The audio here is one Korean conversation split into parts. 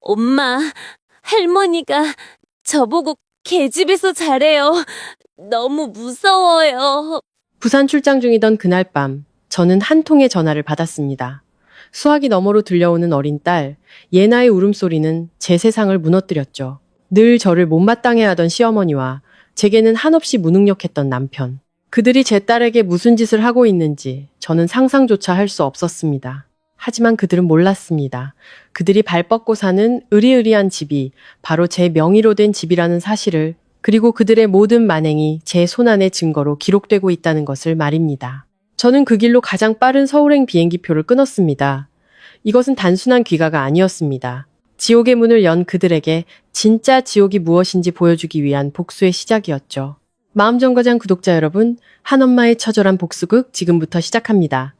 엄마, 할머니가 저보고 계집에서 자래요. 너무 무서워요. 부산 출장 중이던 그날 밤, 저는 한 통의 전화를 받았습니다. 수화기 너머로 들려오는 어린 딸, 예나의 울음소리는 제 세상을 무너뜨렸죠. 늘 저를 못마땅해 하던 시어머니와 제게는 한없이 무능력했던 남편. 그들이 제 딸에게 무슨 짓을 하고 있는지 저는 상상조차 할 수 없었습니다. 하지만 그들은 몰랐습니다. 그들이 발 뻗고 사는 으리으리한 집이 바로 제 명의로 된 집이라는 사실을, 그리고 그들의 모든 만행이 제 손안의 증거로 기록되고 있다는 것을 말입니다. 저는 그 길로 가장 빠른 서울행 비행기표를 끊었습니다. 이것은 단순한 귀가가 아니었습니다. 지옥의 문을 연 그들에게 진짜 지옥이 무엇인지 보여주기 위한 복수의 시작이었죠. 마음정거장 구독자 여러분, 한엄마의 처절한 복수극 지금부터 시작합니다.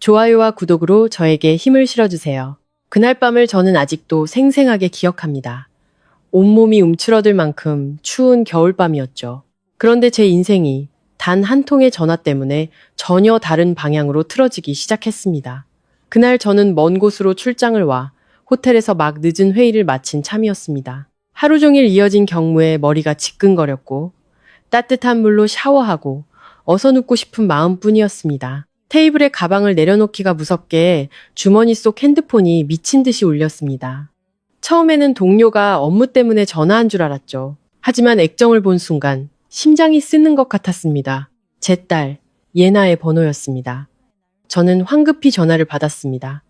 좋아요와 구독으로 저에게 힘을 실어주세요. 그날 밤을 저는 아직도 생생하게 기억합니다. 온몸이 움츠러들 만큼 추운 겨울밤이었죠. 그런데 제 인생이 단 한 통의 전화 때문에 전혀 다른 방향으로 틀어지기 시작했습니다. 그날 저는 먼 곳으로 출장을 와 호텔에서 막 늦은 회의를 마친 참이었습니다. 하루 종일 이어진 경무에 머리가 지끈거렸고 따뜻한 물로 샤워하고 어서 눕고 싶은 마음뿐이었습니다. 테이블에 가방을 내려놓기가 무섭게 주머니 속 핸드폰이 미친 듯이 울렸습니다. 처음에는 동료가 업무 때문에 전화한 줄 알았죠. 하지만 액정을 본 순간 심장이 쓰는 것 같았습니다. 제 딸, 예나의 번호였습니다. 저는 황급히 전화를 받았습니다.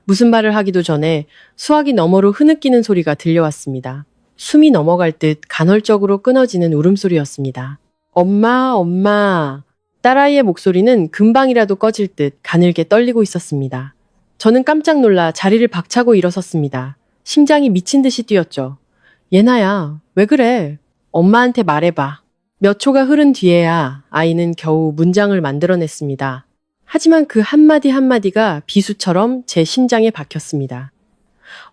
무슨 말을 하기도 전에 수화기 너머로 흐느끼는 소리가 들려왔습니다. 숨이 넘어갈 듯 간헐적으로 끊어지는 울음소리였습니다. 엄마, 엄마. 딸아이의 목소리는 금방이라도 꺼질 듯 가늘게 떨리고 있었습니다. 저는 깜짝 놀라 자리를 박차고 일어섰습니다. 심장이 미친 듯이 뛰었죠. 예나야, 왜 그래? 엄마한테 말해봐. 몇 초가 흐른 뒤에야 아이는 겨우 문장을 만들어냈습니다. 하지만 그 한마디 한마디가 비수처럼 제 심장에 박혔습니다.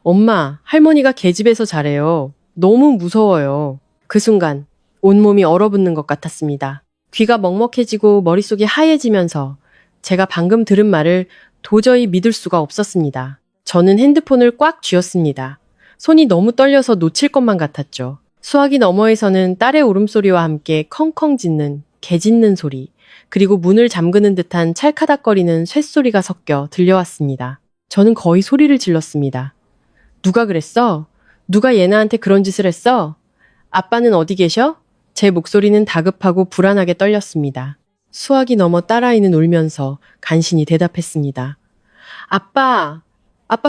엄마, 할머니가 계집에서 자래요. 너무 무서워요. 그 순간 온몸이 얼어붙는 것 같았습니다. 귀가 먹먹해지고 머릿속이 하얘지면서 제가 방금 들은 말을 도저히 믿을 수가 없었습니다. 저는 핸드폰을 꽉 쥐었습니다. 손이 너무 떨려서 놓칠 것만 같았죠. 수화기 너머에서는 딸의 울음소리와 함께 컹컹 짖는 개 짖는 소리, 그리고 문을 잠그는 듯한 찰카닥거리는 쇳소리가 섞여 들려왔습니다. 저는 거의 소리를 질렀습니다. 누가 그랬어? 누가 예나한테 그런 짓을 했어? 아빠는 어디 계셔? 제 목소리는 다급하고 불안하게 떨렸습니다. 수화기 너머 딸아이는 울면서 간신히 대답했습니다. 아빠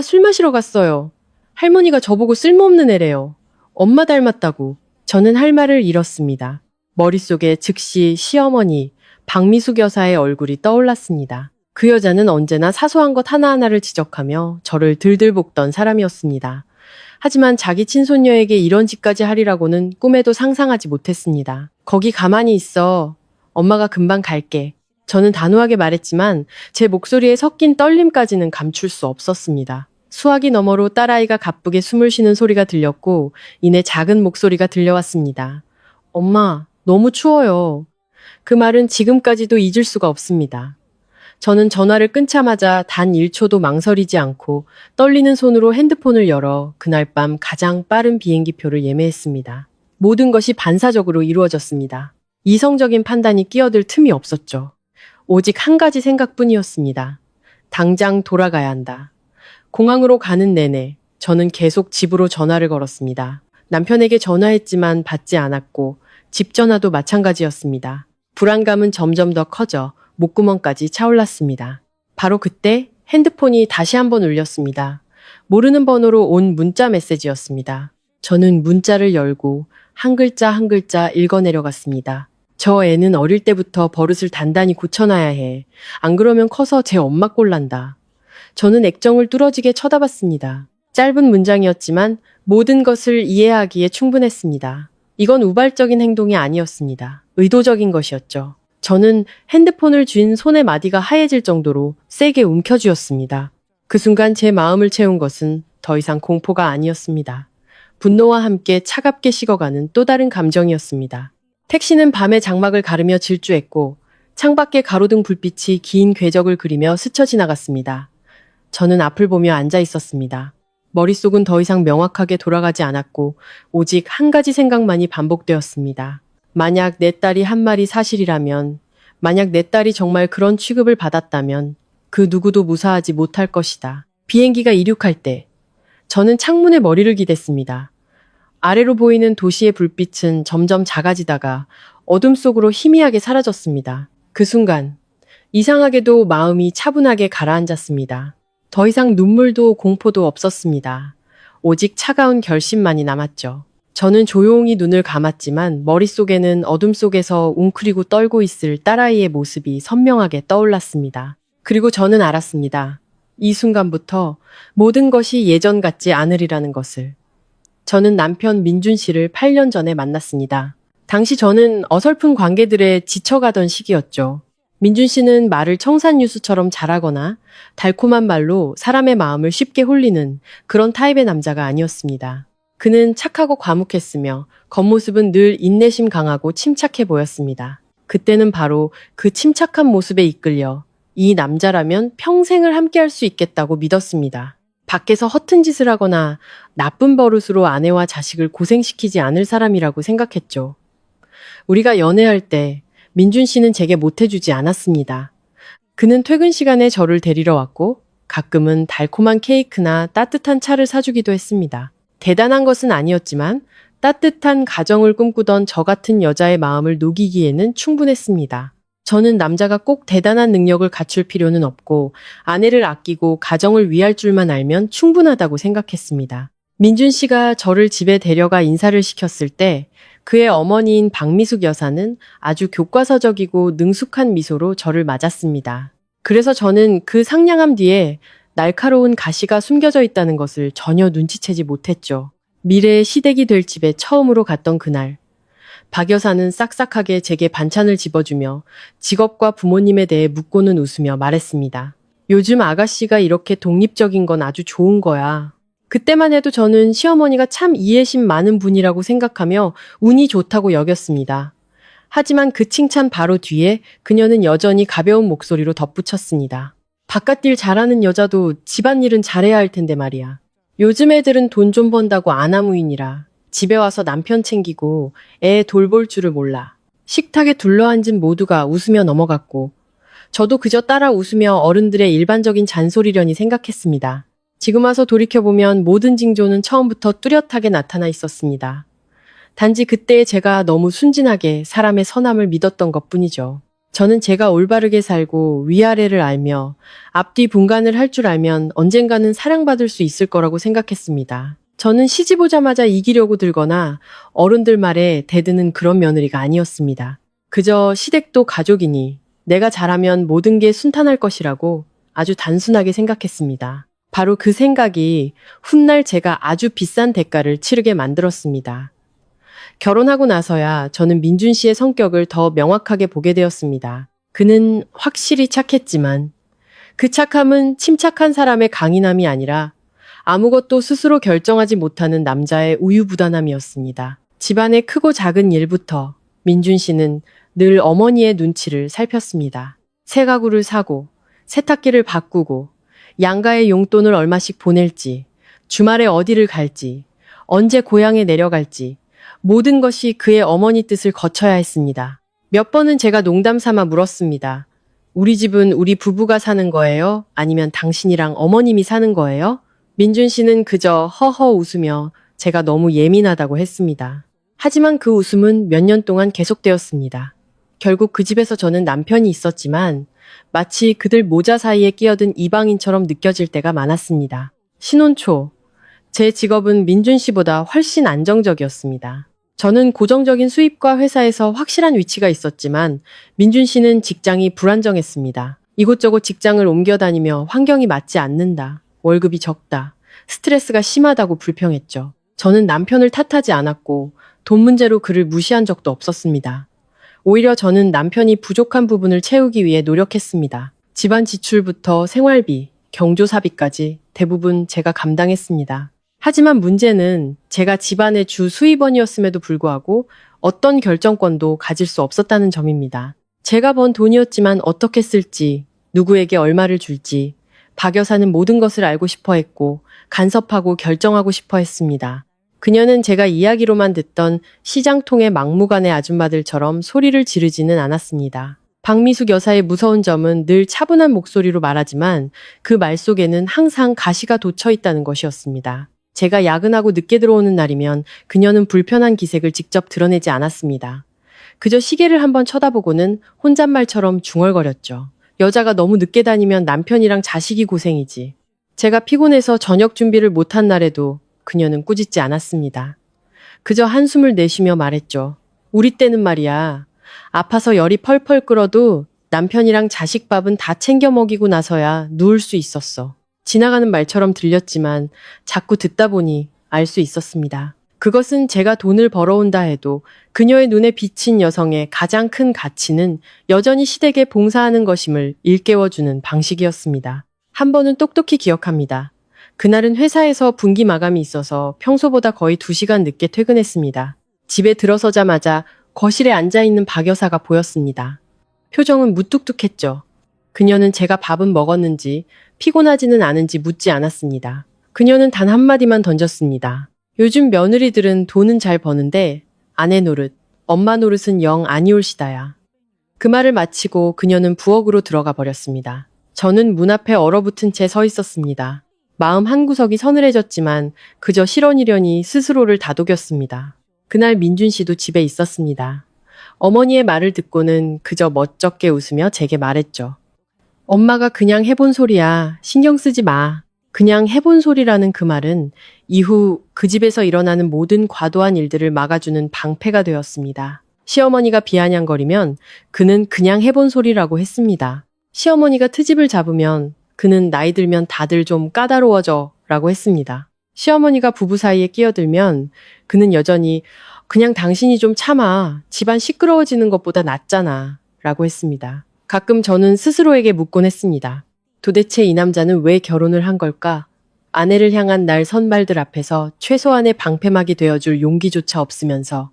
술 마시러 갔어요. 할머니가 저보고 쓸모없는 애래요. 엄마 닮았다고. 저는 할 말을 잃었습니다. 머릿속에 즉시 시어머니 박미숙 여사의 얼굴이 떠올랐습니다. 그 여자는 언제나 사소한 것 하나하나를 지적하며 저를 들들 볶던 사람이었습니다. 하지만 자기 친손녀에게 이런 짓까지 하리라고는 꿈에도 상상하지 못했습니다. 거기 가만히 있어. 엄마가 금방 갈게. 저는 단호하게 말했지만 제 목소리에 섞인 떨림까지는 감출 수 없었습니다. 수화기 너머로 딸아이가 가쁘게 숨을 쉬는 소리가 들렸고 이내 작은 목소리가 들려왔습니다. 엄마, 너무 추워요. 그 말은 지금까지도 잊을 수가 없습니다. 저는 전화를 끊자마자 단 1초도 망설이지 않고 떨리는 손으로 핸드폰을 열어 그날 밤 가장 빠른 비행기표를 예매했습니다. 모든 것이 반사적으로 이루어졌습니다. 이성적인 판단이 끼어들 틈이 없었죠. 오직 한 가지 생각뿐이었습니다. 당장 돌아가야 한다. 공항으로 가는 내내 저는 계속 집으로 전화를 걸었습니다. 남편에게 전화했지만 받지 않았고 집 전화도 마찬가지였습니다. 불안감은 점점 더 커져 목구멍까지 차올랐습니다. 바로 그때 핸드폰이 다시 한번 울렸습니다. 모르는 번호로 온 문자 메시지였습니다. 저는 문자를 열고 한 글자 한 글자 읽어내려갔습니다. 저 애는 어릴 때부터 버릇을 단단히 고쳐놔야 해. 안 그러면 커서 제 엄마 꼴난다. 저는 액정을 뚫어지게 쳐다봤습니다. 짧은 문장이었지만 모든 것을 이해하기에 충분했습니다. 이건 우발적인 행동이 아니었습니다. 의도적인 것이었죠. 저는 핸드폰을 쥔 손의 마디가 하얘질 정도로 세게 움켜쥐었습니다. 그 순간 제 마음을 채운 것은 더 이상 공포가 아니었습니다. 분노와 함께 차갑게 식어가는 또 다른 감정이었습니다. 택시는 밤의 장막을 가르며 질주했고 창밖의 가로등 불빛이 긴 궤적을 그리며 스쳐 지나갔습니다. 저는 앞을 보며 앉아 있었습니다. 머릿속은 더 이상 명확하게 돌아가지 않았고 오직 한 가지 생각만이 반복되었습니다. 만약 내 딸이 한 말이 사실이라면, 만약 내 딸이 정말 그런 취급을 받았다면 그 누구도 무사하지 못할 것이다. 비행기가 이륙할 때 저는 창문에 머리를 기댔습니다. 아래로 보이는 도시의 불빛은 점점 작아지다가 어둠 속으로 희미하게 사라졌습니다. 그 순간 이상하게도 마음이 차분하게 가라앉았습니다. 더 이상 눈물도 공포도 없었습니다. 오직 차가운 결심만이 남았죠. 저는 조용히 눈을 감았지만 머릿속에는 어둠 속에서 웅크리고 떨고 있을 딸아이의 모습이 선명하게 떠올랐습니다. 그리고 저는 알았습니다. 이 순간부터 모든 것이 예전 같지 않으리라는 것을. 저는 남편 민준 씨를 8년 전에 만났습니다. 당시 저는 어설픈 관계들에 지쳐가던 시기였죠. 민준 씨는 말을 청산유수처럼 잘하거나 달콤한 말로 사람의 마음을 쉽게 홀리는 그런 타입의 남자가 아니었습니다. 그는 착하고 과묵했으며 겉모습은 늘 인내심 강하고 침착해 보였습니다. 그때는 바로 그 침착한 모습에 이끌려 이 남자라면 평생을 함께할 수 있겠다고 믿었습니다. 밖에서 허튼 짓을 하거나 나쁜 버릇으로 아내와 자식을 고생시키지 않을 사람이라고 생각했죠. 우리가 연애할 때 민준 씨는 제게 못해주지 않았습니다. 그는 퇴근 시간에 저를 데리러 왔고 가끔은 달콤한 케이크나 따뜻한 차를 사주기도 했습니다. 대단한 것은 아니었지만 따뜻한 가정을 꿈꾸던 저 같은 여자의 마음을 녹이기에는 충분했습니다. 저는 남자가 꼭 대단한 능력을 갖출 필요는 없고 아내를 아끼고 가정을 위할 줄만 알면 충분하다고 생각했습니다. 민준 씨가 저를 집에 데려가 인사를 시켰을 때 그의 어머니인 박미숙 여사는 아주 교과서적이고 능숙한 미소로 저를 맞았습니다. 그래서 저는 그 상냥함 뒤에 날카로운 가시가 숨겨져 있다는 것을 전혀 눈치채지 못했죠. 미래의 시댁이 될 집에 처음으로 갔던 그날, 박 여사는 싹싹하게 제게 반찬을 집어주며 직업과 부모님에 대해 묻고는 웃으며 말했습니다. 요즘 아가씨가 이렇게 독립적인 건 아주 좋은 거야. 그때만 해도 저는 시어머니가 참 이해심 많은 분이라고 생각하며 운이 좋다고 여겼습니다. 하지만 그 칭찬 바로 뒤에 그녀는 여전히 가벼운 목소리로 덧붙였습니다. 바깥 일 잘하는 여자도 집안일은 잘해야 할 텐데 말이야. 요즘 애들은 돈 좀 번다고 아나무인이라 집에 와서 남편 챙기고 애 돌볼 줄을 몰라. 식탁에 둘러앉은 모두가 웃으며 넘어갔고 저도 그저 따라 웃으며 어른들의 일반적인 잔소리려니 생각했습니다. 지금 와서 돌이켜보면 모든 징조는 처음부터 뚜렷하게 나타나 있었습니다. 단지 그때의 제가 너무 순진하게 사람의 선함을 믿었던 것뿐이죠. 저는 제가 올바르게 살고 위아래를 알며 앞뒤 분간을 할 줄 알면 언젠가는 사랑받을 수 있을 거라고 생각했습니다. 저는 시집 오자마자 이기려고 들거나 어른들 말에 대드는 그런 며느리가 아니었습니다. 그저 시댁도 가족이니 내가 잘하면 모든 게 순탄할 것이라고 아주 단순하게 생각했습니다. 바로 그 생각이 훗날 제가 아주 비싼 대가를 치르게 만들었습니다. 결혼하고 나서야 저는 민준 씨의 성격을 더 명확하게 보게 되었습니다. 그는 확실히 착했지만 그 착함은 침착한 사람의 강인함이 아니라 아무것도 스스로 결정하지 못하는 남자의 우유부단함이었습니다. 집안의 크고 작은 일부터 민준 씨는 늘 어머니의 눈치를 살폈습니다. 새 가구를 사고 세탁기를 바꾸고 양가의 용돈을 얼마씩 보낼지, 주말에 어디를 갈지, 언제 고향에 내려갈지 모든 것이 그의 어머니 뜻을 거쳐야 했습니다. 몇 번은 제가 농담 삼아 물었습니다. 우리 집은 우리 부부가 사는 거예요? 아니면 당신이랑 어머님이 사는 거예요? 민준 씨는 그저 허허 웃으며 제가 너무 예민하다고 했습니다. 하지만 그 웃음은 몇 년 동안 계속되었습니다. 결국 그 집에서 저는 남편이 있었지만 마치 그들 모자 사이에 끼어든 이방인처럼 느껴질 때가 많았습니다. 신혼 초, 제 직업은 민준 씨보다 훨씬 안정적이었습니다. 저는 고정적인 수입과 회사에서 확실한 위치가 있었지만 민준 씨는 직장이 불안정했습니다. 이곳저곳 직장을 옮겨 다니며 환경이 맞지 않는다. 월급이 적다. 스트레스가 심하다고 불평했죠. 저는 남편을 탓하지 않았고 돈 문제로 그를 무시한 적도 없었습니다. 오히려 저는 남편이 부족한 부분을 채우기 위해 노력했습니다. 집안 지출부터 생활비, 경조사비까지 대부분 제가 감당했습니다. 하지만 문제는 제가 집안의 주 수입원이었음에도 불구하고 어떤 결정권도 가질 수 없었다는 점입니다. 제가 번 돈이었지만 어떻게 쓸지, 누구에게 얼마를 줄지, 박 여사는 모든 것을 알고 싶어 했고 간섭하고 결정하고 싶어 했습니다. 그녀는 제가 이야기로만 듣던 시장통의 막무가내 아줌마들처럼 소리를 지르지는 않았습니다. 박미숙 여사의 무서운 점은 늘 차분한 목소리로 말하지만 그 말 속에는 항상 가시가 돋쳐 있다는 것이었습니다. 제가 야근하고 늦게 들어오는 날이면 그녀는 불편한 기색을 직접 드러내지 않았습니다. 그저 시계를 한번 쳐다보고는 혼잣말처럼 중얼거렸죠. 여자가 너무 늦게 다니면 남편이랑 자식이 고생이지. 제가 피곤해서 저녁 준비를 못한 날에도 그녀는 꾸짖지 않았습니다. 그저 한숨을 내쉬며 말했죠. 우리 때는 말이야. 아파서 열이 펄펄 끓어도 남편이랑 자식 밥은 다 챙겨 먹이고 나서야 누울 수 있었어. 지나가는 말처럼 들렸지만 자꾸 듣다 보니 알 수 있었습니다. 그것은 제가 돈을 벌어온다 해도 그녀의 눈에 비친 여성의 가장 큰 가치는 여전히 시댁에 봉사하는 것임을 일깨워주는 방식이었습니다. 한 번은 똑똑히 기억합니다. 그날은 회사에서 분기 마감이 있어서 평소보다 거의 2시간 늦게 퇴근했습니다. 집에 들어서자마자 거실에 앉아있는 박 여사가 보였습니다. 표정은 무뚝뚝했죠. 그녀는 제가 밥은 먹었는지 피곤하지는 않은지 묻지 않았습니다. 그녀는 단 한마디만 던졌습니다. 요즘 며느리들은 돈은 잘 버는데 아내 노릇, 엄마 노릇은 영 아니올시다야. 그 말을 마치고 그녀는 부엌으로 들어가 버렸습니다. 저는 문 앞에 얼어붙은 채 서 있었습니다. 마음 한구석이 서늘해졌지만 그저 실언이려니 스스로를 다독였습니다. 그날 민준 씨도 집에 있었습니다. 어머니의 말을 듣고는 그저 멋쩍게 웃으며 제게 말했죠. 엄마가 그냥 해본 소리야. 신경 쓰지 마. 그냥 해본 소리라는 그 말은 이후 그 집에서 일어나는 모든 과도한 일들을 막아주는 방패가 되었습니다. 시어머니가 비아냥거리면 그는 그냥 해본 소리라고 했습니다. 시어머니가 트집을 잡으면 그는 나이 들면 다들 좀 까다로워져 라고 했습니다. 시어머니가 부부 사이에 끼어들면 그는 여전히 그냥 당신이 좀 참아. 집안 시끄러워지는 것보다 낫잖아 라고 했습니다. 가끔 저는 스스로에게 묻곤 했습니다. 도대체 이 남자는 왜 결혼을 한 걸까? 아내를 향한 날 선발들 앞에서 최소한의 방패막이 되어줄 용기조차 없으면서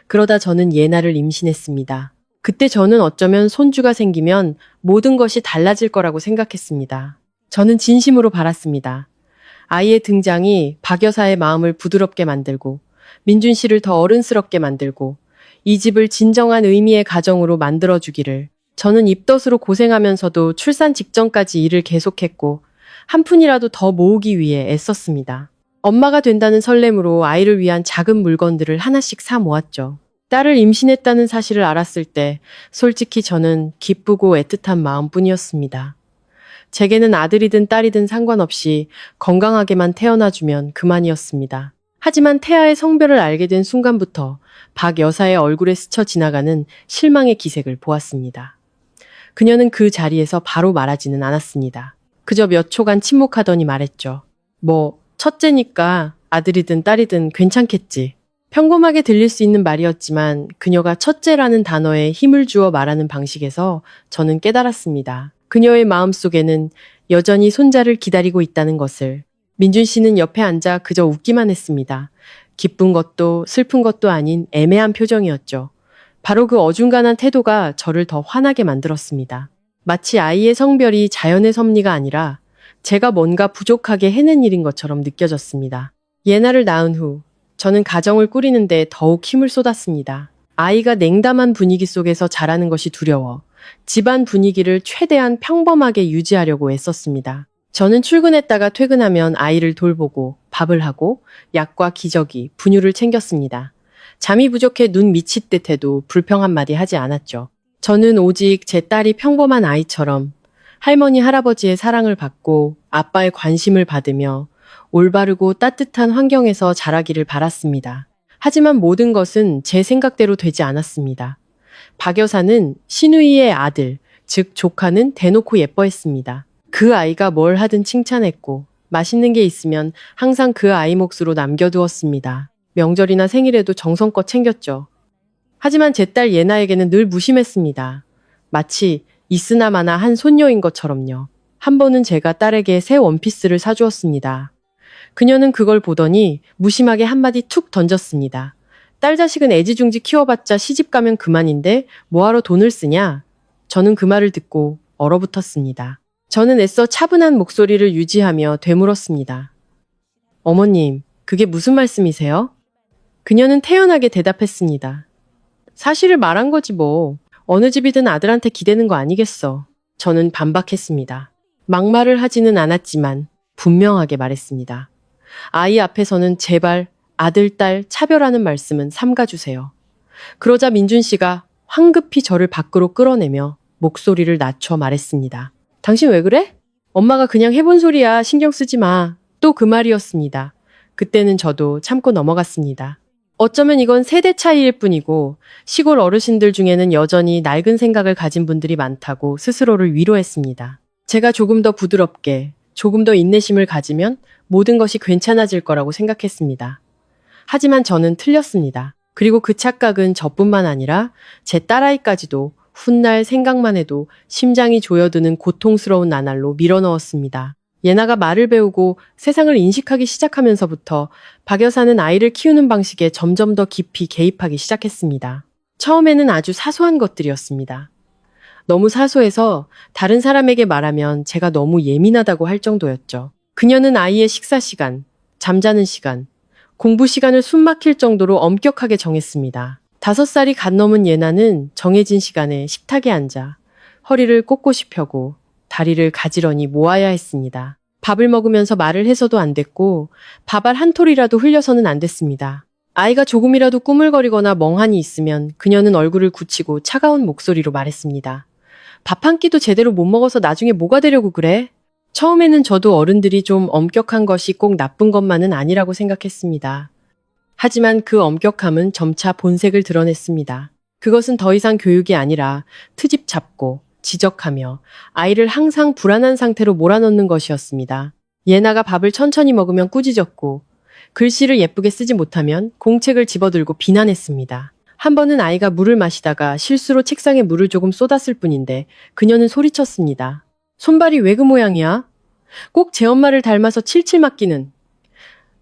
그러다 저는 예나를 임신했습니다. 그때 저는 어쩌면 손주가 생기면 모든 것이 달라질 거라고 생각했습니다. 저는 진심으로 바랐습니다. 아이의 등장이 박 여사의 마음을 부드럽게 만들고 민준 씨를 더 어른스럽게 만들고 이 집을 진정한 의미의 가정으로 만들어주기를. 저는 입덧으로 고생하면서도 출산 직전까지 일을 계속했고 한 푼이라도 더 모으기 위해 애썼습니다. 엄마가 된다는 설렘으로 아이를 위한 작은 물건들을 하나씩 사 모았죠. 딸을 임신했다는 사실을 알았을 때 솔직히 저는 기쁘고 애틋한 마음뿐이었습니다. 제게는 아들이든 딸이든 상관없이 건강하게만 태어나주면 그만이었습니다. 하지만 태아의 성별을 알게 된 순간부터 박 여사의 얼굴에 스쳐 지나가는 실망의 기색을 보았습니다. 그녀는 그 자리에서 바로 말하지는 않았습니다. 그저 몇 초간 침묵하더니 말했죠. 뭐 첫째니까 아들이든 딸이든 괜찮겠지. 평범하게 들릴 수 있는 말이었지만 그녀가 첫째라는 단어에 힘을 주어 말하는 방식에서 저는 깨달았습니다. 그녀의 마음속에는 여전히 손자를 기다리고 있다는 것을. 민준 씨는 옆에 앉아 그저 웃기만 했습니다. 기쁜 것도 슬픈 것도 아닌 애매한 표정이었죠. 바로 그 어중간한 태도가 저를 더 화나게 만들었습니다. 마치 아이의 성별이 자연의 섭리가 아니라 제가 뭔가 부족하게 해낸 일인 것처럼 느껴졌습니다. 예나를 낳은 후 저는 가정을 꾸리는데 더욱 힘을 쏟았습니다. 아이가 냉담한 분위기 속에서 자라는 것이 두려워 집안 분위기를 최대한 평범하게 유지하려고 애썼습니다. 저는 출근했다가 퇴근하면 아이를 돌보고 밥을 하고 약과 기저귀, 분유를 챙겼습니다. 잠이 부족해 눈 미칠 듯 해도 불평 한마디 하지 않았죠. 저는 오직 제 딸이 평범한 아이처럼 할머니, 할아버지의 사랑을 받고 아빠의 관심을 받으며 올바르고 따뜻한 환경에서 자라기를 바랐습니다. 하지만 모든 것은 제 생각대로 되지 않았습니다. 박 여사는 시누이의 아들, 즉 조카는 대놓고 예뻐했습니다. 그 아이가 뭘 하든 칭찬했고 맛있는 게 있으면 항상 그 아이 몫으로 남겨두었습니다. 명절이나 생일에도 정성껏 챙겼죠. 하지만 제 딸 예나에게는 늘 무심했습니다. 마치 있으나마나 한 손녀인 것처럼요. 한 번은 제가 딸에게 새 원피스를 사주었습니다. 그녀는 그걸 보더니 무심하게 한마디 툭 던졌습니다. 딸 자식은 애지중지 키워봤자 시집 가면 그만인데 뭐하러 돈을 쓰냐? 저는 그 말을 듣고 얼어붙었습니다. 저는 애써 차분한 목소리를 유지하며 되물었습니다. 어머님, 그게 무슨 말씀이세요? 그녀는 태연하게 대답했습니다. 사실을 말한 거지 뭐. 어느 집이든 아들한테 기대는 거 아니겠어. 저는 반박했습니다. 막말을 하지는 않았지만 분명하게 말했습니다. 아이 앞에서는 제발 아들, 딸 차별하는 말씀은 삼가주세요. 그러자 민준 씨가 황급히 저를 밖으로 끌어내며 목소리를 낮춰 말했습니다. 당신 왜 그래? 엄마가 그냥 해본 소리야. 신경 쓰지 마. 또 그 말이었습니다. 그때는 저도 참고 넘어갔습니다. 어쩌면 이건 세대 차이일 뿐이고 시골 어르신들 중에는 여전히 낡은 생각을 가진 분들이 많다고 스스로를 위로했습니다. 제가 조금 더 부드럽게, 조금 더 인내심을 가지면 모든 것이 괜찮아질 거라고 생각했습니다. 하지만 저는 틀렸습니다. 그리고 그 착각은 저뿐만 아니라 제 딸아이까지도 훗날 생각만 해도 심장이 조여드는 고통스러운 나날로 밀어넣었습니다. 예나가 말을 배우고 세상을 인식하기 시작하면서부터 박 여사는 아이를 키우는 방식에 점점 더 깊이 개입하기 시작했습니다. 처음에는 아주 사소한 것들이었습니다. 너무 사소해서 다른 사람에게 말하면 제가 너무 예민하다고 할 정도였죠. 그녀는 아이의 식사 시간, 잠자는 시간, 공부 시간을 숨막힐 정도로 엄격하게 정했습니다. 5살이 갓 넘은 예나는 정해진 시간에 식탁에 앉아 허리를 꼿꼿이 펴고 다리를 가지런히 모아야 했습니다. 밥을 먹으면서 말을 해서도 안 됐고 밥알 한 톨이라도 흘려서는 안 됐습니다. 아이가 조금이라도 꾸물거리거나 멍하니 있으면 그녀는 얼굴을 굳히고 차가운 목소리로 말했습니다. 밥 한 끼도 제대로 못 먹어서 나중에 뭐가 되려고 그래? 처음에는 저도 어른들이 좀 엄격한 것이 꼭 나쁜 것만은 아니라고 생각했습니다. 하지만 그 엄격함은 점차 본색을 드러냈습니다. 그것은 더 이상 교육이 아니라 트집 잡고 지적하며 아이를 항상 불안한 상태로 몰아넣는 것이었습니다. 예나가 밥을 천천히 먹으면 꾸짖었고 글씨를 예쁘게 쓰지 못하면 공책을 집어들고 비난했습니다. 한 번은 아이가 물을 마시다가 실수로 책상에 물을 조금 쏟았을 뿐인데 그녀는 소리쳤습니다. 손발이 왜 그 모양이야? 꼭 제 엄마를 닮아서 칠칠 맞기는.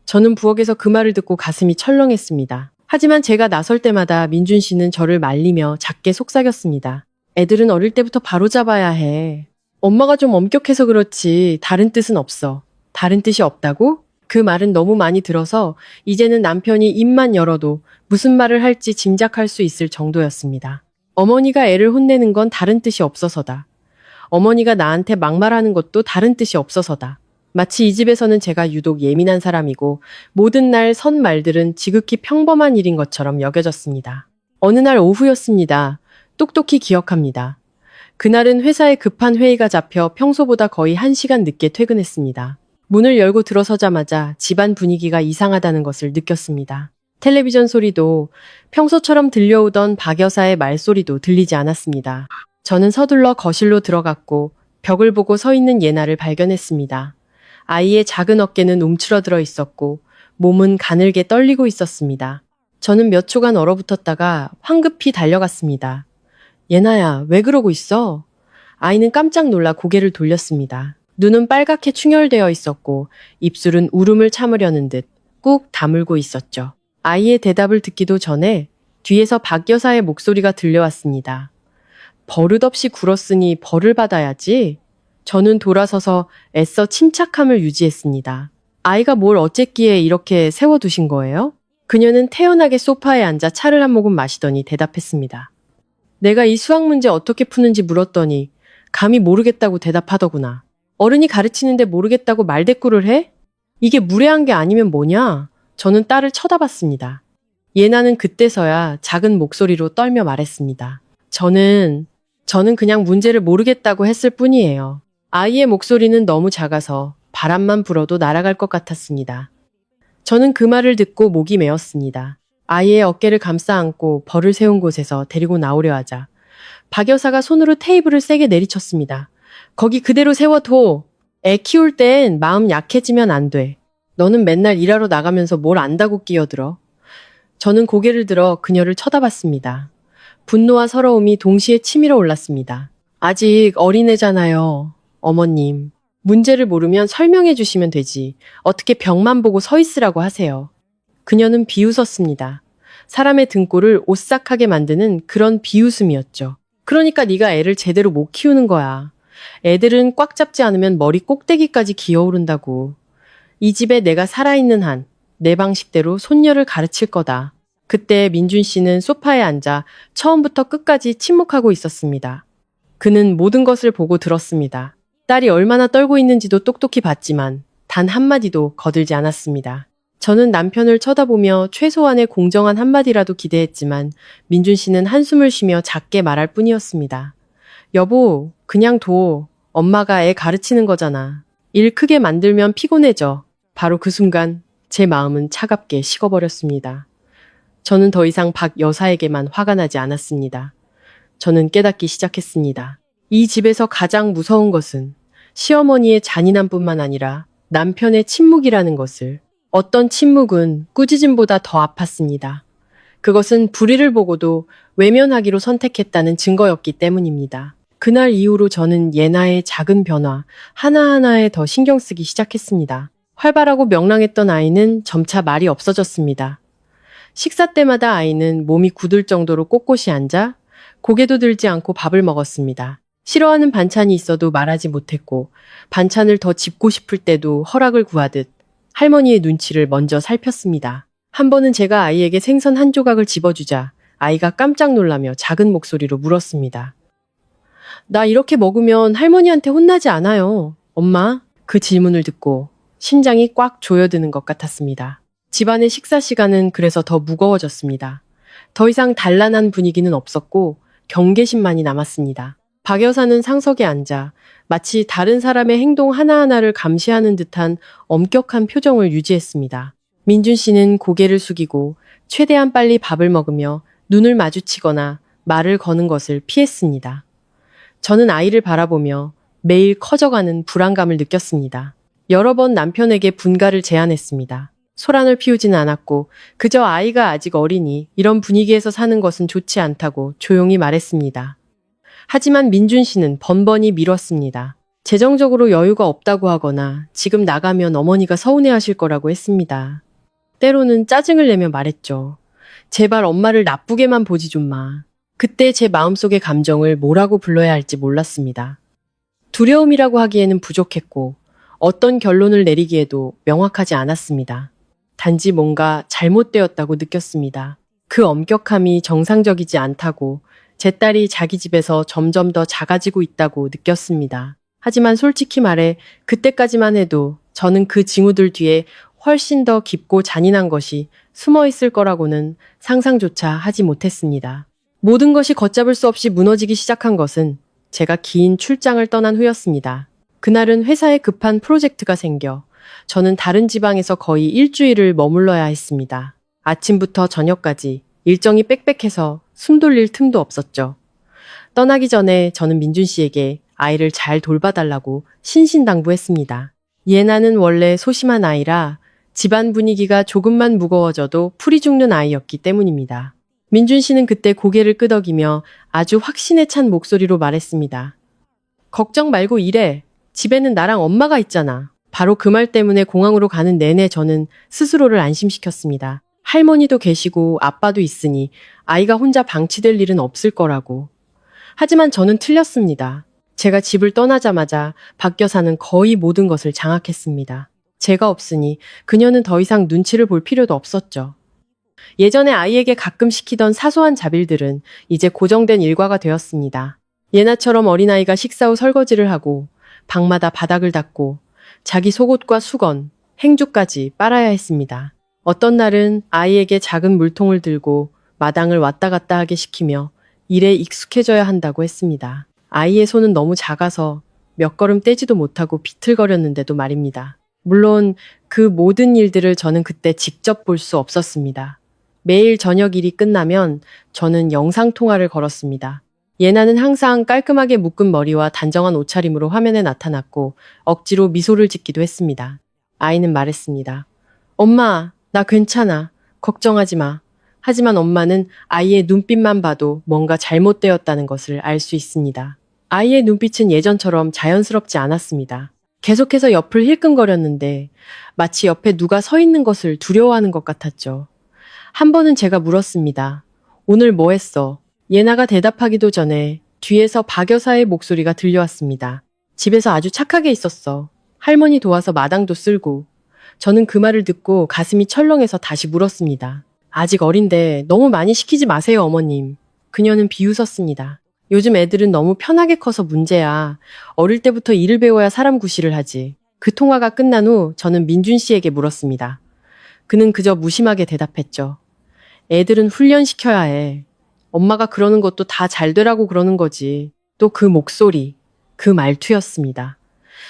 저는 부엌에서 그 말을 듣고 가슴이 철렁했습니다. 하지만 제가 나설 때마다 민준 씨는 저를 말리며 작게 속삭였습니다. 애들은 어릴 때부터 바로잡아야 해. 엄마가 좀 엄격해서 그렇지 다른 뜻은 없어. 다른 뜻이 없다고? 그 말은 너무 많이 들어서 이제는 남편이 입만 열어도 무슨 말을 할지 짐작할 수 있을 정도였습니다. 어머니가 애를 혼내는 건 다른 뜻이 없어서다. 어머니가 나한테 막말하는 것도 다른 뜻이 없어서다. 마치 이 집에서는 제가 유독 예민한 사람이고 모든 날 선 말들은 지극히 평범한 일인 것처럼 여겨졌습니다. 어느 날 오후였습니다. 똑똑히 기억합니다. 그날은 회사에 급한 회의가 잡혀 평소보다 거의 1시간 늦게 퇴근했습니다. 문을 열고 들어서자마자 집안 분위기가 이상하다는 것을 느꼈습니다. 텔레비전 소리도 평소처럼 들려오던 박 여사의 말소리도 들리지 않았습니다. 저는 서둘러 거실로 들어갔고 벽을 보고 서 있는 예나를 발견했습니다. 아이의 작은 어깨는 움츠러들어 있었고 몸은 가늘게 떨리고 있었습니다. 저는 몇 초간 얼어붙었다가 황급히 달려갔습니다. 예나야, 왜 그러고 있어? 아이는 깜짝 놀라 고개를 돌렸습니다. 눈은 빨갛게 충혈되어 있었고 입술은 울음을 참으려는 듯 꾹 다물고 있었죠. 아이의 대답을 듣기도 전에 뒤에서 박 여사의 목소리가 들려왔습니다. 버릇없이 굴었으니 벌을 받아야지. 저는 돌아서서 애써 침착함을 유지했습니다. 아이가 뭘 어쨌기에 이렇게 세워두신 거예요? 그녀는 태연하게 소파에 앉아 차를 한 모금 마시더니 대답했습니다. 내가 이 수학 문제 어떻게 푸는지 물었더니 감히 모르겠다고 대답하더구나. 어른이 가르치는데 모르겠다고 말대꾸를 해? 이게 무례한 게 아니면 뭐냐? 저는 딸을 쳐다봤습니다. 예나는 그때서야 작은 목소리로 떨며 말했습니다. 저는 그냥 문제를 모르겠다고 했을 뿐이에요. 아이의 목소리는 너무 작아서 바람만 불어도 날아갈 것 같았습니다. 저는 그 말을 듣고 목이 메었습니다. 아이의 어깨를 감싸 안고 벌을 세운 곳에서 데리고 나오려 하자 박 여사가 손으로 테이블을 세게 내리쳤습니다. 거기 그대로 세워둬. 애 키울 땐 마음 약해지면 안 돼. 너는 맨날 일하러 나가면서 뭘 안다고 끼어들어. 저는 고개를 들어 그녀를 쳐다봤습니다. 분노와 서러움이 동시에 치밀어 올랐습니다. 아직 어린애잖아요. 어머님. 문제를 모르면 설명해 주시면 되지. 어떻게 벽만 보고 서 있으라고 하세요. 그녀는 비웃었습니다. 사람의 등골을 오싹하게 만드는 그런 비웃음이었죠. 그러니까 네가 애를 제대로 못 키우는 거야. 애들은 꽉 잡지 않으면 머리 꼭대기까지 기어오른다고. 이 집에 내가 살아있는 한 내 방식대로 손녀를 가르칠 거다. 그때 민준 씨는 소파에 앉아 처음부터 끝까지 침묵하고 있었습니다. 그는 모든 것을 보고 들었습니다. 딸이 얼마나 떨고 있는지도 똑똑히 봤지만 단 한마디도 거들지 않았습니다. 저는 남편을 쳐다보며 최소한의 공정한 한마디라도 기대했지만 민준 씨는 한숨을 쉬며 작게 말할 뿐이었습니다. 여보, 그냥 둬. 엄마가 애 가르치는 거잖아. 일 크게 만들면 피곤해져. 바로 그 순간 제 마음은 차갑게 식어버렸습니다. 저는 더 이상 박 여사에게만 화가 나지 않았습니다. 저는 깨닫기 시작했습니다. 이 집에서 가장 무서운 것은 시어머니의 잔인함뿐만 아니라 남편의 침묵이라는 것을. 어떤 침묵은 꾸짖음보다 더 아팠습니다. 그것은 불의를 보고도 외면하기로 선택했다는 증거였기 때문입니다. 그날 이후로 저는 예나의 작은 변화 하나하나에 더 신경 쓰기 시작했습니다. 활발하고 명랑했던 아이는 점차 말이 없어졌습니다. 식사 때마다 아이는 몸이 굳을 정도로 꼿꼿이 앉아 고개도 들지 않고 밥을 먹었습니다. 싫어하는 반찬이 있어도 말하지 못했고 반찬을 더 집고 싶을 때도 허락을 구하듯 할머니의 눈치를 먼저 살폈습니다. 한 번은 제가 아이에게 생선 한 조각을 집어주자 아이가 깜짝 놀라며 작은 목소리로 물었습니다. 나 이렇게 먹으면 할머니한테 혼나지 않아요, 엄마? 그 질문을 듣고 심장이 꽉 조여드는 것 같았습니다. 집안의 식사 시간은 그래서 더 무거워졌습니다. 더 이상 단란한 분위기는 없었고 경계심만이 남았습니다. 박 여사는 상석에 앉아 마치 다른 사람의 행동 하나하나를 감시하는 듯한 엄격한 표정을 유지했습니다. 민준 씨는 고개를 숙이고 최대한 빨리 밥을 먹으며 눈을 마주치거나 말을 거는 것을 피했습니다. 저는 아이를 바라보며 매일 커져가는 불안감을 느꼈습니다. 여러 번 남편에게 분가를 제안했습니다. 소란을 피우지는 않았고 그저 아이가 아직 어리니 이런 분위기에서 사는 것은 좋지 않다고 조용히 말했습니다. 하지만 민준 씨는 번번이 미뤘습니다. 재정적으로 여유가 없다고 하거나 지금 나가면 어머니가 서운해하실 거라고 했습니다. 때로는 짜증을 내며 말했죠. 제발 엄마를 나쁘게만 보지 좀 마. 그때 제 마음속의 감정을 뭐라고 불러야 할지 몰랐습니다. 두려움이라고 하기에는 부족했고 어떤 결론을 내리기에도 명확하지 않았습니다. 단지 뭔가 잘못되었다고 느꼈습니다. 그 엄격함이 정상적이지 않다고 제 딸이 자기 집에서 점점 더 작아지고 있다고 느꼈습니다. 하지만 솔직히 말해 그때까지만 해도 저는 그 징후들 뒤에 훨씬 더 깊고 잔인한 것이 숨어 있을 거라고는 상상조차 하지 못했습니다. 모든 것이 걷잡을 수 없이 무너지기 시작한 것은 제가 긴 출장을 떠난 후였습니다. 그날은 회사에 급한 프로젝트가 생겨 저는 다른 지방에서 거의 일주일을 머물러야 했습니다. 아침부터 저녁까지 일정이 빽빽해서 숨 돌릴 틈도 없었죠. 떠나기 전에 저는 민준 씨에게 아이를 잘 돌봐달라고 신신당부했습니다. 예나는 원래 소심한 아이라 집안 분위기가 조금만 무거워져도 풀이 죽는 아이였기 때문입니다. 민준 씨는 그때 고개를 끄덕이며 아주 확신에 찬 목소리로 말했습니다. 걱정 말고 일해. 집에는 나랑 엄마가 있잖아. 바로 그 말 때문에 공항으로 가는 내내 저는 스스로를 안심시켰습니다. 할머니도 계시고 아빠도 있으니 아이가 혼자 방치될 일은 없을 거라고. 하지만 저는 틀렸습니다. 제가 집을 떠나자마자 박 여사는 거의 모든 것을 장악했습니다. 제가 없으니 그녀는 더 이상 눈치를 볼 필요도 없었죠. 예전에 아이에게 가끔 시키던 사소한 자빌들은 이제 고정된 일과가 되었습니다. 예나처럼 어린아이가 식사 후 설거지를 하고 방마다 바닥을 닦고 자기 속옷과 수건, 행주까지 빨아야 했습니다. 어떤 날은 아이에게 작은 물통을 들고 마당을 왔다 갔다 하게 시키며 일에 익숙해져야 한다고 했습니다. 아이의 손은 너무 작아서 몇 걸음 떼지도 못하고 비틀거렸는데도 말입니다. 물론 그 모든 일들을 저는 그때 직접 볼 수 없었습니다. 매일 저녁 일이 끝나면 저는 영상통화를 걸었습니다. 예나는 항상 깔끔하게 묶은 머리와 단정한 옷차림으로 화면에 나타났고 억지로 미소를 짓기도 했습니다. 아이는 말했습니다. 엄마, 나 괜찮아. 걱정하지 마. 하지만 엄마는 아이의 눈빛만 봐도 뭔가 잘못되었다는 것을 알 수 있습니다. 아이의 눈빛은 예전처럼 자연스럽지 않았습니다. 계속해서 옆을 힐끔거렸는데 마치 옆에 누가 서 있는 것을 두려워하는 것 같았죠. 한 번은 제가 물었습니다. 오늘 뭐 했어? 예나가 대답하기도 전에 뒤에서 박 여사의 목소리가 들려왔습니다. 집에서 아주 착하게 있었어. 할머니 도와서 마당도 쓸고. 저는 그 말을 듣고 가슴이 철렁해서 다시 물었습니다. 아직 어린데 너무 많이 시키지 마세요, 어머님. 그녀는 비웃었습니다. 요즘 애들은 너무 편하게 커서 문제야. 어릴 때부터 일을 배워야 사람 구실을 하지. 그 통화가 끝난 후 저는 민준 씨에게 물었습니다. 그는 그저 무심하게 대답했죠. 애들은 훈련시켜야 해. 엄마가 그러는 것도 다 잘 되라고 그러는 거지. 또 그 목소리, 그 말투였습니다.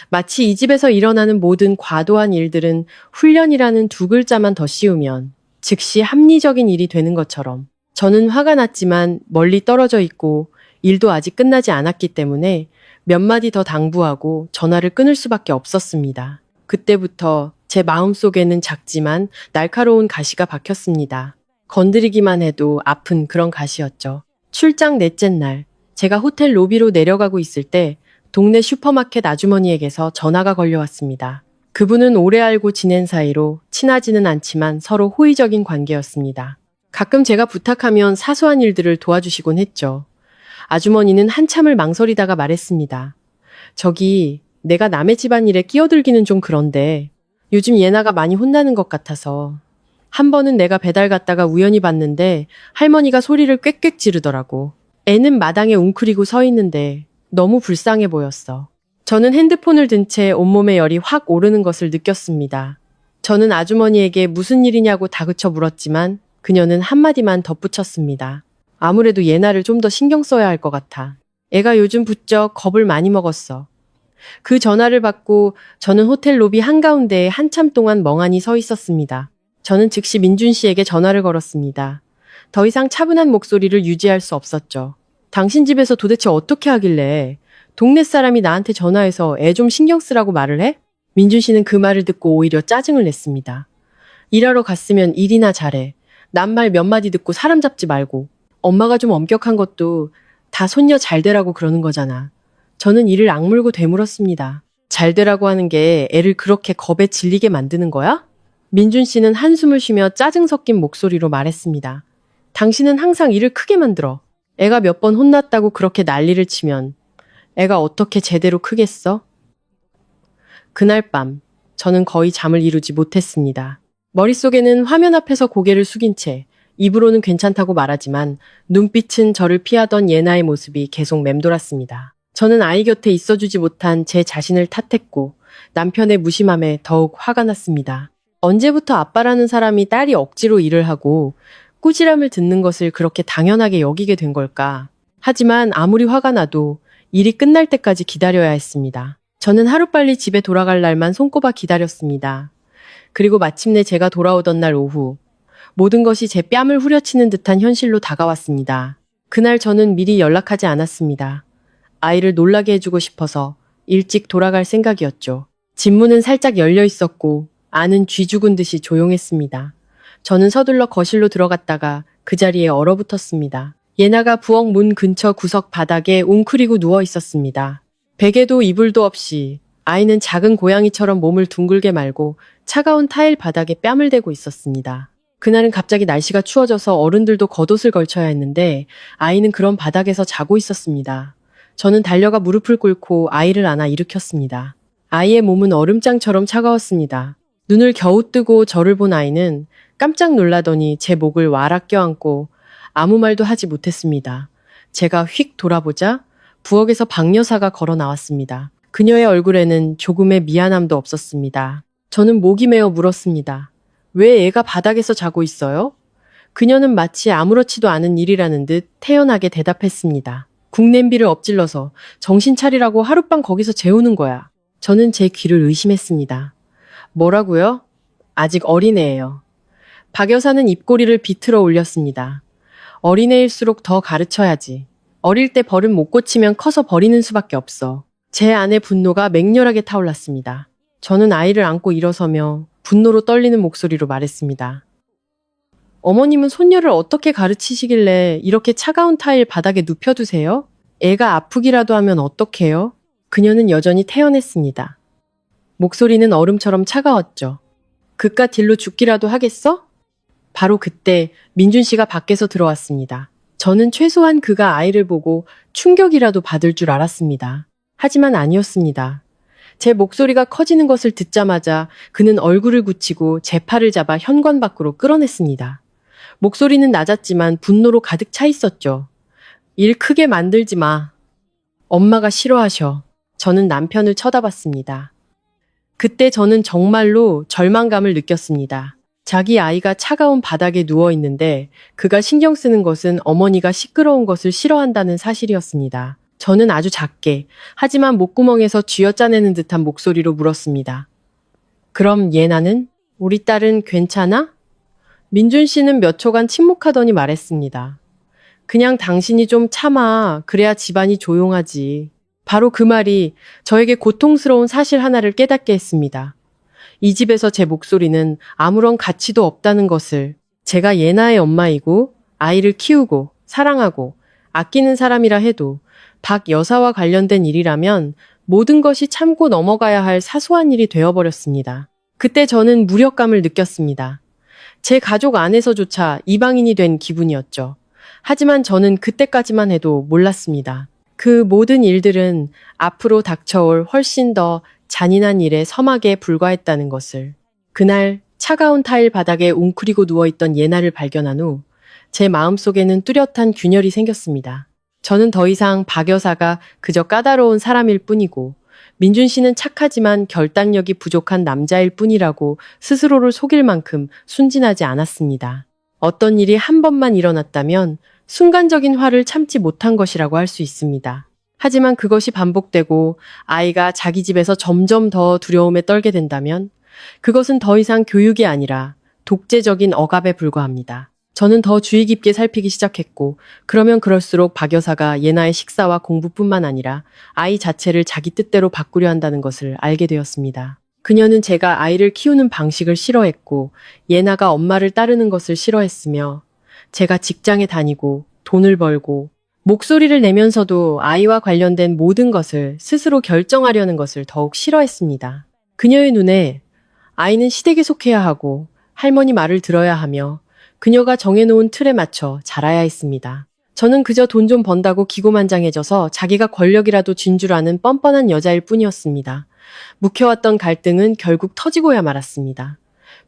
마치 이 집에서 일어나는 모든 과도한 일들은 훈련이라는 두 글자만 더 씌우면 즉시 합리적인 일이 되는 것처럼. 저는 화가 났지만 멀리 떨어져 있고 일도 아직 끝나지 않았기 때문에 몇 마디 더 당부하고 전화를 끊을 수밖에 없었습니다. 그때부터 제 마음속에는 작지만 날카로운 가시가 박혔습니다. 건드리기만 해도 아픈 그런 가시였죠. 출장 넷째 날, 제가 호텔 로비로 내려가고 있을 때 동네 슈퍼마켓 아주머니에게서 전화가 걸려왔습니다. 그분은 오래 알고 지낸 사이로 친하지는 않지만 서로 호의적인 관계였습니다. 가끔 제가 부탁하면 사소한 일들을 도와주시곤 했죠. 아주머니는 한참을 망설이다가 말했습니다. 저기, 내가 남의 집안일에 끼어들기는 좀 그런데 요즘 예나가 많이 혼나는 것 같아서. 한 번은 내가 배달 갔다가 우연히 봤는데 할머니가 소리를 꽥꽥 지르더라고. 애는 마당에 웅크리고 서 있는데 너무 불쌍해 보였어. 저는 핸드폰을 든 채 온몸에 열이 확 오르는 것을 느꼈습니다. 저는 아주머니에게 무슨 일이냐고 다그쳐 물었지만 그녀는 한마디만 덧붙였습니다. 아무래도 예나를 좀 더 신경 써야 할 것 같아. 애가 요즘 부쩍 겁을 많이 먹었어. 그 전화를 받고 저는 호텔 로비 한가운데에 한참 동안 멍하니 서 있었습니다. 저는 즉시 민준 씨에게 전화를 걸었습니다. 더 이상 차분한 목소리를 유지할 수 없었죠. 당신 집에서 도대체 어떻게 하길래 동네 사람이 나한테 전화해서 애 좀 신경 쓰라고 말을 해? 민준 씨는 그 말을 듣고 오히려 짜증을 냈습니다. 일하러 갔으면 일이나 잘해. 남 말 몇 마디 듣고 사람 잡지 말고. 엄마가 좀 엄격한 것도 다 손녀 잘 되라고 그러는 거잖아. 저는 이를 악물고 되물었습니다. 잘 되라고 하는 게 애를 그렇게 겁에 질리게 만드는 거야? 민준 씨는 한숨을 쉬며 짜증 섞인 목소리로 말했습니다. 당신은 항상 일을 크게 만들어. 애가 몇 번 혼났다고 그렇게 난리를 치면 애가 어떻게 제대로 크겠어? 그날 밤 저는 거의 잠을 이루지 못했습니다. 머릿속에는 화면 앞에서 고개를 숙인 채 입으로는 괜찮다고 말하지만 눈빛은 저를 피하던 예나의 모습이 계속 맴돌았습니다. 저는 아이 곁에 있어주지 못한 제 자신을 탓했고 남편의 무심함에 더욱 화가 났습니다. 언제부터 아빠라는 사람이 딸이 억지로 일을 하고 꾸지람을 듣는 것을 그렇게 당연하게 여기게 된 걸까? 하지만 아무리 화가 나도 일이 끝날 때까지 기다려야 했습니다. 저는 하루빨리 집에 돌아갈 날만 손꼽아 기다렸습니다. 그리고 마침내 제가 돌아오던 날 오후 모든 것이 제 뺨을 후려치는 듯한 현실로 다가왔습니다. 그날 저는 미리 연락하지 않았습니다. 아이를 놀라게 해주고 싶어서 일찍 돌아갈 생각이었죠. 집문은 살짝 열려 있었고 안은 쥐 죽은 듯이 조용했습니다. 저는 서둘러 거실로 들어갔다가 그 자리에 얼어붙었습니다. 예나가 부엌 문 근처 구석 바닥에 웅크리고 누워 있었습니다. 베개도 이불도 없이 아이는 작은 고양이처럼 몸을 둥글게 말고 차가운 타일 바닥에 뺨을 대고 있었습니다. 그날은 갑자기 날씨가 추워져서 어른들도 겉옷을 걸쳐야 했는데 아이는 그런 바닥에서 자고 있었습니다. 저는 달려가 무릎을 꿇고 아이를 안아 일으켰습니다. 아이의 몸은 얼음장처럼 차가웠습니다. 눈을 겨우 뜨고 저를 본 아이는 깜짝 놀라더니 제 목을 와락 껴안고 아무 말도 하지 못했습니다. 제가 휙 돌아보자 부엌에서 박 여사가 걸어 나왔습니다. 그녀의 얼굴에는 조금의 미안함도 없었습니다. 저는 목이 메어 물었습니다. 왜 애가 바닥에서 자고 있어요? 그녀는 마치 아무렇지도 않은 일이라는 듯 태연하게 대답했습니다. 국냄비를 엎질러서 정신 차리라고 하룻밤 거기서 재우는 거야. 저는 제 귀를 의심했습니다. 뭐라고요? 아직 어린애예요. 박 여사는 입꼬리를 비틀어 올렸습니다. 어린애일수록 더 가르쳐야지. 어릴 때 버릇 못 고치면 커서 버리는 수밖에 없어. 제 안의 분노가 맹렬하게 타올랐습니다. 저는 아이를 안고 일어서며 분노로 떨리는 목소리로 말했습니다. 어머님은 손녀를 어떻게 가르치시길래 이렇게 차가운 타일 바닥에 눕혀두세요? 애가 아프기라도 하면 어떡해요? 그녀는 여전히 태연했습니다. 목소리는 얼음처럼 차가웠죠. 그깟 딜로 죽기라도 하겠어? 바로 그때 민준 씨가 밖에서 들어왔습니다. 저는 최소한 그가 아이를 보고 충격이라도 받을 줄 알았습니다. 하지만 아니었습니다. 제 목소리가 커지는 것을 듣자마자 그는 얼굴을 굳히고 제 팔을 잡아 현관 밖으로 끌어냈습니다. 목소리는 낮았지만 분노로 가득 차 있었죠. 일 크게 만들지 마. 엄마가 싫어하셔. 저는 남편을 쳐다봤습니다. 그때 저는 정말로 절망감을 느꼈습니다. 자기 아이가 차가운 바닥에 누워 있는데 그가 신경 쓰는 것은 어머니가 시끄러운 것을 싫어한다는 사실이었습니다. 저는 아주 작게, 하지만 목구멍에서 쥐어짜내는 듯한 목소리로 물었습니다. 그럼 예나는? 우리 딸은 괜찮아? 민준 씨는 몇 초간 침묵하더니 말했습니다. 그냥 당신이 좀 참아. 그래야 집안이 조용하지. 바로 그 말이 저에게 고통스러운 사실 하나를 깨닫게 했습니다. 이 집에서 제 목소리는 아무런 가치도 없다는 것을, 제가 예나의 엄마이고 아이를 키우고 사랑하고 아끼는 사람이라 해도 박 여사와 관련된 일이라면 모든 것이 참고 넘어가야 할 사소한 일이 되어버렸습니다. 그때 저는 무력감을 느꼈습니다. 제 가족 안에서조차 이방인이 된 기분이었죠. 하지만 저는 그때까지만 해도 몰랐습니다. 그 모든 일들은 앞으로 닥쳐올 훨씬 더 잔인한 일에 서막에 불과했다는 것을. 그날 차가운 타일 바닥에 웅크리고 누워있던 예나를 발견한 후 제 마음속에는 뚜렷한 균열이 생겼습니다. 저는 더 이상 박 여사가 그저 까다로운 사람일 뿐이고 민준 씨는 착하지만 결단력이 부족한 남자일 뿐이라고 스스로를 속일 만큼 순진하지 않았습니다. 어떤 일이 한 번만 일어났다면 순간적인 화를 참지 못한 것이라고 할 수 있습니다. 하지만 그것이 반복되고 아이가 자기 집에서 점점 더 두려움에 떨게 된다면 그것은 더 이상 교육이 아니라 독재적인 억압에 불과합니다. 저는 더 주의 깊게 살피기 시작했고 그러면 그럴수록 박 여사가 예나의 식사와 공부뿐만 아니라 아이 자체를 자기 뜻대로 바꾸려 한다는 것을 알게 되었습니다. 그녀는 제가 아이를 키우는 방식을 싫어했고 예나가 엄마를 따르는 것을 싫어했으며 제가 직장에 다니고 돈을 벌고 목소리를 내면서도 아이와 관련된 모든 것을 스스로 결정하려는 것을 더욱 싫어했습니다. 그녀의 눈에 아이는 시댁에 속해야 하고 할머니 말을 들어야 하며 그녀가 정해놓은 틀에 맞춰 자라야 했습니다. 저는 그저 돈 좀 번다고 기고만장해져서 자기가 권력이라도 쥔 줄 아는 뻔뻔한 여자일 뿐이었습니다. 묵혀왔던 갈등은 결국 터지고야 말았습니다.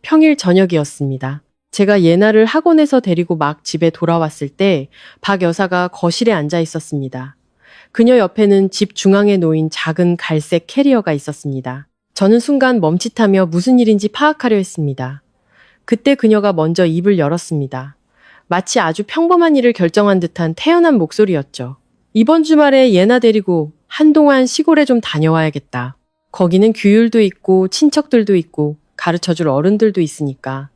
평일 저녁이었습니다. 제가 예나를 학원에서 데리고 막 집에 돌아왔을 때 박 여사가 거실에 앉아 있었습니다. 그녀 옆에는 집 중앙에 놓인 작은 갈색 캐리어가 있었습니다. 저는 순간 멈칫하며 무슨 일인지 파악하려 했습니다. 그때 그녀가 먼저 입을 열었습니다. 마치 아주 평범한 일을 결정한 듯한 태연한 목소리였죠. 이번 주말에 예나 데리고 한동안 시골에 좀 다녀와야겠다. 거기는 규율도 있고 친척들도 있고 가르쳐줄 어른들도 있으니까.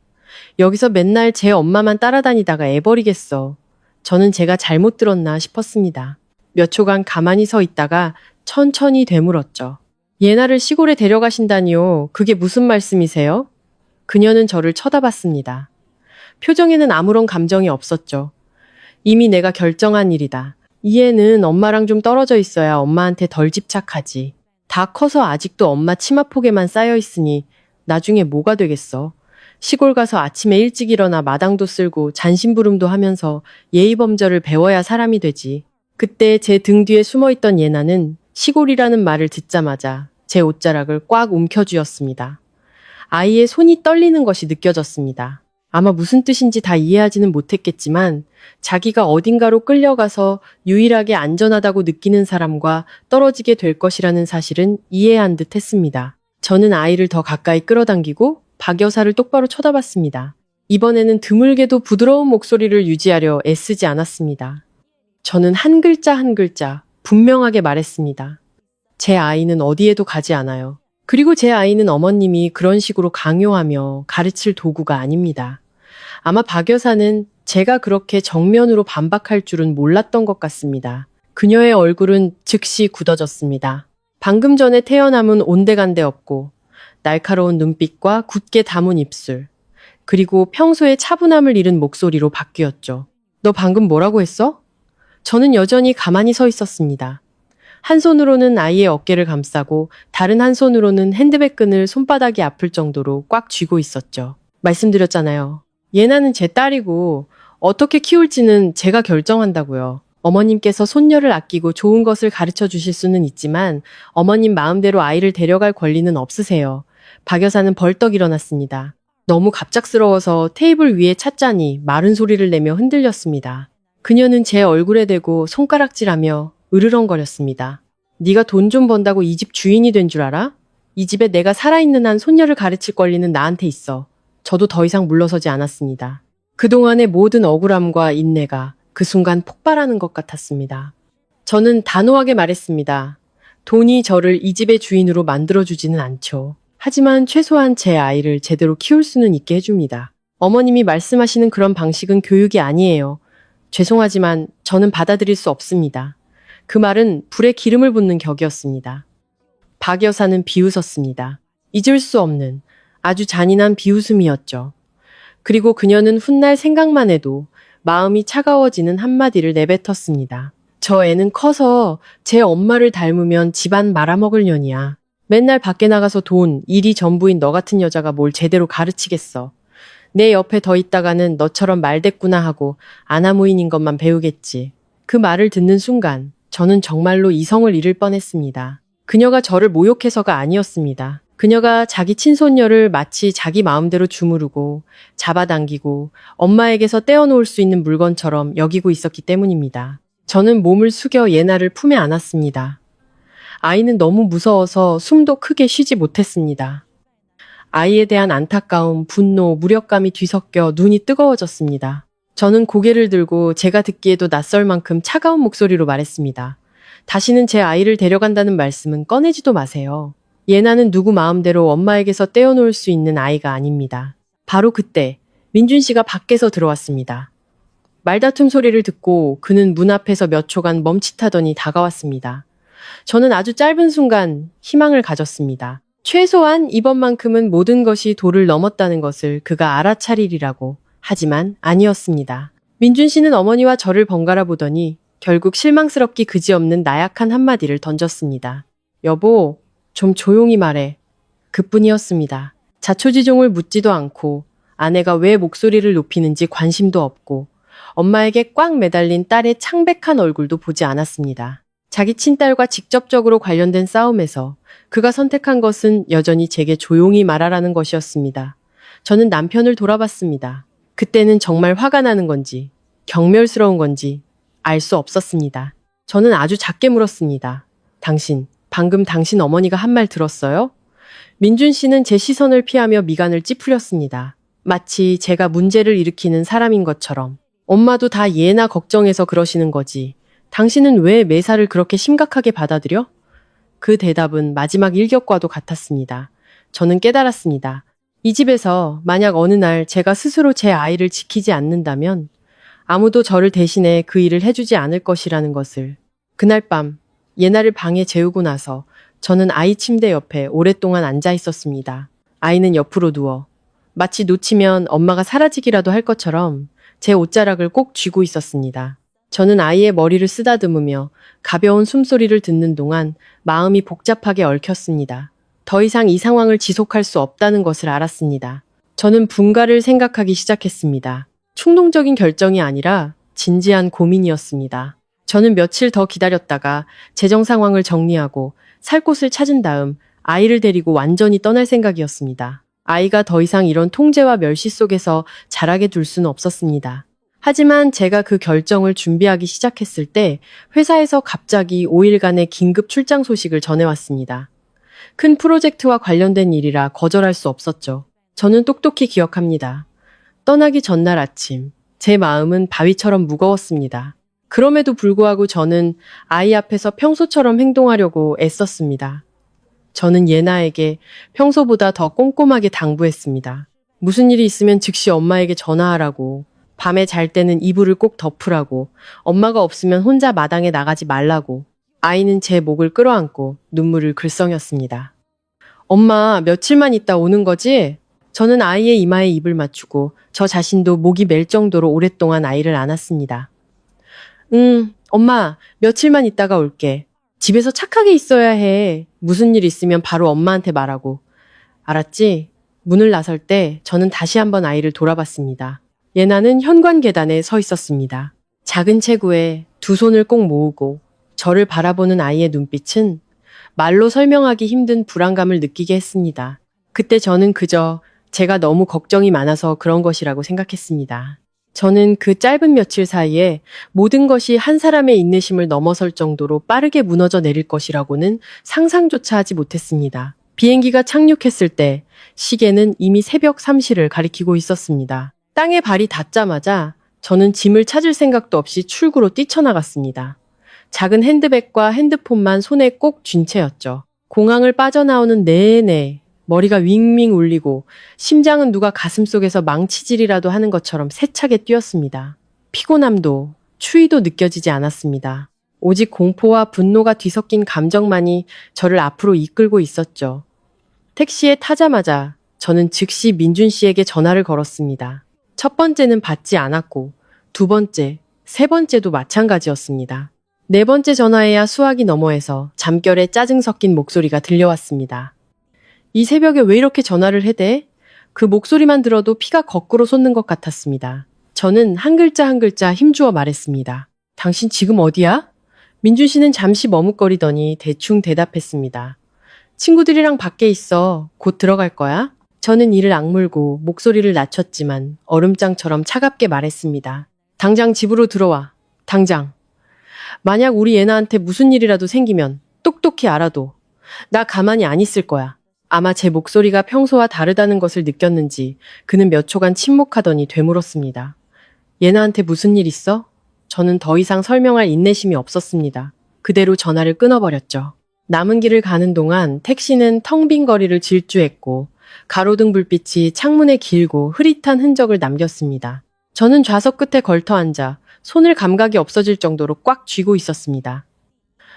여기서 맨날 제 엄마만 따라다니다가 애버리겠어. 저는 제가 잘못 들었나 싶었습니다. 몇 초간 가만히 서 있다가 천천히 되물었죠. 예나를 시골에 데려가신다니요. 그게 무슨 말씀이세요? 그녀는 저를 쳐다봤습니다. 표정에는 아무런 감정이 없었죠. 이미 내가 결정한 일이다. 이 애는 엄마랑 좀 떨어져 있어야 엄마한테 덜 집착하지. 다 커서 아직도 엄마 치마폭에만 쌓여 있으니 나중에 뭐가 되겠어. 시골 가서 아침에 일찍 일어나 마당도 쓸고 잔심부름도 하면서 예의범절을 배워야 사람이 되지. 그때 제 등 뒤에 숨어있던 예나는 시골이라는 말을 듣자마자 제 옷자락을 꽉 움켜쥐었습니다. 아이의 손이 떨리는 것이 느껴졌습니다. 아마 무슨 뜻인지 다 이해하지는 못했겠지만 자기가 어딘가로 끌려가서 유일하게 안전하다고 느끼는 사람과 떨어지게 될 것이라는 사실은 이해한 듯 했습니다. 저는 아이를 더 가까이 끌어당기고 박 여사를 똑바로 쳐다봤습니다. 이번에는 드물게도 부드러운 목소리를 유지하려 애쓰지 않았습니다. 저는 한 글자 한 글자 분명하게 말했습니다. 제 아이는 어디에도 가지 않아요. 그리고 제 아이는 어머님이 그런 식으로 강요하며 가르칠 도구가 아닙니다. 아마 박 여사는 제가 그렇게 정면으로 반박할 줄은 몰랐던 것 같습니다. 그녀의 얼굴은 즉시 굳어졌습니다. 방금 전에 태어남은 온데간데 없고 날카로운 눈빛과 굳게 담은 입술, 그리고 평소에 차분함을 잃은 목소리로 바뀌었죠. 너 방금 뭐라고 했어? 저는 여전히 가만히 서 있었습니다. 한 손으로는 아이의 어깨를 감싸고 다른 한 손으로는 핸드백 끈을 손바닥이 아플 정도로 꽉 쥐고 있었죠. 말씀드렸잖아요. 예나는 제 딸이고 어떻게 키울지는 제가 결정한다고요. 어머님께서 손녀를 아끼고 좋은 것을 가르쳐 주실 수는 있지만 어머님 마음대로 아이를 데려갈 권리는 없으세요. 박 여사는 벌떡 일어났습니다. 너무 갑작스러워서 테이블 위에 찻잔이 마른 소리를 내며 흔들렸습니다. 그녀는 제 얼굴에 대고 손가락질하며 으르렁거렸습니다. 네가 돈 좀 번다고 이 집 주인이 된 줄 알아? 이 집에 내가 살아있는 한 손녀를 가르칠 권리는 나한테 있어. 저도 더 이상 물러서지 않았습니다. 그동안의 모든 억울함과 인내가 그 순간 폭발하는 것 같았습니다. 저는 단호하게 말했습니다. 돈이 저를 이 집의 주인으로 만들어주지는 않죠. 하지만 최소한 제 아이를 제대로 키울 수는 있게 해줍니다. 어머님이 말씀하시는 그런 방식은 교육이 아니에요. 죄송하지만 저는 받아들일 수 없습니다. 그 말은 불에 기름을 붓는 격이었습니다. 박 여사는 비웃었습니다. 잊을 수 없는 아주 잔인한 비웃음이었죠. 그리고 그녀는 훗날 생각만 해도 마음이 차가워지는 한마디를 내뱉었습니다. 저 애는 커서 제 엄마를 닮으면 집안 말아먹을 년이야. 맨날 밖에 나가서 돈, 일이 전부인 너 같은 여자가 뭘 제대로 가르치겠어. 내 옆에 더 있다가는 너처럼 말대꾸나 하고 아나무인인 것만 배우겠지. 그 말을 듣는 순간 저는 정말로 이성을 잃을 뻔했습니다. 그녀가 저를 모욕해서가 아니었습니다. 그녀가 자기 친손녀를 마치 자기 마음대로 주무르고 잡아당기고 엄마에게서 떼어놓을 수 있는 물건처럼 여기고 있었기 때문입니다. 저는 몸을 숙여 예나를 품에 안았습니다. 아이는 너무 무서워서 숨도 크게 쉬지 못했습니다. 아이에 대한 안타까움, 분노, 무력감이 뒤섞여 눈이 뜨거워졌습니다. 저는 고개를 들고 제가 듣기에도 낯설 만큼 차가운 목소리로 말했습니다. 다시는 제 아이를 데려간다는 말씀은 꺼내지도 마세요. 예나는 누구 마음대로 엄마에게서 떼어놓을 수 있는 아이가 아닙니다. 바로 그때 민준 씨가 밖에서 들어왔습니다. 말다툼 소리를 듣고 그는 문 앞에서 몇 초간 멈칫하더니 다가왔습니다. 저는 아주 짧은 순간 희망을 가졌습니다. 최소한 이번만큼은 모든 것이 도를 넘었다는 것을 그가 알아차리리라고. 하지만 아니었습니다. 민준 씨는 어머니와 저를 번갈아 보더니 결국 실망스럽기 그지없는 나약한 한마디를 던졌습니다. 여보, 좀 조용히 말해. 그뿐이었습니다. 자초지종을 묻지도 않고 아내가 왜 목소리를 높이는지 관심도 없고 엄마에게 꽉 매달린 딸의 창백한 얼굴도 보지 않았습니다. 자기 친딸과 직접적으로 관련된 싸움에서 그가 선택한 것은 여전히 제게 조용히 말하라는 것이었습니다. 저는 남편을 돌아봤습니다. 그때는 정말 화가 나는 건지 경멸스러운 건지 알 수 없었습니다. 저는 아주 작게 물었습니다. 방금 당신 어머니가 한 말 들었어요? 민준 씨는 제 시선을 피하며 미간을 찌푸렸습니다. 마치 제가 문제를 일으키는 사람인 것처럼. 엄마도 다 예나 걱정해서 그러시는 거지. 당신은 왜 매사를 그렇게 심각하게 받아들여? 그 대답은 마지막 일격과도 같았습니다. 저는 깨달았습니다. 이 집에서 만약 어느 날 제가 스스로 제 아이를 지키지 않는다면 아무도 저를 대신해 그 일을 해주지 않을 것이라는 것을. 그날 밤 예나를 방에 재우고 나서 저는 아이 침대 옆에 오랫동안 앉아 있었습니다. 아이는 옆으로 누워 마치 놓치면 엄마가 사라지기라도 할 것처럼 제 옷자락을 꼭 쥐고 있었습니다. 저는 아이의 머리를 쓰다듬으며 가벼운 숨소리를 듣는 동안 마음이 복잡하게 얽혔습니다. 더 이상 이 상황을 지속할 수 없다는 것을 알았습니다. 저는 분가를 생각하기 시작했습니다. 충동적인 결정이 아니라 진지한 고민이었습니다. 저는 며칠 더 기다렸다가 재정 상황을 정리하고 살 곳을 찾은 다음 아이를 데리고 완전히 떠날 생각이었습니다. 아이가 더 이상 이런 통제와 멸시 속에서 자라게 둘 수는 없었습니다. 하지만 제가 그 결정을 준비하기 시작했을 때 회사에서 갑자기 5일간의 긴급 출장 소식을 전해왔습니다. 큰 프로젝트와 관련된 일이라 거절할 수 없었죠. 저는 똑똑히 기억합니다. 떠나기 전날 아침, 제 마음은 바위처럼 무거웠습니다. 그럼에도 불구하고 저는 아이 앞에서 평소처럼 행동하려고 애썼습니다. 저는 예나에게 평소보다 더 꼼꼼하게 당부했습니다. 무슨 일이 있으면 즉시 엄마에게 전화하라고, 밤에 잘 때는 이불을 꼭 덮으라고, 엄마가 없으면 혼자 마당에 나가지 말라고. 아이는 제 목을 끌어안고 눈물을 글썽였습니다. 엄마, 며칠만 있다 오는 거지? 저는 아이의 이마에 입을 맞추고 저 자신도 목이 멜 정도로 오랫동안 아이를 안았습니다. 엄마, 며칠만 있다가 올게. 집에서 착하게 있어야 해. 무슨 일 있으면 바로 엄마한테 말하고. 알았지? 문을 나설 때 저는 다시 한번 아이를 돌아봤습니다. 예나는 현관 계단에 서 있었습니다. 작은 체구에 두 손을 꼭 모으고 저를 바라보는 아이의 눈빛은 말로 설명하기 힘든 불안감을 느끼게 했습니다. 그때 저는 그저 제가 너무 걱정이 많아서 그런 것이라고 생각했습니다. 저는 그 짧은 며칠 사이에 모든 것이 한 사람의 인내심을 넘어설 정도로 빠르게 무너져 내릴 것이라고는 상상조차 하지 못했습니다. 비행기가 착륙했을 때 시계는 이미 새벽 3시를 가리키고 있었습니다. 땅에 발이 닿자마자 저는 짐을 찾을 생각도 없이 출구로 뛰쳐나갔습니다. 작은 핸드백과 핸드폰만 손에 꼭 쥔 채였죠. 공항을 빠져나오는 내내 머리가 윙윙 울리고 심장은 누가 가슴속에서 망치질이라도 하는 것처럼 세차게 뛰었습니다. 피곤함도 추위도 느껴지지 않았습니다. 오직 공포와 분노가 뒤섞인 감정만이 저를 앞으로 이끌고 있었죠. 택시에 타자마자 저는 즉시 민준 씨에게 전화를 걸었습니다. 첫 번째는 받지 않았고 두 번째, 세 번째도 마찬가지였습니다. 네 번째 전화에야 수화기 너머에서 잠결에 짜증 섞인 목소리가 들려왔습니다. 이 새벽에 왜 이렇게 전화를 해대? 그 목소리만 들어도 피가 거꾸로 솟는 것 같았습니다. 저는 한 글자 한 글자 힘주어 말했습니다. 당신 지금 어디야? 민준 씨는 잠시 머뭇거리더니 대충 대답했습니다. 친구들이랑 밖에 있어. 곧 들어갈 거야? 저는 이를 악물고 목소리를 낮췄지만 얼음장처럼 차갑게 말했습니다. 당장 집으로 들어와. 당장. 만약 우리 예나한테 무슨 일이라도 생기면 똑똑히 알아도 나 가만히 안 있을 거야. 아마 제 목소리가 평소와 다르다는 것을 느꼈는지 그는 몇 초간 침묵하더니 되물었습니다. 예나한테 무슨 일 있어? 저는 더 이상 설명할 인내심이 없었습니다. 그대로 전화를 끊어버렸죠. 남은 길을 가는 동안 택시는 텅 빈 거리를 질주했고 가로등 불빛이 창문에 길고 흐릿한 흔적을 남겼습니다. 저는 좌석 끝에 걸터 앉아 손을 감각이 없어질 정도로 꽉 쥐고 있었습니다.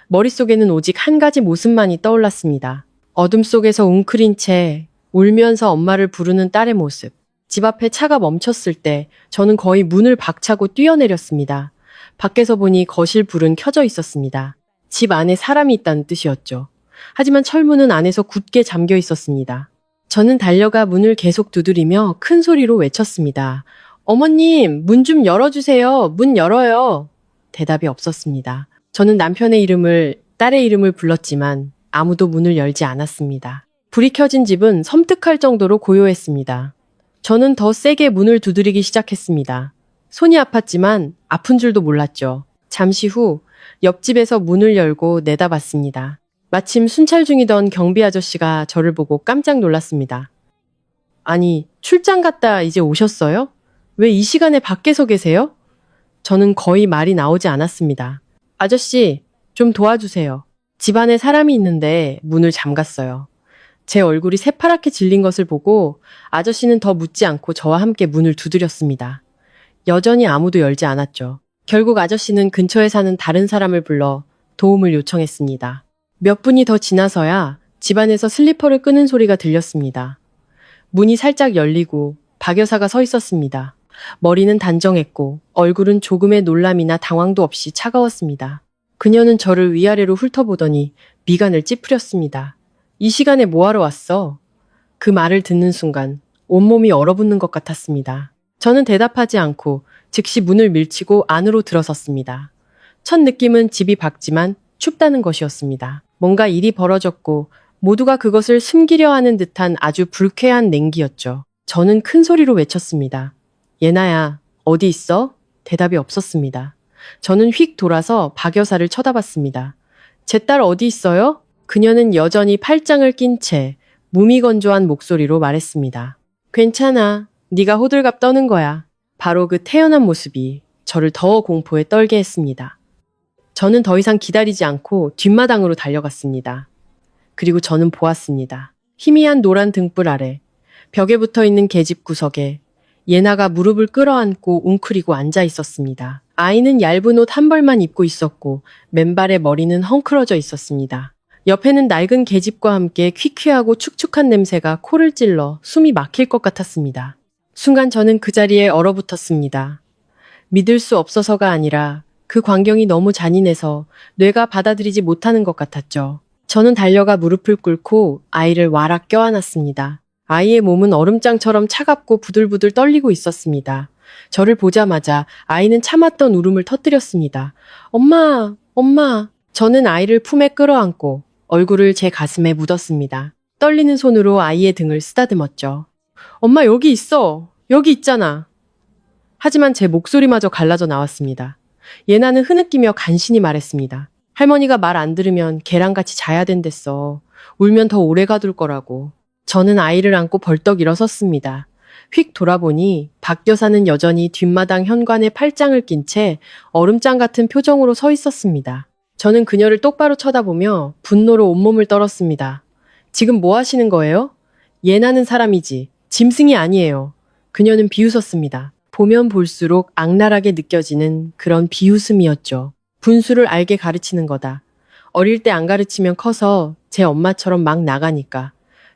머릿속에는 오직 한 가지 모습만이 떠올랐습니다. 어둠 속에서 웅크린 채 울면서 엄마를 부르는 딸의 모습. 집 앞에 차가 멈췄을 때 저는 거의 문을 박차고 뛰어내렸습니다. 밖에서 보니 거실 불은 켜져 있었습니다. 집 안에 사람이 있다는 뜻이었죠. 하지만 철문은 안에서 굳게 잠겨 있었습니다. 저는 달려가 문을 계속 두드리며 큰 소리로 외쳤습니다. 어머님, 문 좀 열어주세요. 문 열어요. 대답이 없었습니다. 저는 남편의 이름을, 딸의 이름을 불렀지만 아무도 문을 열지 않았습니다. 불이 켜진 집은 섬뜩할 정도로 고요했습니다. 저는 더 세게 문을 두드리기 시작했습니다. 손이 아팠지만 아픈 줄도 몰랐죠. 잠시 후 옆집에서 문을 열고 내다봤습니다. 마침 순찰 중이던 경비 아저씨가 저를 보고 깜짝 놀랐습니다. 아니, 출장 갔다 이제 오셨어요? 왜 이 시간에 밖에서 계세요? 저는 거의 말이 나오지 않았습니다. 아저씨, 좀 도와주세요. 집안에 사람이 있는데 문을 잠갔어요. 제 얼굴이 새파랗게 질린 것을 보고 아저씨는 더 묻지 않고 저와 함께 문을 두드렸습니다. 여전히 아무도 열지 않았죠. 결국 아저씨는 근처에 사는 다른 사람을 불러 도움을 요청했습니다. 몇 분이 더 지나서야 집안에서 슬리퍼를 끄는 소리가 들렸습니다. 문이 살짝 열리고 박 여사가 서 있었습니다. 머리는 단정했고 얼굴은 조금의 놀람이나 당황도 없이 차가웠습니다. 그녀는 저를 위아래로 훑어보더니 미간을 찌푸렸습니다. 이 시간에 뭐하러 왔어? 그 말을 듣는 순간 온몸이 얼어붙는 것 같았습니다. 저는 대답하지 않고 즉시 문을 밀치고 안으로 들어섰습니다. 첫 느낌은 집이 밝지만 춥다는 것이었습니다. 뭔가 일이 벌어졌고 모두가 그것을 숨기려 하는 듯한 아주 불쾌한 냉기였죠. 저는 큰 소리로 외쳤습니다. 예나야, 어디 있어? 대답이 없었습니다. 저는 휙 돌아서 박 여사를 쳐다봤습니다. 제 딸 어디 있어요? 그녀는 여전히 팔짱을 낀 채 무미건조한 목소리로 말했습니다. 괜찮아. 네가 호들갑 떠는 거야. 바로 그 태연한 모습이 저를 더 공포에 떨게 했습니다. 저는 더 이상 기다리지 않고 뒷마당으로 달려갔습니다. 그리고 저는 보았습니다. 희미한 노란 등불 아래 벽에 붙어 있는 계집 구석에 예나가 무릎을 끌어안고 웅크리고 앉아 있었습니다. 아이는 얇은 옷 한 벌만 입고 있었고 맨발의 머리는 헝클어져 있었습니다. 옆에는 낡은 계집과 함께 퀴퀴하고 축축한 냄새가 코를 찔러 숨이 막힐 것 같았습니다. 순간 저는 그 자리에 얼어붙었습니다. 믿을 수 없어서가 아니라 그 광경이 너무 잔인해서 뇌가 받아들이지 못하는 것 같았죠. 저는 달려가 무릎을 꿇고 아이를 와락 껴안았습니다. 아이의 몸은 얼음장처럼 차갑고 부들부들 떨리고 있었습니다. 저를 보자마자 아이는 참았던 울음을 터뜨렸습니다. 엄마, 엄마. 저는 아이를 품에 끌어안고 얼굴을 제 가슴에 묻었습니다. 떨리는 손으로 아이의 등을 쓰다듬었죠. 엄마 여기 있어. 여기 있잖아. 하지만 제 목소리마저 갈라져 나왔습니다. 예나는 흐느끼며 간신히 말했습니다. 할머니가 말 안 들으면 걔랑같이 자야 된댔어. 울면 더 오래 가둘 거라고. 저는 아이를 안고 벌떡 일어섰습니다. 휙 돌아보니 박 여사는 여전히 뒷마당 현관에 팔짱을 낀 채 얼음장 같은 표정으로 서 있었습니다. 저는 그녀를 똑바로 쳐다보며 분노로 온몸을 떨었습니다. 지금 뭐 하시는 거예요? 예나는 사람이지 짐승이 아니에요. 그녀는 비웃었습니다. 보면 볼수록 악랄하게 느껴지는 그런 비웃음이었죠. 분수를 알게 가르치는 거다. 어릴 때 안 가르치면 커서 제 엄마처럼 막 나가니까.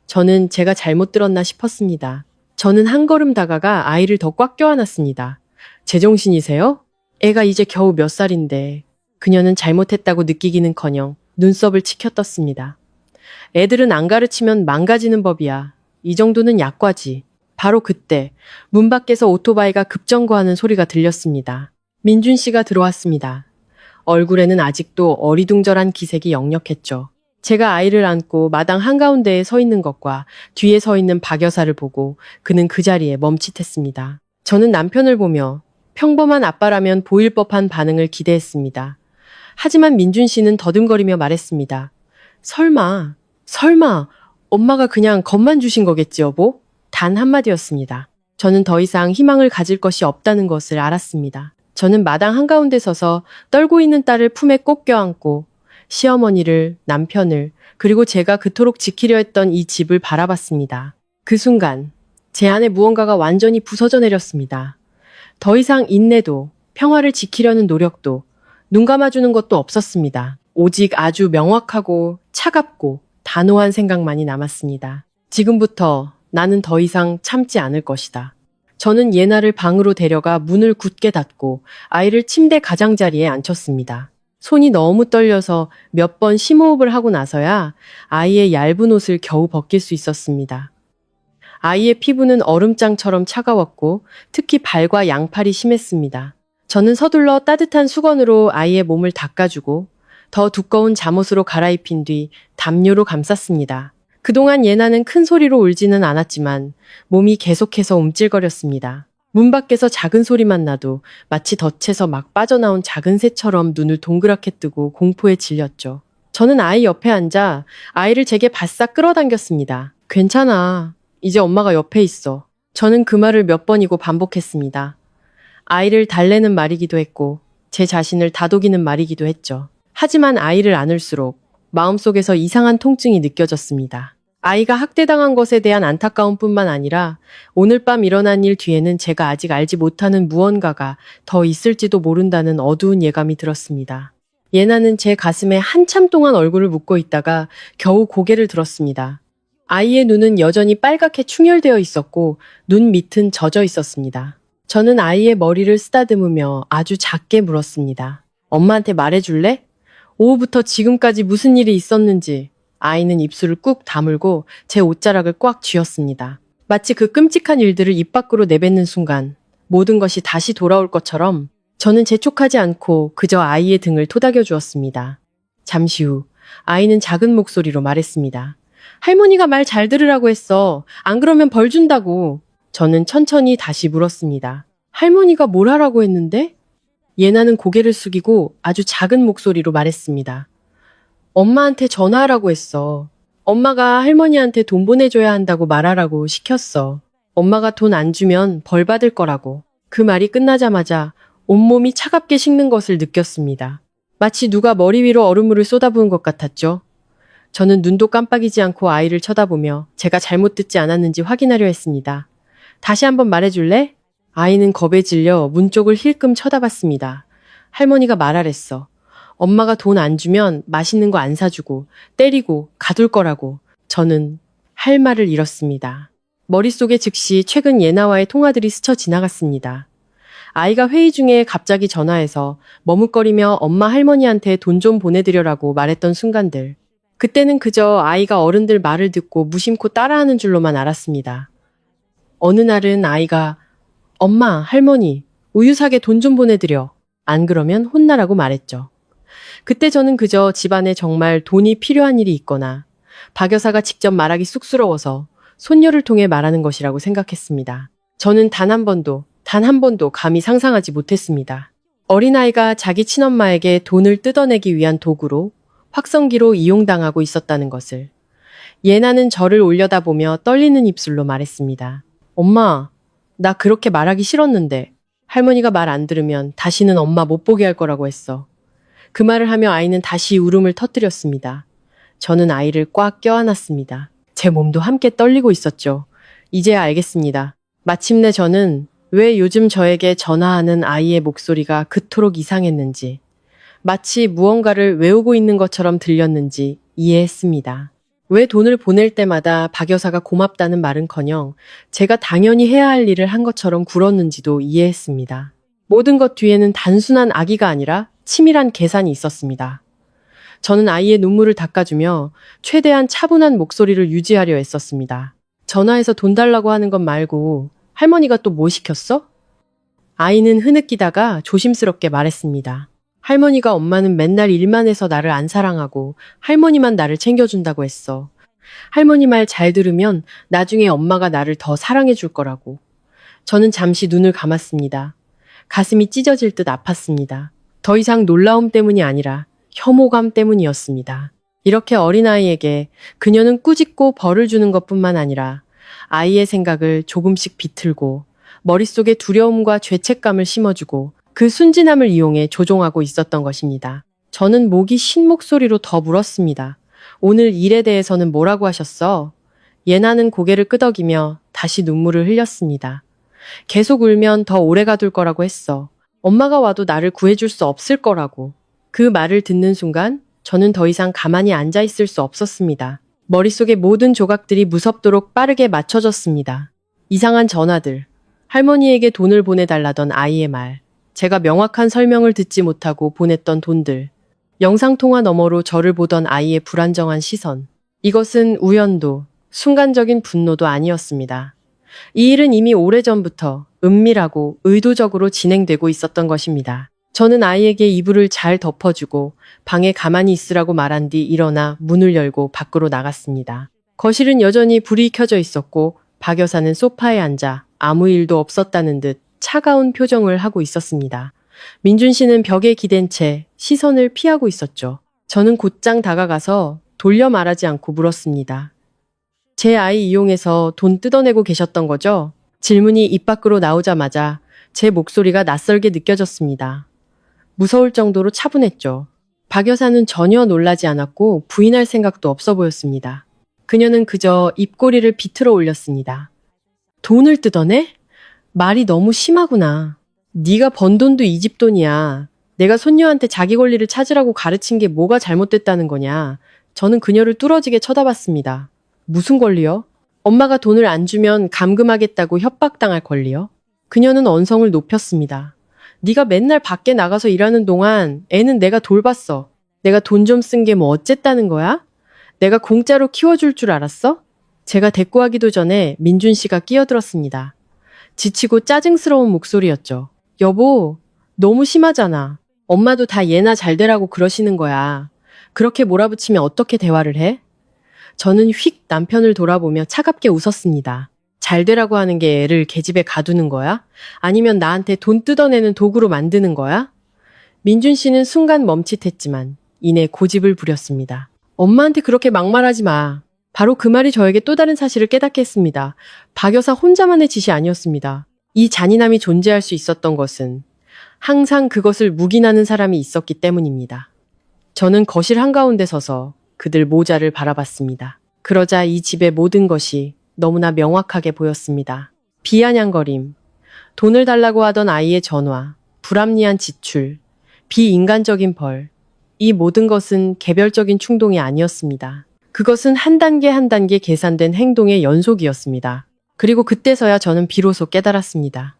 저는 제가 잘못 들었나 싶었습니다. 저는 한 걸음 다가가 아이를 더 꽉 껴안았습니다. 제정신이세요? 애가 이제 겨우 몇 살인데. 그녀는 잘못했다고 느끼기는커녕 눈썹을 치켜떴습니다. 애들은 안 가르치면 망가지는 법이야. 이 정도는 약과지. 바로 그때 문 밖에서 오토바이가 급정거하는 소리가 들렸습니다. 민준 씨가 들어왔습니다. 얼굴에는 아직도 어리둥절한 기색이 역력했죠. 제가 아이를 안고 마당 한가운데에 서 있는 것과 뒤에 서 있는 박 여사를 보고 그는 그 자리에 멈칫했습니다. 저는 남편을 보며 평범한 아빠라면 보일 법한 반응을 기대했습니다. 하지만 민준 씨는 더듬거리며 말했습니다. 설마 엄마가 그냥 겁만 주신 거겠지 여보? 단 한마디였습니다. 저는 더 이상 희망을 가질 것이 없다는 것을 알았습니다. 저는 마당 한가운데 서서 떨고 있는 딸을 품에 꼭 껴안고 시어머니를, 남편을, 그리고 제가 그토록 지키려 했던 이 집을 바라봤습니다. 그 순간 제 안에 무언가가 완전히 부서져 내렸습니다. 더 이상 인내도, 평화를 지키려는 노력도, 눈 감아주는 것도 없었습니다. 오직 아주 명확하고 차갑고 단호한 생각만이 남았습니다. 지금부터 나는 더 이상 참지 않을 것이다. 저는 예나를 방으로 데려가 문을 굳게 닫고 아이를 침대 가장자리에 앉혔습니다. 손이 너무 떨려서 몇 번 심호흡을 하고 나서야 아이의 얇은 옷을 겨우 벗길 수 있었습니다. 아이의 피부는 얼음장처럼 차가웠고 특히 발과 양팔이 심했습니다. 저는 서둘러 따뜻한 수건으로 아이의 몸을 닦아주고 더 두꺼운 잠옷으로 갈아입힌 뒤 담요로 감쌌습니다. 그동안 예나는 큰 소리로 울지는 않았지만 몸이 계속해서 움찔거렸습니다. 문 밖에서 작은 소리만 나도 마치 덫에서 막 빠져나온 작은 새처럼 눈을 동그랗게 뜨고 공포에 질렸죠. 저는 아이 옆에 앉아 아이를 제게 바싹 끌어당겼습니다. 괜찮아. 이제 엄마가 옆에 있어. 저는 그 말을 몇 번이고 반복했습니다. 아이를 달래는 말이기도 했고 제 자신을 다독이는 말이기도 했죠. 하지만 아이를 안을수록 마음속에서 이상한 통증이 느껴졌습니다. 아이가 학대당한 것에 대한 안타까움뿐만 아니라 오늘 밤 일어난 일 뒤에는 제가 아직 알지 못하는 무언가가 더 있을지도 모른다는 어두운 예감이 들었습니다. 예나는 제 가슴에 한참 동안 얼굴을 묻고 있다가 겨우 고개를 들었습니다. 아이의 눈은 여전히 빨갛게 충혈되어 있었고 눈 밑은 젖어 있었습니다. 저는 아이의 머리를 쓰다듬으며 아주 작게 물었습니다. 엄마한테 말해줄래? 오후부터 지금까지 무슨 일이 있었는지. 아이는 입술을 꾹 다물고 제 옷자락을 꽉 쥐었습니다. 마치 그 끔찍한 일들을 입 밖으로 내뱉는 순간 모든 것이 다시 돌아올 것처럼 저는 재촉하지 않고 그저 아이의 등을 토닥여 주었습니다. 잠시 후 아이는 작은 목소리로 말했습니다. 할머니가 말 잘 들으라고 했어. 안 그러면 벌 준다고. 저는 천천히 다시 물었습니다. 할머니가 뭘 하라고 했는데? 예나는 고개를 숙이고 아주 작은 목소리로 말했습니다. 엄마한테 전화하라고 했어. 엄마가 할머니한테 돈 보내줘야 한다고 말하라고 시켰어. 엄마가 돈 안 주면 벌 받을 거라고. 그 말이 끝나자마자 온몸이 차갑게 식는 것을 느꼈습니다. 마치 누가 머리 위로 얼음물을 쏟아부은 것 같았죠. 저는 눈도 깜빡이지 않고 아이를 쳐다보며 제가 잘못 듣지 않았는지 확인하려 했습니다. 다시 한번 말해줄래? 아이는 겁에 질려 문 쪽을 힐끔 쳐다봤습니다. 할머니가 말하랬어. 엄마가 돈 안 주면 맛있는 거 안 사주고 때리고 가둘 거라고. 저는 할 말을 잃었습니다. 머릿속에 즉시 최근 예나와의 통화들이 스쳐 지나갔습니다. 아이가 회의 중에 갑자기 전화해서 머뭇거리며 엄마 할머니한테 돈 좀 보내드려라고 말했던 순간들. 그때는 그저 아이가 어른들 말을 듣고 무심코 따라하는 줄로만 알았습니다. 어느 날은 아이가 엄마, 할머니, 우유 사게 돈 좀 보내드려. 안 그러면 혼나라고 말했죠. 그때 저는 그저 집안에 정말 돈이 필요한 일이 있거나 박 여사가 직접 말하기 쑥스러워서 손녀를 통해 말하는 것이라고 생각했습니다. 저는 단 한 번도 감히 상상하지 못했습니다. 어린아이가 자기 친엄마에게 돈을 뜯어내기 위한 도구로 확성기로 이용당하고 있었다는 것을. 예나는 저를 올려다보며 떨리는 입술로 말했습니다. 엄마, 나 그렇게 말하기 싫었는데 할머니가 말 안 들으면 다시는 엄마 못 보게 할 거라고 했어. 그 말을 하며 아이는 다시 울음을 터뜨렸습니다. 저는 아이를 꽉 껴안았습니다. 제 몸도 함께 떨리고 있었죠. 이제야 알겠습니다. 마침내 저는 왜 요즘 저에게 전화하는 아이의 목소리가 그토록 이상했는지, 마치 무언가를 외우고 있는 것처럼 들렸는지 이해했습니다. 왜 돈을 보낼 때마다 박 여사가 고맙다는 말은커녕 제가 당연히 해야 할 일을 한 것처럼 굴었는지도 이해했습니다. 모든 것 뒤에는 단순한 악의가 아니라 치밀한 계산이 있었습니다. 저는 아이의 눈물을 닦아주며 최대한 차분한 목소리를 유지하려 애썼습니다. 전화해서 돈 달라고 하는 것 말고 할머니가 또 뭐 시켰어? 아이는 흐느끼다가 조심스럽게 말했습니다. 할머니가 엄마는 맨날 일만 해서 나를 안 사랑하고 할머니만 나를 챙겨준다고 했어. 할머니 말 잘 들으면 나중에 엄마가 나를 더 사랑해 줄 거라고. 저는 잠시 눈을 감았습니다. 가슴이 찢어질 듯 아팠습니다. 더 이상 놀라움 때문이 아니라 혐오감 때문이었습니다. 이렇게 어린아이에게 그녀는 꾸짖고 벌을 주는 것뿐만 아니라 아이의 생각을 조금씩 비틀고 머릿속에 두려움과 죄책감을 심어주고 그 순진함을 이용해 조종하고 있었던 것입니다. 저는 목이 쉰 목소리로 더 물었습니다. 오늘 일에 대해서는 뭐라고 하셨어? 예나는 고개를 끄덕이며 다시 눈물을 흘렸습니다. 계속 울면 더 오래 가둘 거라고 했어. 엄마가 와도 나를 구해줄 수 없을 거라고. 그 말을 듣는 순간 저는 더 이상 가만히 앉아 있을 수 없었습니다. 머릿속의 모든 조각들이 무섭도록 빠르게 맞춰졌습니다. 이상한 전화들, 할머니에게 돈을 보내달라던 아이의 말, 제가 명확한 설명을 듣지 못하고 보냈던 돈들, 영상통화 너머로 저를 보던 아이의 불안정한 시선. 이것은 우연도, 순간적인 분노도 아니었습니다. 이 일은 이미 오래전부터 은밀하고 의도적으로 진행되고 있었던 것입니다. 저는 아이에게 이불을 잘 덮어주고 방에 가만히 있으라고 말한 뒤 일어나 문을 열고 밖으로 나갔습니다. 거실은 여전히 불이 켜져 있었고 박 여사는 소파에 앉아 아무 일도 없었다는 듯 차가운 표정을 하고 있었습니다. 민준 씨는 벽에 기댄 채 시선을 피하고 있었죠. 저는 곧장 다가가서 돌려 말하지 않고 물었습니다. 제 아이 이용해서 돈 뜯어내고 계셨던 거죠? 질문이 입 밖으로 나오자마자 제 목소리가 낯설게 느껴졌습니다. 무서울 정도로 차분했죠. 박 여사는 전혀 놀라지 않았고 부인할 생각도 없어 보였습니다. 그녀는 그저 입꼬리를 비틀어 올렸습니다. 돈을 뜯어내? 말이 너무 심하구나. 네가 번 돈도 이 집 돈이야. 내가 손녀한테 자기 권리를 찾으라고 가르친 게 뭐가 잘못됐다는 거냐. 저는 그녀를 뚫어지게 쳐다봤습니다. 무슨 권리요? 엄마가 돈을 안 주면 감금하겠다고 협박당할 권리요? 그녀는 언성을 높였습니다. 네가 맨날 밖에 나가서 일하는 동안 애는 내가 돌봤어. 내가 돈 좀 쓴 게 뭐 어쨌다는 거야? 내가 공짜로 키워줄 줄 알았어? 제가 대꾸하기도 전에 민준 씨가 끼어들었습니다. 지치고 짜증스러운 목소리였죠. 여보, 너무 심하잖아. 엄마도 다 얘나 잘 되라고 그러시는 거야. 그렇게 몰아붙이면 어떻게 대화를 해? 저는 휙 남편을 돌아보며 차갑게 웃었습니다. 잘 되라고 하는 게 애를 계집에 가두는 거야? 아니면 나한테 돈 뜯어내는 도구로 만드는 거야? 민준 씨는 순간 멈칫했지만 이내 고집을 부렸습니다. 엄마한테 그렇게 막말하지 마. 바로 그 말이 저에게 또 다른 사실을 깨닫게 했습니다. 박 여사 혼자만의 짓이 아니었습니다. 이 잔인함이 존재할 수 있었던 것은 항상 그것을 묵인하는 사람이 있었기 때문입니다. 저는 거실 한가운데 서서 그들 모자를 바라봤습니다. 그러자 이 집의 모든 것이 너무나 명확하게 보였습니다. 비아냥거림, 돈을 달라고 하던 아이의 전화, 불합리한 지출, 비인간적인 벌, 이 모든 것은 개별적인 충동이 아니었습니다. 그것은 한 단계 한 단계 계산된 행동의 연속이었습니다. 그리고 그때서야 저는 비로소 깨달았습니다.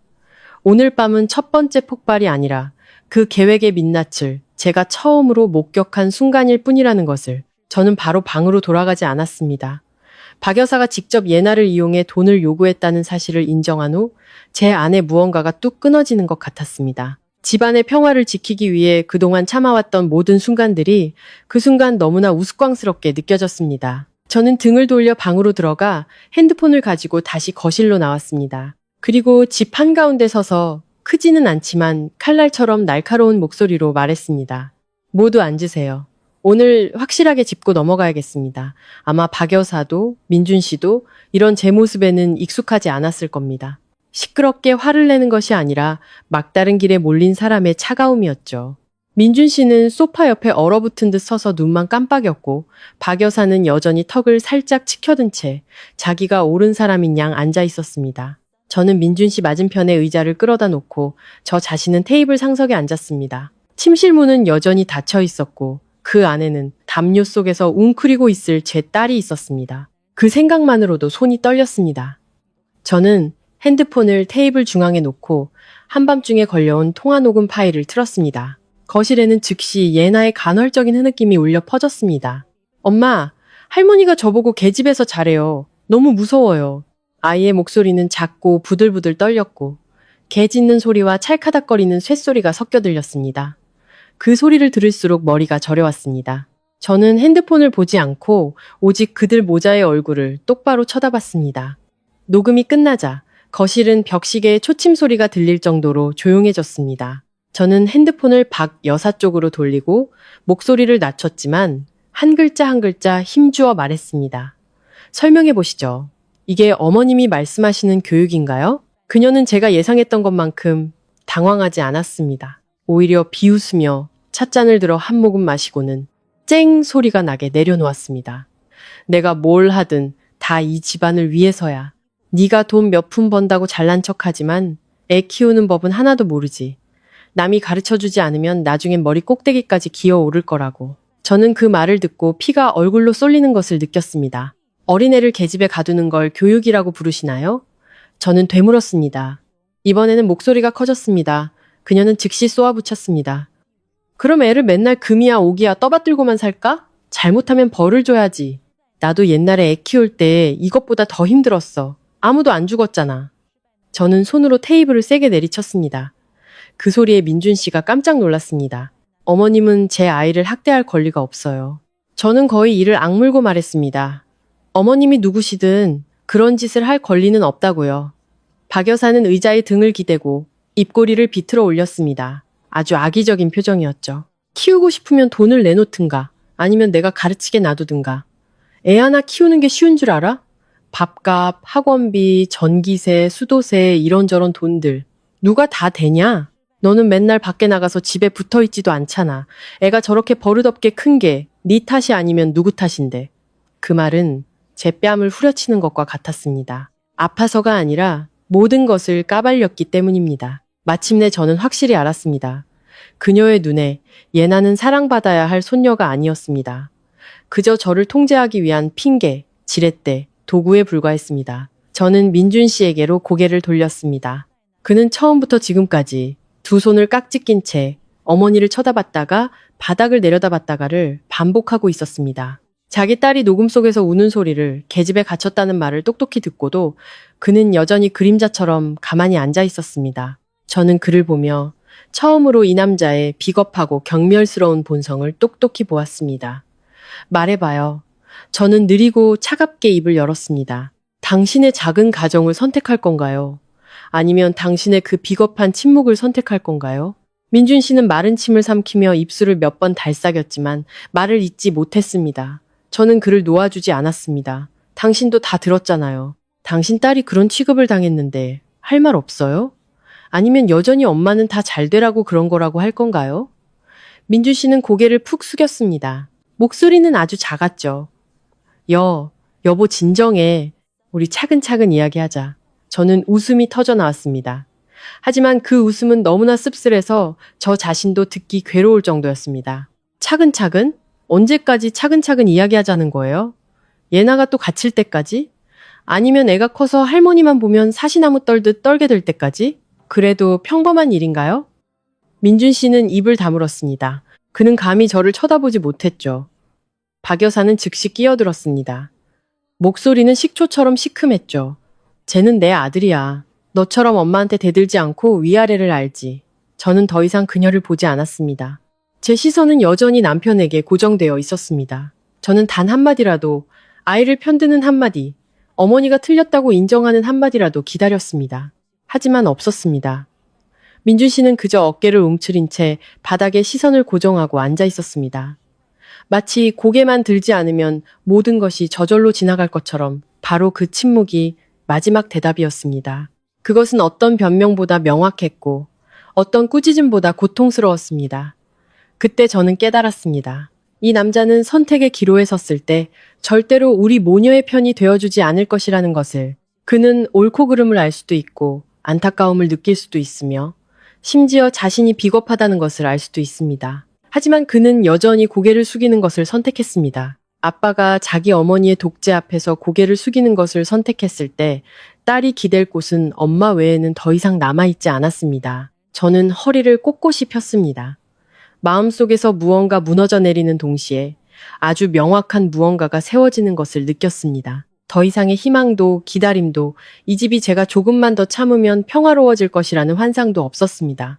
오늘 밤은 첫 번째 폭발이 아니라 그 계획의 민낯을 제가 처음으로 목격한 순간일 뿐이라는 것을. 저는 바로 방으로 돌아가지 않았습니다. 박 여사가 직접 예나를 이용해 돈을 요구했다는 사실을 인정한 후 제 안에 무언가가 뚝 끊어지는 것 같았습니다. 집안의 평화를 지키기 위해 그동안 참아왔던 모든 순간들이 그 순간 너무나 우스꽝스럽게 느껴졌습니다. 저는 등을 돌려 방으로 들어가 핸드폰을 가지고 다시 거실로 나왔습니다. 그리고 집 한가운데 서서 크지는 않지만 칼날처럼 날카로운 목소리로 말했습니다. 모두 앉으세요. 오늘 확실하게 짚고 넘어가야겠습니다. 아마 박 여사도 민준 씨도 이런 제 모습에는 익숙하지 않았을 겁니다. 시끄럽게 화를 내는 것이 아니라 막다른 길에 몰린 사람의 차가움이었죠. 민준 씨는 소파 옆에 얼어붙은 듯 서서 눈만 깜빡였고 박 여사는 여전히 턱을 살짝 치켜든 채 자기가 옳은 사람인 양 앉아 있었습니다. 저는 민준 씨 맞은편에 의자를 끌어다 놓고 저 자신은 테이블 상석에 앉았습니다. 침실 문은 여전히 닫혀 있었고 그 안에는 담요 속에서 웅크리고 있을 제 딸이 있었습니다. 그 생각만으로도 손이 떨렸습니다. 저는 핸드폰을 테이블 중앙에 놓고 한밤중에 걸려온 통화 녹음 파일을 틀었습니다. 거실에는 즉시 예나의 간헐적인 흐느낌이 울려 퍼졌습니다. 엄마, 할머니가 저보고 계집에서 자래요. 너무 무서워요. 아이의 목소리는 작고 부들부들 떨렸고 개 짖는 소리와 찰카닥거리는 쇳소리가 섞여 들렸습니다. 그 소리를 들을수록 머리가 저려왔습니다. 저는 핸드폰을 보지 않고 오직 그들 모자의 얼굴을 똑바로 쳐다봤습니다. 녹음이 끝나자 거실은 벽시계의 초침 소리가 들릴 정도로 조용해졌습니다. 저는 핸드폰을 박 여사 쪽으로 돌리고 목소리를 낮췄지만 한 글자 한 글자 힘주어 말했습니다. 설명해 보시죠. 이게 어머님이 말씀하시는 교육인가요? 그녀는 제가 예상했던 것만큼 당황하지 않았습니다. 오히려 비웃으며 찻잔을 들어 한 모금 마시고는 쨍 소리가 나게 내려놓았습니다. 내가 뭘 하든 다 이 집안을 위해서야. 네가 돈 몇 푼 번다고 잘난 척하지만 애 키우는 법은 하나도 모르지. 남이 가르쳐주지 않으면 나중엔 머리 꼭대기까지 기어오를 거라고. 저는 그 말을 듣고 피가 얼굴로 쏠리는 것을 느꼈습니다. 어린애를 계집에 가두는 걸 교육이라고 부르시나요? 저는 되물었습니다. 이번에는 목소리가 커졌습니다. 그녀는 즉시 쏘아붙였습니다. 그럼 애를 맨날 금이야 오기야 떠받들고만 살까? 잘못하면 벌을 줘야지. 나도 옛날에 애 키울 때 이것보다 더 힘들었어. 아무도 안 죽었잖아. 저는 손으로 테이블을 세게 내리쳤습니다. 그 소리에 민준 씨가 깜짝 놀랐습니다. 어머님은 제 아이를 학대할 권리가 없어요. 저는 거의 이를 악물고 말했습니다. 어머님이 누구시든 그런 짓을 할 권리는 없다고요. 박 여사는 의자에 등을 기대고 입꼬리를 비틀어 올렸습니다. 아주 악의적인 표정이었죠. 키우고 싶으면 돈을 내놓든가 아니면 내가 가르치게 놔두든가. 애 하나 키우는 게 쉬운 줄 알아? 밥값, 학원비, 전기세, 수도세 이런저런 돈들. 누가 다 되냐? 너는 맨날 밖에 나가서 집에 붙어있지도 않잖아. 애가 저렇게 버릇없게 큰 게 네 탓이 아니면 누구 탓인데. 그 말은 제 뺨을 후려치는 것과 같았습니다. 아파서가 아니라 모든 것을 까발렸기 때문입니다. 마침내 저는 확실히 알았습니다. 그녀의 눈에 예나는 사랑받아야 할 손녀가 아니었습니다. 그저 저를 통제하기 위한 핑계, 지렛대, 도구에 불과했습니다. 저는 민준 씨에게로 고개를 돌렸습니다. 그는 처음부터 지금까지 두 손을 깍지 낀 채 어머니를 쳐다봤다가 바닥을 내려다봤다가를 반복하고 있었습니다. 자기 딸이 녹음 속에서 우는 소리를 계집에 갇혔다는 말을 똑똑히 듣고도 그는 여전히 그림자처럼 가만히 앉아 있었습니다. 저는 그를 보며 처음으로 이 남자의 비겁하고 경멸스러운 본성을 똑똑히 보았습니다. 말해봐요. 저는 느리고 차갑게 입을 열었습니다. 당신의 작은 가정을 선택할 건가요? 아니면 당신의 그 비겁한 침묵을 선택할 건가요? 민준 씨는 마른 침을 삼키며 입술을 몇 번 달싹였지만 말을 잇지 못했습니다. 저는 그를 놓아주지 않았습니다. 당신도 다 들었잖아요. 당신 딸이 그런 취급을 당했는데 할 말 없어요? 아니면 여전히 엄마는 다 잘 되라고 그런 거라고 할 건가요? 민준 씨는 고개를 푹 숙였습니다. 목소리는 아주 작았죠. 여보 진정해. 우리 차근차근 이야기하자. 저는 웃음이 터져 나왔습니다. 하지만 그 웃음은 너무나 씁쓸해서 저 자신도 듣기 괴로울 정도였습니다. 차근차근? 언제까지 차근차근 이야기하자는 거예요? 예나가 또 갇힐 때까지? 아니면 애가 커서 할머니만 보면 사시나무 떨듯 떨게 될 때까지? 그래도 평범한 일인가요? 민준 씨는 입을 다물었습니다. 그는 감히 저를 쳐다보지 못했죠. 박 여사는 즉시 끼어들었습니다. 목소리는 식초처럼 시큼했죠. 쟤는 내 아들이야. 너처럼 엄마한테 대들지 않고 위아래를 알지. 저는 더 이상 그녀를 보지 않았습니다. 제 시선은 여전히 남편에게 고정되어 있었습니다. 저는 단 한마디라도, 아이를 편드는 한마디, 어머니가 틀렸다고 인정하는 한마디라도 기다렸습니다. 하지만 없었습니다. 민준 씨는 그저 어깨를 움츠린 채 바닥에 시선을 고정하고 앉아 있었습니다. 마치 고개만 들지 않으면 모든 것이 저절로 지나갈 것처럼 바로 그 침묵이 마지막 대답이었습니다. 그것은 어떤 변명보다 명확했고 어떤 꾸짖음보다 고통스러웠습니다. 그때 저는 깨달았습니다. 이 남자는 선택의 기로에 섰을 때 절대로 우리 모녀의 편이 되어주지 않을 것이라는 것을. 그는 옳고 그름을 알 수도 있고 안타까움을 느낄 수도 있으며 심지어 자신이 비겁하다는 것을 알 수도 있습니다. 하지만 그는 여전히 고개를 숙이는 것을 선택했습니다. 아빠가 자기 어머니의 독재 앞에서 고개를 숙이는 것을 선택했을 때 딸이 기댈 곳은 엄마 외에는 더 이상 남아있지 않았습니다. 저는 허리를 꼿꼿이 폈습니다. 마음속에서 무언가 무너져 내리는 동시에 아주 명확한 무언가가 세워지는 것을 느꼈습니다. 더 이상의 희망도 기다림도 이 집이 제가 조금만 더 참으면 평화로워질 것이라는 환상도 없었습니다.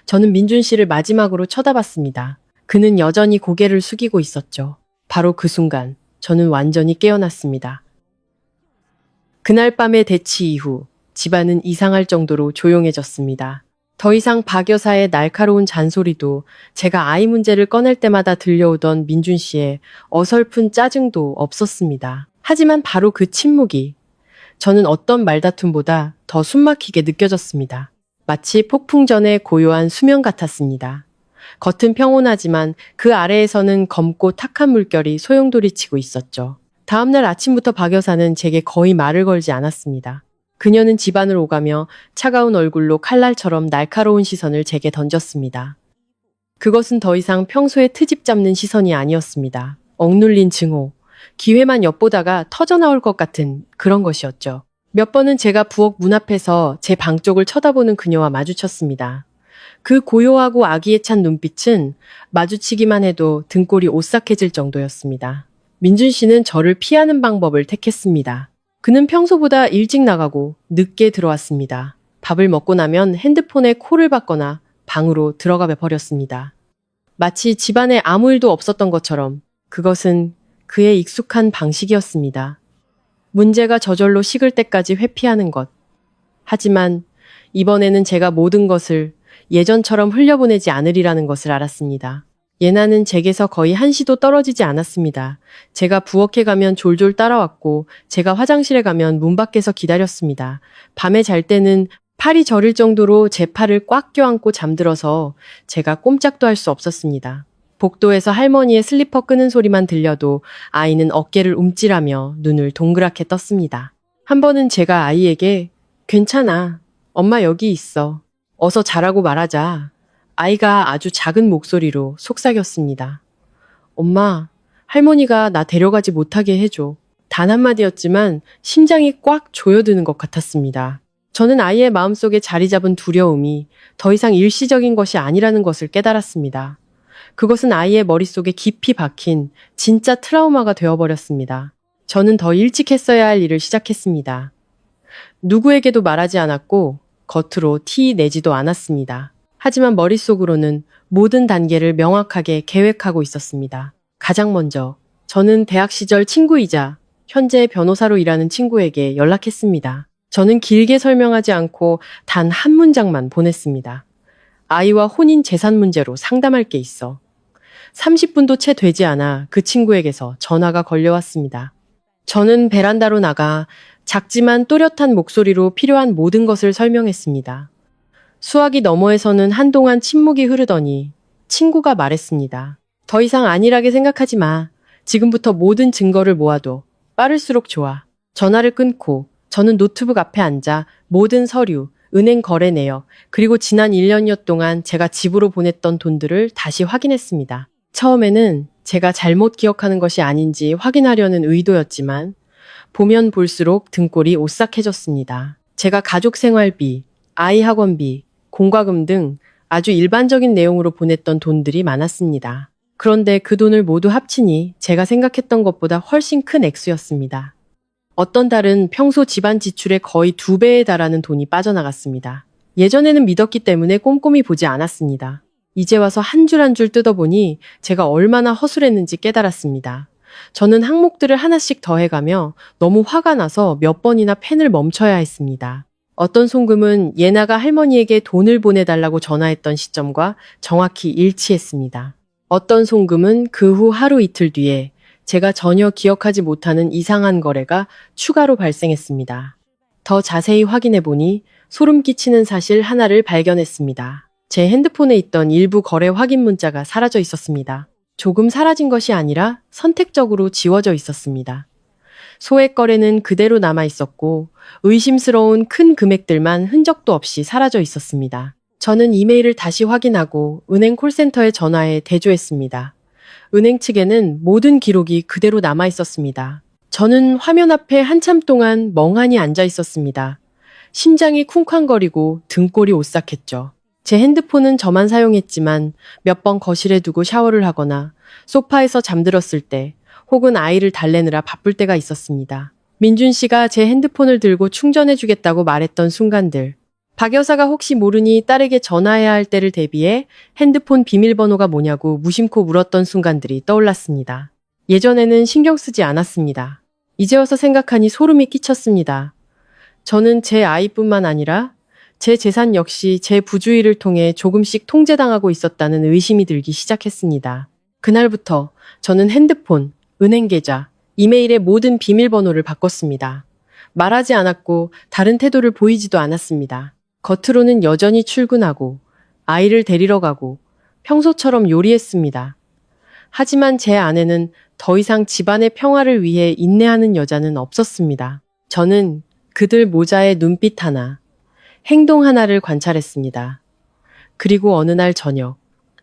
저는 민준 씨를 마지막으로 쳐다봤습니다. 그는 여전히 고개를 숙이고 있었죠. 바로 그 순간 저는 완전히 깨어났습니다. 그날 밤의 대치 이후 집안은 이상할 정도로 조용해졌습니다. 더 이상 박 여사의 날카로운 잔소리도 제가 아이 문제를 꺼낼 때마다 들려오던 민준 씨의 어설픈 짜증도 없었습니다. 하지만 바로 그 침묵이 저는 어떤 말다툼보다 더 숨막히게 느껴졌습니다. 마치 폭풍 전의 고요한 수면 같았습니다. 겉은 평온하지만 그 아래에서는 검고 탁한 물결이 소용돌이치고 있었죠. 다음날 아침부터 박 여사는 제게 거의 말을 걸지 않았습니다. 그녀는 집안을 오가며 차가운 얼굴로 칼날처럼 날카로운 시선을 제게 던졌습니다. 그것은 더 이상 평소에 트집 잡는 시선이 아니었습니다. 억눌린 증오, 기회만 엿보다가 터져나올 것 같은 그런 것이었죠. 몇 번은 제가 부엌 문 앞에서 제 방 쪽을 쳐다보는 그녀와 마주쳤습니다. 그 고요하고 아기에 찬 눈빛은 마주치기만 해도 등골이 오싹해질 정도였습니다. 민준 씨는 저를 피하는 방법을 택했습니다. 그는 평소보다 일찍 나가고 늦게 들어왔습니다. 밥을 먹고 나면 핸드폰에 콜을 받거나 방으로 들어가 버렸습니다. 마치 집안에 아무 일도 없었던 것처럼 그것은 그의 익숙한 방식이었습니다. 문제가 저절로 식을 때까지 회피하는 것. 하지만 이번에는 제가 모든 것을 예전처럼 흘려보내지 않으리라는 것을 알았습니다. 예나는 제게서 거의 한시도 떨어지지 않았습니다. 제가 부엌에 가면 졸졸 따라왔고 제가 화장실에 가면 문 밖에서 기다렸습니다. 밤에 잘 때는 팔이 저릴 정도로 제 팔을 꽉 껴안고 잠들어서 제가 꼼짝도 할 수 없었습니다. 복도에서 할머니의 슬리퍼 끄는 소리만 들려도 아이는 어깨를 움찔하며 눈을 동그랗게 떴습니다. 한 번은 제가 아이에게 괜찮아. 엄마 여기 있어. 어서 자라고 말하자. 아이가 아주 작은 목소리로 속삭였습니다. 엄마, 할머니가 나 데려가지 못하게 해줘. 단 한마디였지만 심장이 꽉 조여드는 것 같았습니다. 저는 아이의 마음속에 자리 잡은 두려움이 더 이상 일시적인 것이 아니라는 것을 깨달았습니다. 그것은 아이의 머릿속에 깊이 박힌 진짜 트라우마가 되어버렸습니다. 저는 더 일찍 했어야 할 일을 시작했습니다. 누구에게도 말하지 않았고 겉으로 티 내지도 않았습니다. 하지만 머릿속으로는 모든 단계를 명확하게 계획하고 있었습니다. 가장 먼저 저는 대학 시절 친구이자 현재 변호사로 일하는 친구에게 연락했습니다. 저는 길게 설명하지 않고 단 한 문장만 보냈습니다. 아이와 혼인 재산 문제로 상담할 게 있어. 30분도 채 되지 않아 그 친구에게서 전화가 걸려왔습니다. 저는 베란다로 나가 작지만 또렷한 목소리로 필요한 모든 것을 설명했습니다. 수화기 너머에서는 한동안 침묵이 흐르더니 친구가 말했습니다. 더 이상 안일하게 생각하지 마. 지금부터 모든 증거를 모아둬. 빠를수록 좋아. 전화를 끊고 저는 노트북 앞에 앉아 모든 서류, 은행 거래 내역, 그리고 지난 1년여 동안 제가 집으로 보냈던 돈들을 다시 확인했습니다. 처음에는 제가 잘못 기억하는 것이 아닌지 확인하려는 의도였지만 보면 볼수록 등골이 오싹해졌습니다. 제가 가족 생활비, 아이 학원비, 공과금 등 아주 일반적인 내용으로 보냈던 돈들이 많았습니다. 그런데 그 돈을 모두 합치니 제가 생각했던 것보다 훨씬 큰 액수였습니다. 어떤 달은 평소 집안 지출의 거의 2배에 달하는 돈이 빠져나갔습니다. 예전에는 믿었기 때문에 꼼꼼히 보지 않았습니다. 이제 와서 한 줄 한 줄 뜯어보니 제가 얼마나 허술했는지 깨달았습니다. 저는 항목들을 하나씩 더해가며 너무 화가 나서 몇 번이나 펜을 멈춰야 했습니다. 어떤 송금은 예나가 할머니에게 돈을 보내달라고 전화했던 시점과 정확히 일치했습니다. 어떤 송금은 그 후 하루 이틀 뒤에 제가 전혀 기억하지 못하는 이상한 거래가 추가로 발생했습니다. 더 자세히 확인해 보니 소름 끼치는 사실 하나를 발견했습니다. 제 핸드폰에 있던 일부 거래 확인 문자가 사라져 있었습니다. 조금 사라진 것이 아니라 선택적으로 지워져 있었습니다. 소액 거래는 그대로 남아 있었고 의심스러운 큰 금액들만 흔적도 없이 사라져 있었습니다. 저는 이메일을 다시 확인하고 은행 콜센터에 전화해 대조했습니다. 은행 측에는 모든 기록이 그대로 남아 있었습니다. 저는 화면 앞에 한참 동안 멍하니 앉아 있었습니다. 심장이 쿵쾅거리고 등골이 오싹했죠. 제 핸드폰은 저만 사용했지만 몇 번 거실에 두고 샤워를 하거나 소파에서 잠들었을 때 혹은 아이를 달래느라 바쁠 때가 있었습니다. 민준 씨가 제 핸드폰을 들고 충전해주겠다고 말했던 순간들. 박 여사가 혹시 모르니 딸에게 전화해야 할 때를 대비해 핸드폰 비밀번호가 뭐냐고 무심코 물었던 순간들이 떠올랐습니다. 예전에는 신경 쓰지 않았습니다. 이제 와서 생각하니 소름이 끼쳤습니다. 저는 제 아이뿐만 아니라 제 재산 역시 제 부주의를 통해 조금씩 통제당하고 있었다는 의심이 들기 시작했습니다. 그날부터 저는 핸드폰, 은행 계좌, 이메일의 모든 비밀번호를 바꿨습니다. 말하지 않았고 다른 태도를 보이지도 않았습니다. 겉으로는 여전히 출근하고 아이를 데리러 가고 평소처럼 요리했습니다. 하지만 제 안에는 더 이상 집안의 평화를 위해 인내하는 여자는 없었습니다. 저는 그들 모자의 눈빛 하나, 행동 하나를 관찰했습니다. 그리고 어느 날 저녁,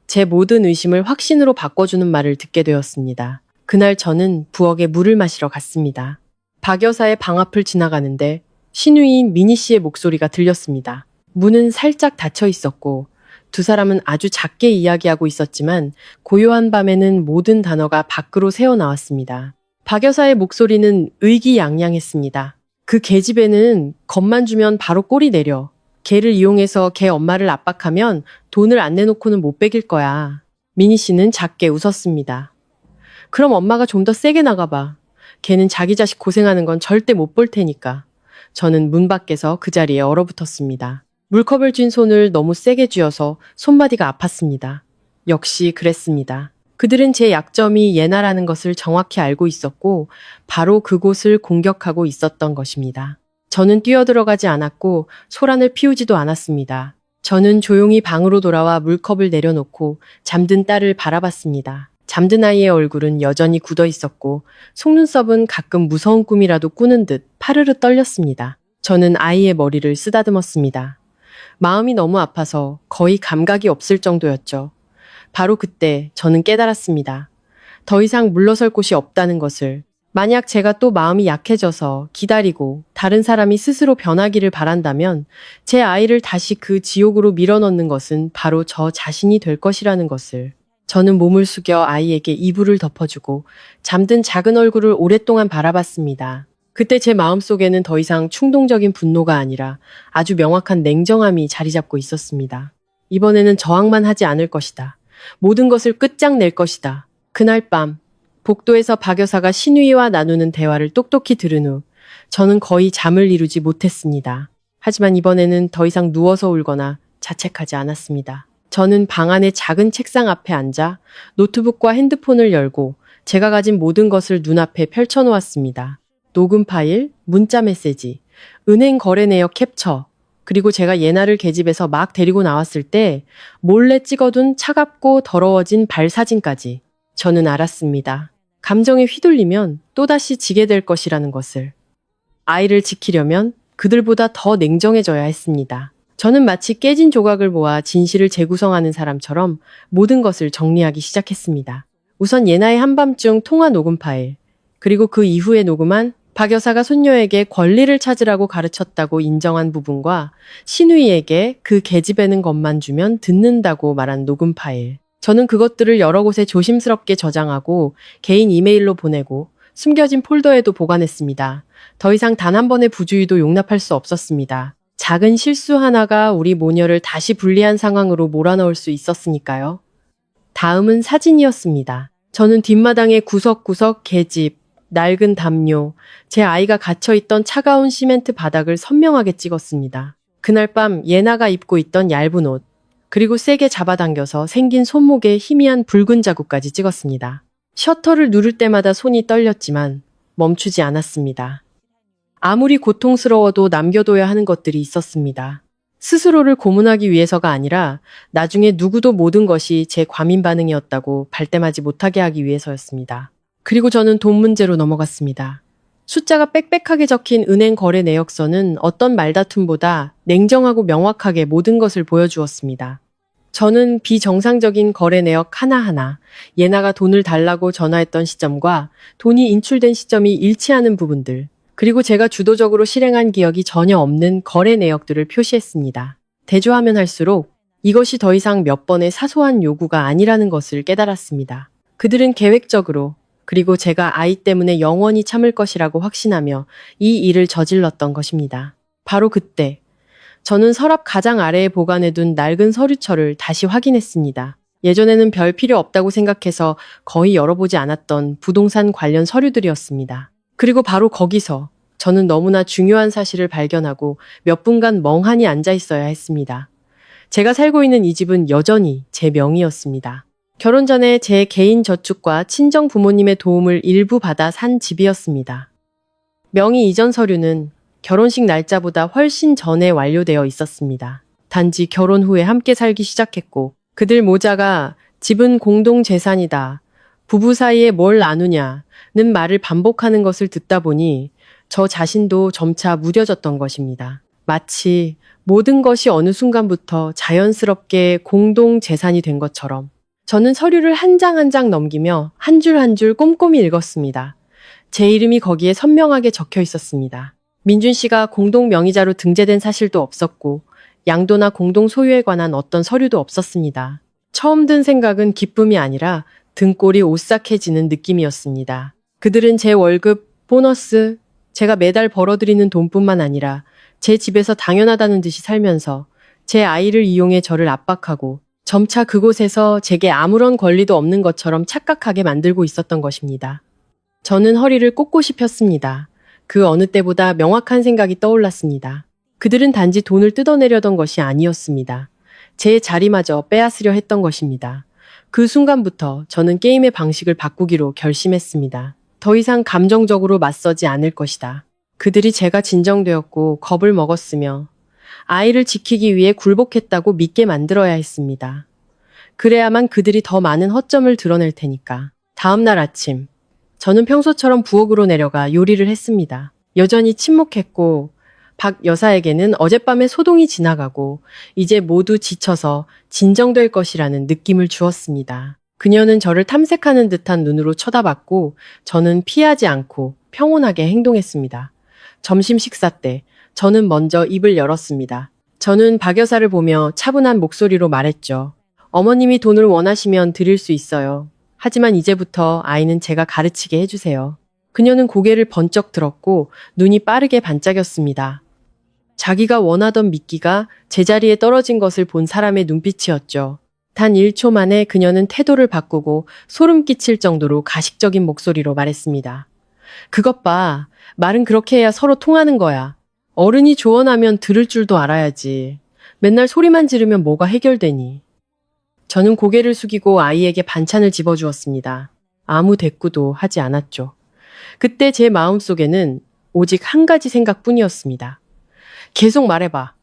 제 모든 의심을 확신으로 바꿔주는 말을 듣게 되었습니다. 그날 저는 부엌에 물을 마시러 갔습니다. 박 여사의 방 앞을 지나가는데 신우이인 미니 씨의 목소리가 들렸습니다. 문은 살짝 닫혀 있었고 두 사람은 아주 작게 이야기하고 있었지만 고요한 밤에는 모든 단어가 밖으로 새어나왔습니다. 박 여사의 목소리는 의기양양했습니다. 그 계집애는 겁만 주면 바로 꼬리 내려. 걔를 이용해서 걔 엄마를 압박하면 돈을 안 내놓고는 못 베길 거야. 미니 씨는 작게 웃었습니다. 그럼 엄마가 좀 더 세게 나가봐. 걔는 자기 자식 고생하는 건 절대 못 볼 테니까. 저는 문 밖에서 그 자리에 얼어붙었습니다. 물컵을 쥔 손을 너무 세게 쥐어서 손마디가 아팠습니다. 역시 그랬습니다. 그들은 제 약점이 예나라는 것을 정확히 알고 있었고 바로 그곳을 공격하고 있었던 것입니다. 저는 뛰어들어가지 않았고 소란을 피우지도 않았습니다. 저는 조용히 방으로 돌아와 물컵을 내려놓고 잠든 딸을 바라봤습니다. 잠든 아이의 얼굴은 여전히 굳어 있었고 속눈썹은 가끔 무서운 꿈이라도 꾸는 듯 파르르 떨렸습니다. 저는 아이의 머리를 쓰다듬었습니다. 마음이 너무 아파서 거의 감각이 없을 정도였죠. 바로 그때 저는 깨달았습니다. 더 이상 물러설 곳이 없다는 것을. 만약 제가 또 마음이 약해져서 기다리고 다른 사람이 스스로 변하기를 바란다면 제 아이를 다시 그 지옥으로 밀어넣는 것은 바로 저 자신이 될 것이라는 것을. 저는 몸을 숙여 아이에게 이불을 덮어주고 잠든 작은 얼굴을 오랫동안 바라봤습니다. 그때 제 마음속에는 더 이상 충동적인 분노가 아니라 아주 명확한 냉정함이 자리 잡고 있었습니다. 이번에는 저항만 하지 않을 것이다. 모든 것을 끝장낼 것이다. 그날 밤 복도에서 박 여사가 신우이와 나누는 대화를 똑똑히 들은 후 저는 거의 잠을 이루지 못했습니다. 하지만 이번에는 더 이상 누워서 울거나 자책하지 않았습니다. 저는 방 안의 작은 책상 앞에 앉아 노트북과 핸드폰을 열고 제가 가진 모든 것을 눈앞에 펼쳐놓았습니다. 녹음 파일, 문자 메시지, 은행 거래 내역 캡처, 그리고 제가 예나를 계집에서 막 데리고 나왔을 때 몰래 찍어둔 차갑고 더러워진 발 사진까지. 저는 알았습니다. 감정에 휘둘리면 또다시 지게 될 것이라는 것을. 아이를 지키려면 그들보다 더 냉정해져야 했습니다. 저는 마치 깨진 조각을 모아 진실을 재구성하는 사람처럼 모든 것을 정리하기 시작했습니다. 우선 예나의 한밤중 통화 녹음 파일, 그리고 그 이후에 녹음한 박 여사가 손녀에게 권리를 찾으라고 가르쳤다고 인정한 부분과 신우이에게 그 계집애는 것만 주면 듣는다고 말한 녹음 파일. 저는 그것들을 여러 곳에 조심스럽게 저장하고 개인 이메일로 보내고 숨겨진 폴더에도 보관했습니다. 더 이상 단 한 번의 부주의도 용납할 수 없었습니다. 작은 실수 하나가 우리 모녀를 다시 불리한 상황으로 몰아넣을 수 있었으니까요. 다음은 사진이었습니다. 저는 뒷마당의 구석구석 계집, 낡은 담요, 제 아이가 갇혀있던 차가운 시멘트 바닥을 선명하게 찍었습니다. 그날 밤 예나가 입고 있던 얇은 옷, 그리고 세게 잡아당겨서 생긴 손목에 희미한 붉은 자국까지 찍었습니다. 셔터를 누를 때마다 손이 떨렸지만 멈추지 않았습니다. 아무리 고통스러워도 남겨둬야 하는 것들이 있었습니다. 스스로를 고문하기 위해서가 아니라 나중에 누구도 모든 것이 제 과민 반응이었다고 발뺌하지 못하게 하기 위해서였습니다. 그리고 저는 돈 문제로 넘어갔습니다. 숫자가 빽빽하게 적힌 은행 거래 내역서는 어떤 말다툼보다 냉정하고 명확하게 모든 것을 보여주었습니다. 저는 비정상적인 거래 내역 하나하나, 예나가 돈을 달라고 전화했던 시점과 돈이 인출된 시점이 일치하는 부분들, 그리고 제가 주도적으로 실행한 기억이 전혀 없는 거래 내역들을 표시했습니다. 대조하면 할수록 이것이 더 이상 몇 번의 사소한 요구가 아니라는 것을 깨달았습니다. 그들은 계획적으로, 그리고 제가 아이 때문에 영원히 참을 것이라고 확신하며 이 일을 저질렀던 것입니다. 바로 그때 저는 서랍 가장 아래에 보관해둔 낡은 서류철을 다시 확인했습니다. 예전에는 별 필요 없다고 생각해서 거의 열어보지 않았던 부동산 관련 서류들이었습니다. 그리고 바로 거기서 저는 너무나 중요한 사실을 발견하고 몇 분간 멍하니 앉아 있어야 했습니다. 제가 살고 있는 이 집은 여전히 제 명의였습니다. 결혼 전에 제 개인 저축과 친정 부모님의 도움을 일부 받아 산 집이었습니다. 명의 이전 서류는 결혼식 날짜보다 훨씬 전에 완료되어 있었습니다. 단지 결혼 후에 함께 살기 시작했고 그들 모자가 집은 공동 재산이다. 부부 사이에 뭘 나누냐는 말을 반복하는 것을 듣다 보니 저 자신도 점차 무뎌졌던 것입니다. 마치 모든 것이 어느 순간부터 자연스럽게 공동 재산이 된 것처럼 저는 서류를 한 장 한 장 넘기며 한 줄 한 줄 꼼꼼히 읽었습니다. 제 이름이 거기에 선명하게 적혀 있었습니다. 민준 씨가 공동 명의자로 등재된 사실도 없었고 양도나 공동 소유에 관한 어떤 서류도 없었습니다. 처음 든 생각은 기쁨이 아니라 등골이 오싹해지는 느낌이었습니다. 그들은 제 월급, 보너스, 제가 매달 벌어들이는 돈뿐만 아니라 제 집에서 당연하다는 듯이 살면서 제 아이를 이용해 저를 압박하고 점차 그곳에서 제게 아무런 권리도 없는 것처럼 착각하게 만들고 있었던 것입니다. 저는 허리를 꼿꼿이 폈습니다. 그 어느 때보다 명확한 생각이 떠올랐습니다. 그들은 단지 돈을 뜯어내려던 것이 아니었습니다. 제 자리마저 빼앗으려 했던 것입니다. 그 순간부터 저는 게임의 방식을 바꾸기로 결심했습니다. 더 이상 감정적으로 맞서지 않을 것이다. 그들이 제가 진정되었고 겁을 먹었으며 아이를 지키기 위해 굴복했다고 믿게 만들어야 했습니다. 그래야만 그들이 더 많은 허점을 드러낼 테니까. 다음 날 아침, 저는 평소처럼 부엌으로 내려가 요리를 했습니다. 여전히 침묵했고 박 여사에게는 어젯밤에 소동이 지나가고 이제 모두 지쳐서 진정될 것이라는 느낌을 주었습니다. 그녀는 저를 탐색하는 듯한 눈으로 쳐다봤고 저는 피하지 않고 평온하게 행동했습니다. 점심 식사 때 저는 먼저 입을 열었습니다. 저는 박 여사를 보며 차분한 목소리로 말했죠. 어머님이 돈을 원하시면 드릴 수 있어요. 하지만 이제부터 아이는 제가 가르치게 해주세요. 그녀는 고개를 번쩍 들었고 눈이 빠르게 반짝였습니다. 자기가 원하던 미끼가 제자리에 떨어진 것을 본 사람의 눈빛이었죠. 단 1초 만에 그녀는 태도를 바꾸고 소름 끼칠 정도로 가식적인 목소리로 말했습니다. 그것 봐. 말은 그렇게 해야 서로 통하는 거야. 어른이 조언하면 들을 줄도 알아야지. 맨날 소리만 지르면 뭐가 해결되니. 저는 고개를 숙이고 아이에게 반찬을 집어주었습니다. 아무 대꾸도 하지 않았죠. 그때 제 마음속에는 오직 한 가지 생각뿐이었습니다. 계속 말해봐.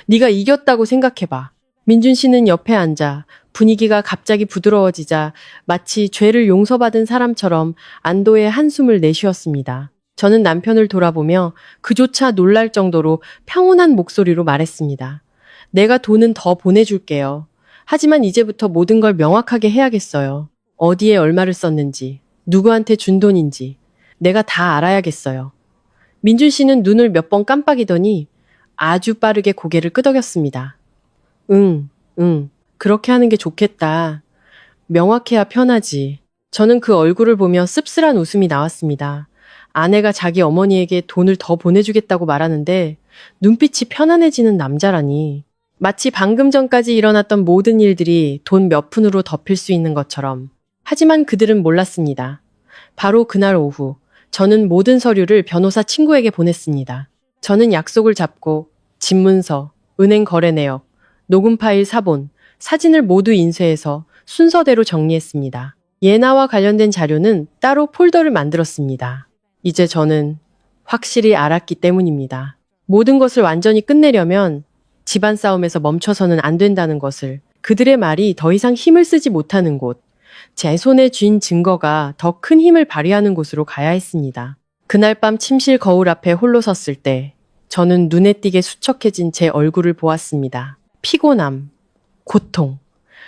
네가 이겼다고 생각해봐. 민준 씨는 옆에 앉아 분위기가 갑자기 부드러워지자 마치 죄를 용서받은 사람처럼 안도의 한숨을 내쉬었습니다. 저는 남편을 돌아보며 그조차 놀랄 정도로 평온한 목소리로 말했습니다. 내가 돈은 더 보내줄게요. 하지만 이제부터 모든 걸 명확하게 해야겠어요. 어디에 얼마를 썼는지, 누구한테 준 돈인지 내가 다 알아야겠어요. 민준 씨는 눈을 몇 번 깜빡이더니 아주 빠르게 고개를 끄덕였습니다. 응, 그렇게 하는 게 좋겠다. 명확해야 편하지. 저는 그 얼굴을 보며 씁쓸한 웃음이 나왔습니다. 아내가 자기 어머니에게 돈을 더 보내주겠다고 말하는데 눈빛이 편안해지는 남자라니. 마치 방금 전까지 일어났던 모든 일들이 돈 몇 푼으로 덮일 수 있는 것처럼. 하지만 그들은 몰랐습니다. 바로 그날 오후, 저는 모든 서류를 변호사 친구에게 보냈습니다. 저는 약속을 잡고 집문서, 은행 거래 내역, 녹음 파일 사본, 사진을 모두 인쇄해서 순서대로 정리했습니다. 예나와 관련된 자료는 따로 폴더를 만들었습니다. 이제 저는 확실히 알았기 때문입니다. 모든 것을 완전히 끝내려면 집안 싸움에서 멈춰서는 안 된다는 것을, 그들의 말이 더 이상 힘을 쓰지 못하는 곳, 제 손에 쥔 증거가 더 큰 힘을 발휘하는 곳으로 가야 했습니다. 그날 밤 침실 거울 앞에 홀로 섰을 때 저는 눈에 띄게 수척해진 제 얼굴을 보았습니다. 피곤함, 고통,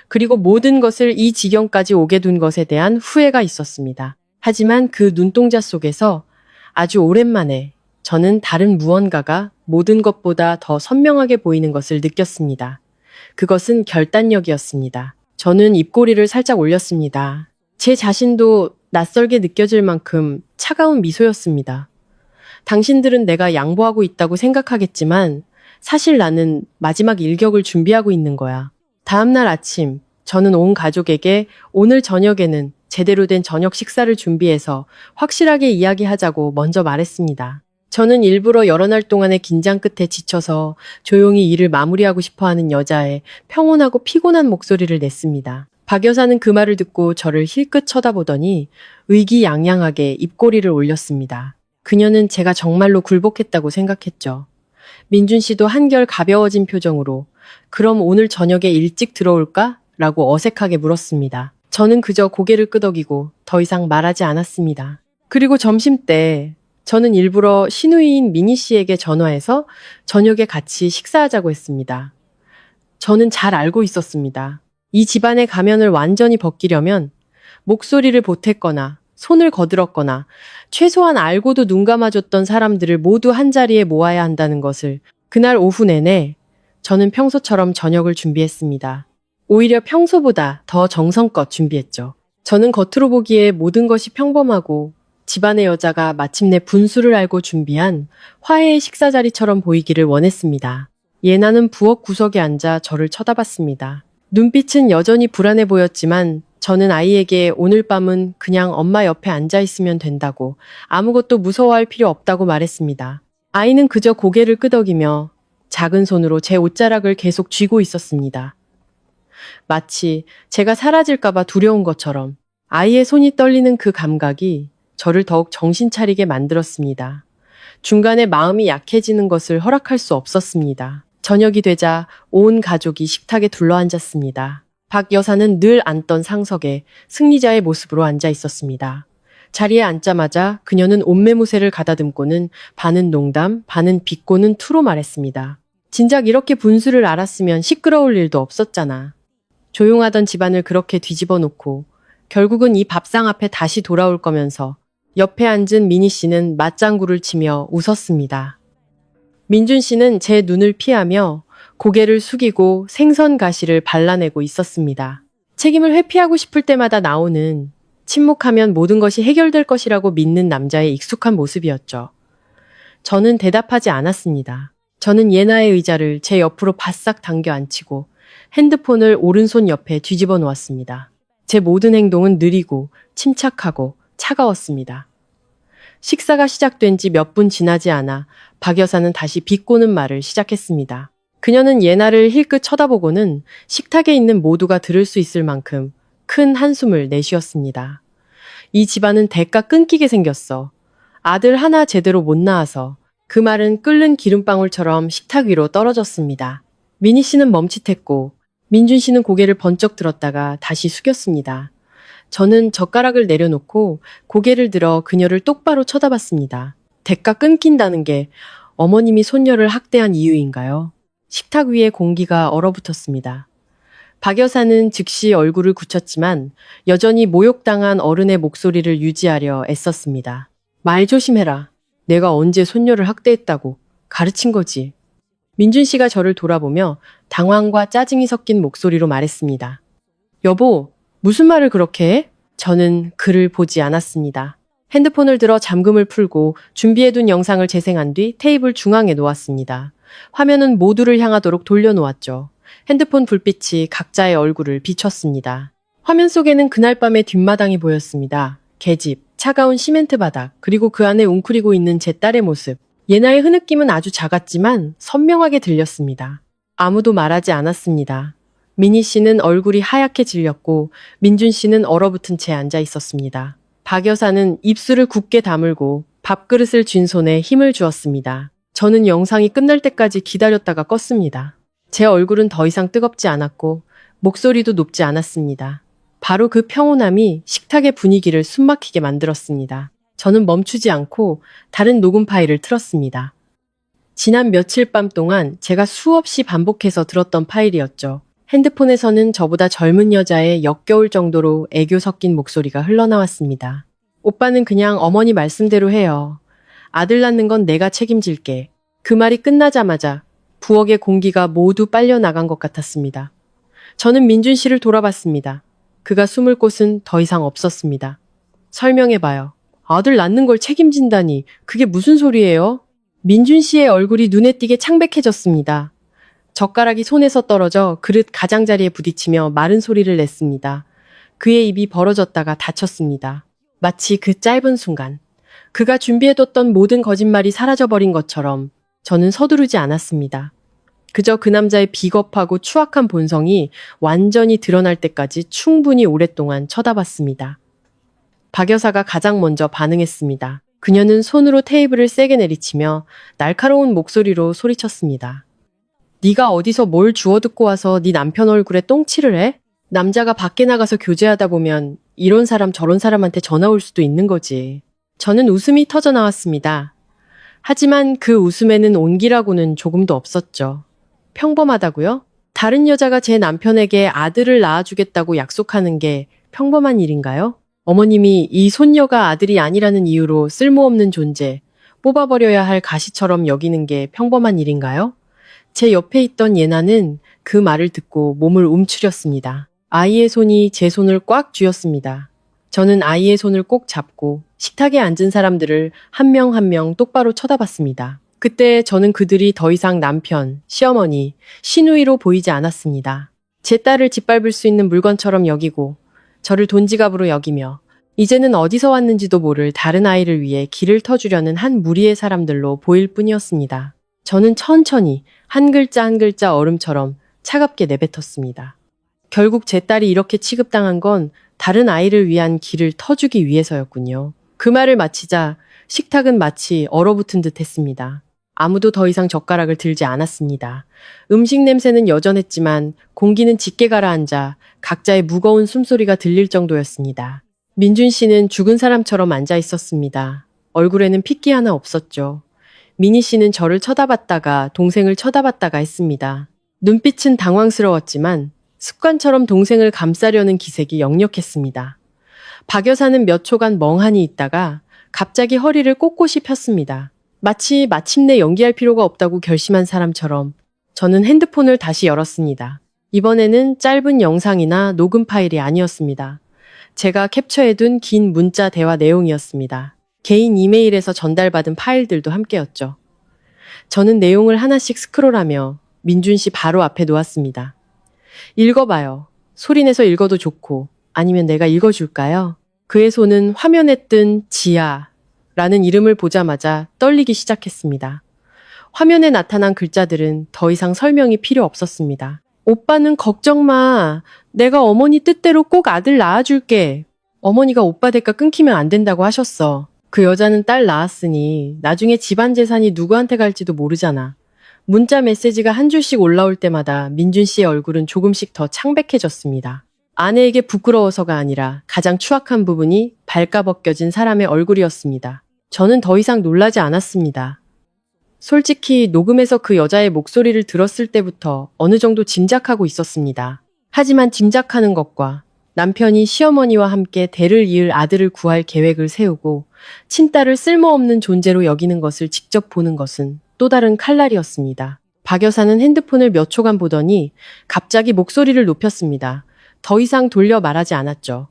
그리고 모든 것을 이 지경까지 오게 둔 것에 대한 후회가 있었습니다. 하지만 그 눈동자 속에서 아주 오랜만에 저는 다른 무언가가 모든 것보다 더 선명하게 보이는 것을 느꼈습니다. 그것은 결단력이었습니다. 저는 입꼬리를 살짝 올렸습니다. 제 자신도 낯설게 느껴질 만큼 차가운 미소였습니다. 당신들은 내가 양보하고 있다고 생각하겠지만 사실 나는 마지막 일격을 준비하고 있는 거야. 다음날 아침, 저는 온 가족에게 오늘 저녁에는 제대로 된 저녁 식사를 준비해서 확실하게 이야기하자고 먼저 말했습니다. 저는 일부러 여러 날 동안의 긴장 끝에 지쳐서 조용히 일을 마무리하고 싶어하는 여자의 평온하고 피곤한 목소리를 냈습니다. 박 여사는 그 말을 듣고 저를 힐끗 쳐다보더니 의기양양하게 입꼬리를 올렸습니다. 그녀는 제가 정말로 굴복했다고 생각했죠. 민준 씨도 한결 가벼워진 표정으로 그럼 오늘 저녁에 일찍 들어올까? 라고 어색하게 물었습니다. 저는 그저 고개를 끄덕이고 더 이상 말하지 않았습니다. 그리고 점심 때 저는 일부러 시누이인 미니 씨에게 전화해서 저녁에 같이 식사하자고 했습니다. 저는 잘 알고 있었습니다. 이 집안의 가면을 완전히 벗기려면 목소리를 보탰거나 손을 거들었거나 최소한 알고도 눈 감아줬던 사람들을 모두 한자리에 모아야 한다는 것을. 그날 오후 내내 저는 평소처럼 저녁을 준비했습니다. 오히려 평소보다 더 정성껏 준비했죠. 저는 겉으로 보기에 모든 것이 평범하고 집안의 여자가 마침내 분수를 알고 준비한 화해의 식사 자리처럼 보이기를 원했습니다. 예나는 부엌 구석에 앉아 저를 쳐다봤습니다. 눈빛은 여전히 불안해 보였지만 저는 아이에게 오늘 밤은 그냥 엄마 옆에 앉아 있으면 된다고, 아무것도 무서워할 필요 없다고 말했습니다. 아이는 그저 고개를 끄덕이며 작은 손으로 제 옷자락을 계속 쥐고 있었습니다. 마치 제가 사라질까봐 두려운 것처럼. 아이의 손이 떨리는 그 감각이 저를 더욱 정신 차리게 만들었습니다. 중간에 마음이 약해지는 것을 허락할 수 없었습니다. 저녁이 되자 온 가족이 식탁에 둘러앉았습니다. 박 여사는 늘 앉던 상석에 승리자의 모습으로 앉아 있었습니다. 자리에 앉자마자 그녀는 옷매무새를 가다듬고는 반은 농담, 반은 비꼬는 투로 말했습니다. 진작 이렇게 분수를 알았으면 시끄러울 일도 없었잖아. 조용하던 집안을 그렇게 뒤집어 놓고 결국은 이 밥상 앞에 다시 돌아올 거면서. 옆에 앉은 미니 씨는 맞장구를 치며 웃었습니다. 민준 씨는 제 눈을 피하며 고개를 숙이고 생선 가시를 발라내고 있었습니다. 책임을 회피하고 싶을 때마다 나오는 침묵하면 모든 것이 해결될 것이라고 믿는 남자의 익숙한 모습이었죠. 저는 대답하지 않았습니다. 저는 예나의 의자를 제 옆으로 바싹 당겨 앉히고 핸드폰을 오른손 옆에 뒤집어 놓았습니다. 제 모든 행동은 느리고 침착하고 차가웠습니다. 식사가 시작된 지 몇 분 지나지 않아 박 여사는 다시 비꼬는 말을 시작했습니다. 그녀는 예나를 힐끗 쳐다보고는 식탁에 있는 모두가 들을 수 있을 만큼 큰 한숨을 내쉬었습니다. 이 집안은 대가 끊기게 생겼어. 아들 하나 제대로 못 낳아서. 그 말은 끓는 기름방울처럼 식탁 위로 떨어졌습니다. 미니 씨는 멈칫했고 민준 씨는 고개를 번쩍 들었다가 다시 숙였습니다. 저는 젓가락을 내려놓고 고개를 들어 그녀를 똑바로 쳐다봤습니다. 대가 끊긴다는 게 어머님이 손녀를 학대한 이유인가요? 식탁 위에 공기가 얼어붙었습니다. 박 여사는 즉시 얼굴을 굳혔지만 여전히 모욕당한 어른의 목소리를 유지하려 애썼습니다. 말 조심해라. 내가 언제 손녀를 학대했다고 가르친 거지. 민준 씨가 저를 돌아보며 당황과 짜증이 섞인 목소리로 말했습니다. 여보, 무슨 말을 그렇게 해? 저는 글을 보지 않았습니다. 핸드폰을 들어 잠금을 풀고 준비해둔 영상을 재생한 뒤 테이블 중앙에 놓았습니다. 화면은 모두를 향하도록 돌려놓았죠. 핸드폰 불빛이 각자의 얼굴을 비췄습니다. 화면 속에는 그날 밤의 뒷마당이 보였습니다. 계집, 차가운 시멘트 바닥, 그리고 그 안에 웅크리고 있는 제 딸의 모습. 예나의 흐느낌은 아주 작았지만 선명하게 들렸습니다. 아무도 말하지 않았습니다. 미니 씨는 얼굴이 하얗게 질렸고 민준 씨는 얼어붙은 채 앉아 있었습니다. 박 여사는 입술을 굳게 다물고 밥그릇을 쥔 손에 힘을 주었습니다. 저는 영상이 끝날 때까지 기다렸다가 껐습니다. 제 얼굴은 더 이상 뜨겁지 않았고 목소리도 높지 않았습니다. 바로 그 평온함이 식탁의 분위기를 숨막히게 만들었습니다. 저는 멈추지 않고 다른 녹음 파일을 틀었습니다. 지난 며칠 밤 동안 제가 수없이 반복해서 들었던 파일이었죠. 핸드폰에서는 저보다 젊은 여자의 역겨울 정도로 애교 섞인 목소리가 흘러나왔습니다. 오빠는 그냥 어머니 말씀대로 해요. 아들 낳는 건 내가 책임질게. 그 말이 끝나자마자 부엌의 공기가 모두 빨려나간 것 같았습니다. 저는 민준 씨를 돌아봤습니다. 그가 숨을 곳은 더 이상 없었습니다. 설명해봐요. 아들 낳는 걸 책임진다니 그게 무슨 소리예요? 민준 씨의 얼굴이 눈에 띄게 창백해졌습니다. 젓가락이 손에서 떨어져 그릇 가장자리에 부딪히며 마른 소리를 냈습니다. 그의 입이 벌어졌다가 닫혔습니다. 마치 그 짧은 순간 그가 준비해뒀던 모든 거짓말이 사라져버린 것처럼 저는 서두르지 않았습니다. 그저 그 남자의 비겁하고 추악한 본성이 완전히 드러날 때까지 충분히 오랫동안 쳐다봤습니다. 박 여사가 가장 먼저 반응했습니다. 그녀는 손으로 테이블을 세게 내리치며 날카로운 목소리로 소리쳤습니다. 네가 어디서 뭘 주워 듣고 와서 네 남편 얼굴에 똥칠을 해? 남자가 밖에 나가서 교제하다 보면 이런 사람 저런 사람한테 전화 올 수도 있는 거지. 저는 웃음이 터져 나왔습니다. 하지만 그 웃음에는 온기라고는 조금도 없었죠. 평범하다고요? 다른 여자가 제 남편에게 아들을 낳아주겠다고 약속하는 게 평범한 일인가요? 어머님이 이 손녀가 아들이 아니라는 이유로 쓸모없는 존재, 뽑아버려야 할 가시처럼 여기는 게 평범한 일인가요? 제 옆에 있던 예나는 그 말을 듣고 몸을 움츠렸습니다. 아이의 손이 제 손을 꽉 쥐었습니다. 저는 아이의 손을 꼭 잡고 식탁에 앉은 사람들을 한 명 한 명 똑바로 쳐다봤습니다. 그때 저는 그들이 더 이상 남편, 시어머니, 시누이로 보이지 않았습니다. 제 딸을 짓밟을 수 있는 물건처럼 여기고 저를 돈지갑으로 여기며 이제는 어디서 왔는지도 모를 다른 아이를 위해 길을 터주려는 한 무리의 사람들로 보일 뿐이었습니다. 저는 천천히 한 글자 한 글자 얼음처럼 차갑게 내뱉었습니다. 결국 제 딸이 이렇게 취급당한 건 다른 아이를 위한 길을 터주기 위해서였군요. 그 말을 마치자 식탁은 마치 얼어붙은 듯 했습니다. 아무도 더 이상 젓가락을 들지 않았습니다. 음식 냄새는 여전했지만 공기는 짙게 가라앉아 각자의 무거운 숨소리가 들릴 정도였습니다. 민준 씨는 죽은 사람처럼 앉아 있었습니다. 얼굴에는 핏기 하나 없었죠. 미니 씨는 저를 쳐다봤다가 동생을 쳐다봤다가 했습니다. 눈빛은 당황스러웠지만 습관처럼 동생을 감싸려는 기색이 역력했습니다. 박 여사는 몇 초간 멍하니 있다가 갑자기 허리를 꼿꼿이 폈습니다. 마치 마침내 연기할 필요가 없다고 결심한 사람처럼 저는 핸드폰을 다시 열었습니다. 이번에는 짧은 영상이나 녹음 파일이 아니었습니다. 제가 캡처해둔 긴 문자 대화 내용이었습니다. 개인 이메일에서 전달받은 파일들도 함께였죠. 저는 내용을 하나씩 스크롤하며 민준 씨 바로 앞에 놓았습니다. 읽어봐요. 소리내서 읽어도 좋고 아니면 내가 읽어줄까요? 그의 손은 화면에 뜬 지아라는 이름을 보자마자 떨리기 시작했습니다. 화면에 나타난 글자들은 더 이상 설명이 필요 없었습니다. 오빠는 걱정 마. 내가 어머니 뜻대로 꼭 아들 낳아줄게. 어머니가 오빠 대가 끊기면 안 된다고 하셨어. 그 여자는 딸 낳았으니 나중에 집안 재산이 누구한테 갈지도 모르잖아. 문자 메시지가 한 줄씩 올라올 때마다 민준 씨의 얼굴은 조금씩 더 창백해졌습니다. 아내에게 부끄러워서가 아니라 가장 추악한 부분이 발가벗겨진 사람의 얼굴이었습니다. 저는 더 이상 놀라지 않았습니다. 솔직히 녹음에서 그 여자의 목소리를 들었을 때부터 어느 정도 짐작하고 있었습니다. 하지만 짐작하는 것과 남편이 시어머니와 함께 대를 이을 아들을 구할 계획을 세우고 친딸을 쓸모없는 존재로 여기는 것을 직접 보는 것은 또 다른 칼날이었습니다. 박 여사는 핸드폰을 몇 초간 보더니 갑자기 목소리를 높였습니다. 더 이상 돌려 말하지 않았죠.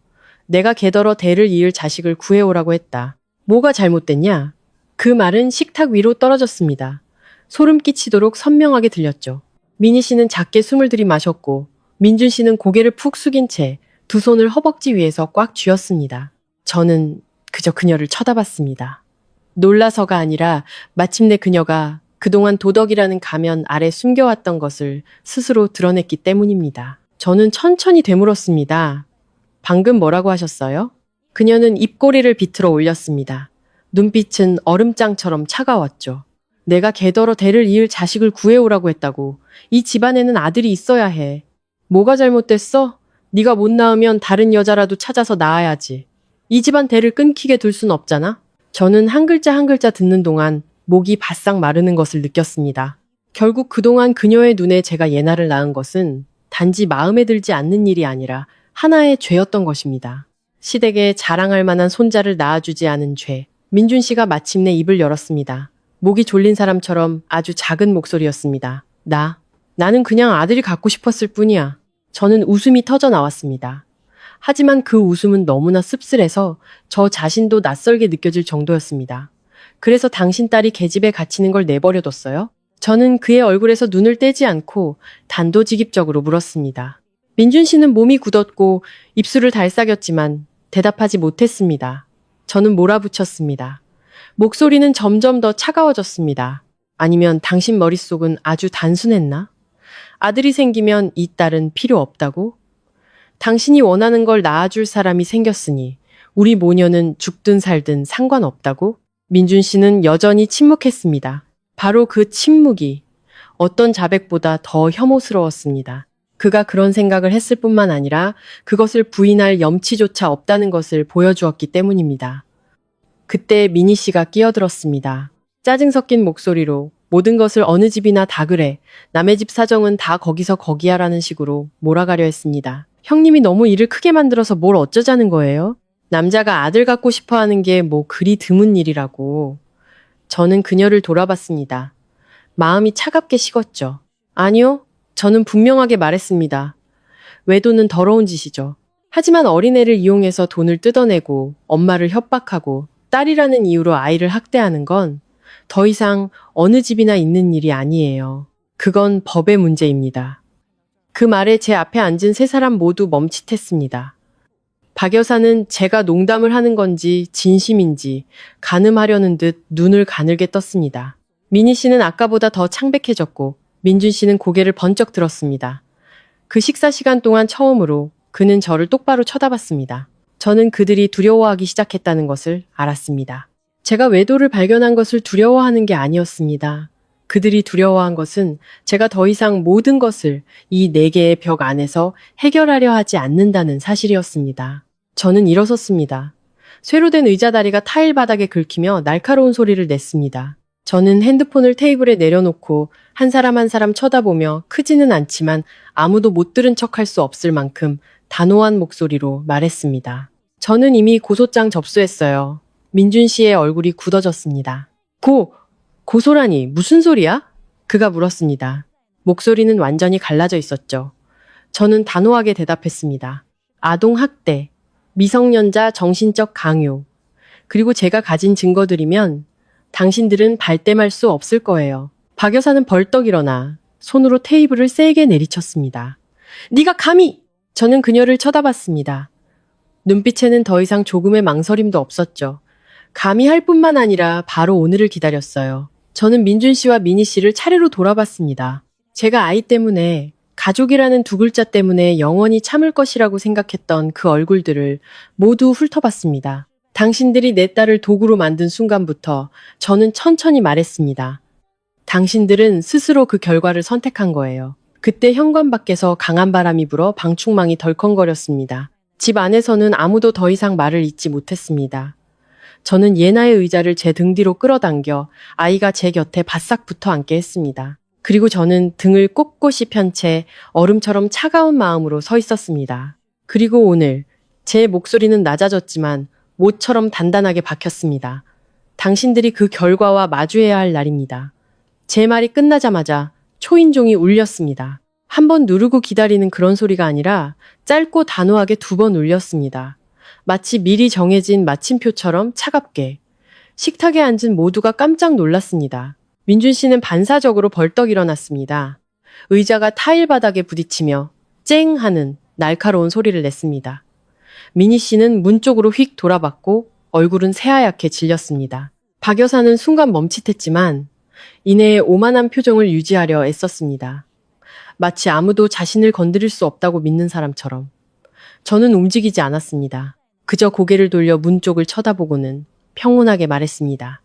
내가 개더러 대를 이을 자식을 구해오라고 했다. 뭐가 잘못됐냐? 그 말은 식탁 위로 떨어졌습니다. 소름 끼치도록 선명하게 들렸죠. 미니 씨는 작게 숨을 들이마셨고 민준 씨는 고개를 푹 숙인 채 두 손을 허벅지 위에서 꽉 쥐었습니다. 저는 그저 그녀를 쳐다봤습니다. 놀라서가 아니라 마침내 그녀가 그동안 도덕이라는 가면 아래 숨겨왔던 것을 스스로 드러냈기 때문입니다. 저는 천천히 되물었습니다. 방금 뭐라고 하셨어요? 그녀는 입꼬리를 비틀어 올렸습니다. 눈빛은 얼음장처럼 차가웠죠. 내가 개더러 대를 이을 자식을 구해오라고 했다고. 이 집안에는 아들이 있어야 해. 뭐가 잘못됐어? 네가 못 낳으면 다른 여자라도 찾아서 낳아야지. 이 집안 대를 끊기게 둘 순 없잖아? 저는 한 글자 한 글자 듣는 동안 목이 바싹 마르는 것을 느꼈습니다. 결국 그동안 그녀의 눈에 제가 예나를 낳은 것은 단지 마음에 들지 않는 일이 아니라 하나의 죄였던 것입니다. 시댁에 자랑할 만한 손자를 낳아주지 않은 죄. 민준 씨가 마침내 입을 열었습니다. 목이 졸린 사람처럼 아주 작은 목소리였습니다. 나는 그냥 아들이 갖고 싶었을 뿐이야. 저는 웃음이 터져 나왔습니다. 하지만 그 웃음은 너무나 씁쓸해서 저 자신도 낯설게 느껴질 정도였습니다. 그래서 당신 딸이 계집에 갇히는 걸 내버려뒀어요? 저는 그의 얼굴에서 눈을 떼지 않고 단도직입적으로 물었습니다. 민준 씨는 몸이 굳었고 입술을 달싹였지만 대답하지 못했습니다. 저는 몰아붙였습니다. 목소리는 점점 더 차가워졌습니다. 아니면 당신 머릿속은 아주 단순했나? 아들이 생기면 이 딸은 필요 없다고? 당신이 원하는 걸 낳아줄 사람이 생겼으니 우리 모녀는 죽든 살든 상관없다고? 민준 씨는 여전히 침묵했습니다. 바로 그 침묵이 어떤 자백보다 더 혐오스러웠습니다. 그가 그런 생각을 했을 뿐만 아니라 그것을 부인할 염치조차 없다는 것을 보여주었기 때문입니다. 그때 미니 씨가 끼어들었습니다. 짜증 섞인 목소리로 모든 것을 어느 집이나 다 그래. 남의 집 사정은 다 거기서 거기야라는 식으로 몰아가려 했습니다. 형님이 너무 일을 크게 만들어서 뭘 어쩌자는 거예요? 남자가 아들 갖고 싶어 하는 게 뭐 그리 드문 일이라고. 저는 그녀를 돌아봤습니다. 마음이 차갑게 식었죠. 아니요. 저는 분명하게 말했습니다. 외도는 더러운 짓이죠. 하지만 어린애를 이용해서 돈을 뜯어내고 엄마를 협박하고 딸이라는 이유로 아이를 학대하는 건 더 이상 어느 집이나 있는 일이 아니에요. 그건 법의 문제입니다. 그 말에 제 앞에 앉은 세 사람 모두 멈칫했습니다. 박 여사는 제가 농담을 하는 건지 진심인지 가늠하려는 듯 눈을 가늘게 떴습니다. 미니 씨는 아까보다 더 창백해졌고 민준 씨는 고개를 번쩍 들었습니다. 그 식사 시간 동안 처음으로 그는 저를 똑바로 쳐다봤습니다. 저는 그들이 두려워하기 시작했다는 것을 알았습니다. 제가 외도를 발견한 것을 두려워하는 게 아니었습니다. 그들이 두려워한 것은 제가 더 이상 모든 것을 이 네 개의 벽 안에서 해결하려 하지 않는다는 사실이었습니다. 저는 일어섰습니다. 쇠로 된 의자 다리가 타일 바닥에 긁히며 날카로운 소리를 냈습니다. 저는 핸드폰을 테이블에 내려놓고 한 사람 한 사람 쳐다보며 크지는 않지만 아무도 못 들은 척할 수 없을 만큼 단호한 목소리로 말했습니다. 저는 이미 고소장 접수했어요. 민준 씨의 얼굴이 굳어졌습니다. 고소라니 무슨 소리야? 그가 물었습니다. 목소리는 완전히 갈라져 있었죠. 저는 단호하게 대답했습니다. 아동학대, 미성년자 정신적 강요, 그리고 제가 가진 증거들이면 당신들은 발뺌할 수 없을 거예요. 박 여사는 벌떡 일어나 손으로 테이블을 세게 내리쳤습니다. 네가 감히! 저는 그녀를 쳐다봤습니다. 눈빛에는 더 이상 조금의 망설임도 없었죠. 감히 할 뿐만 아니라 바로 오늘을 기다렸어요. 저는 민준 씨와 미니 씨를 차례로 돌아봤습니다. 제가 아이 때문에, 가족이라는 두 글자 때문에 영원히 참을 것이라고 생각했던 그 얼굴들을 모두 훑어봤습니다. 당신들이 내 딸을 도구로 만든 순간부터 저는 천천히 말했습니다. 당신들은 스스로 그 결과를 선택한 거예요. 그때 현관 밖에서 강한 바람이 불어 방충망이 덜컹거렸습니다. 집 안에서는 아무도 더 이상 말을 잇지 못했습니다. 저는 예나의 의자를 제 등 뒤로 끌어당겨 아이가 제 곁에 바싹 붙어 앉게 했습니다. 그리고 저는 등을 꼿꼿이 편 채 얼음처럼 차가운 마음으로 서 있었습니다. 그리고 오늘 제 목소리는 낮아졌지만 모처럼 단단하게 박혔습니다. 당신들이 그 결과와 마주해야 할 날입니다. 제 말이 끝나자마자 초인종이 울렸습니다. 한 번 누르고 기다리는 그런 소리가 아니라 짧고 단호하게 두 번 울렸습니다. 마치 미리 정해진 마침표처럼 차갑게. 식탁에 앉은 모두가 깜짝 놀랐습니다. 민준 씨는 반사적으로 벌떡 일어났습니다. 의자가 타일 바닥에 부딪히며 쨍 하는 날카로운 소리를 냈습니다. 미니 씨는 문 쪽으로 휙 돌아봤고 얼굴은 새하얗게 질렸습니다. 박 여사는 순간 멈칫했지만 이내에 오만한 표정을 유지하려 애썼습니다. 마치 아무도 자신을 건드릴 수 없다고 믿는 사람처럼. 저는 움직이지 않았습니다. 그저 고개를 돌려 문 쪽을 쳐다보고는 평온하게 말했습니다.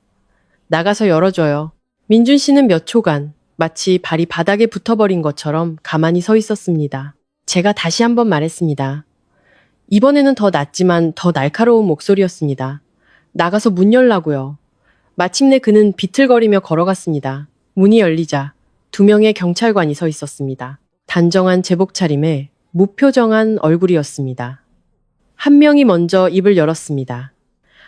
나가서 열어줘요. 민준 씨는 몇 초간 마치 발이 바닥에 붙어버린 것처럼 가만히 서 있었습니다. 제가 다시 한번 말했습니다. 이번에는 더 낮지만 더 날카로운 목소리였습니다. 나가서 문 열라고요. 마침내 그는 비틀거리며 걸어갔습니다. 문이 열리자 2명의 경찰관이 서 있었습니다. 단정한 제복 차림에 무표정한 얼굴이었습니다. 한 명이 먼저 입을 열었습니다.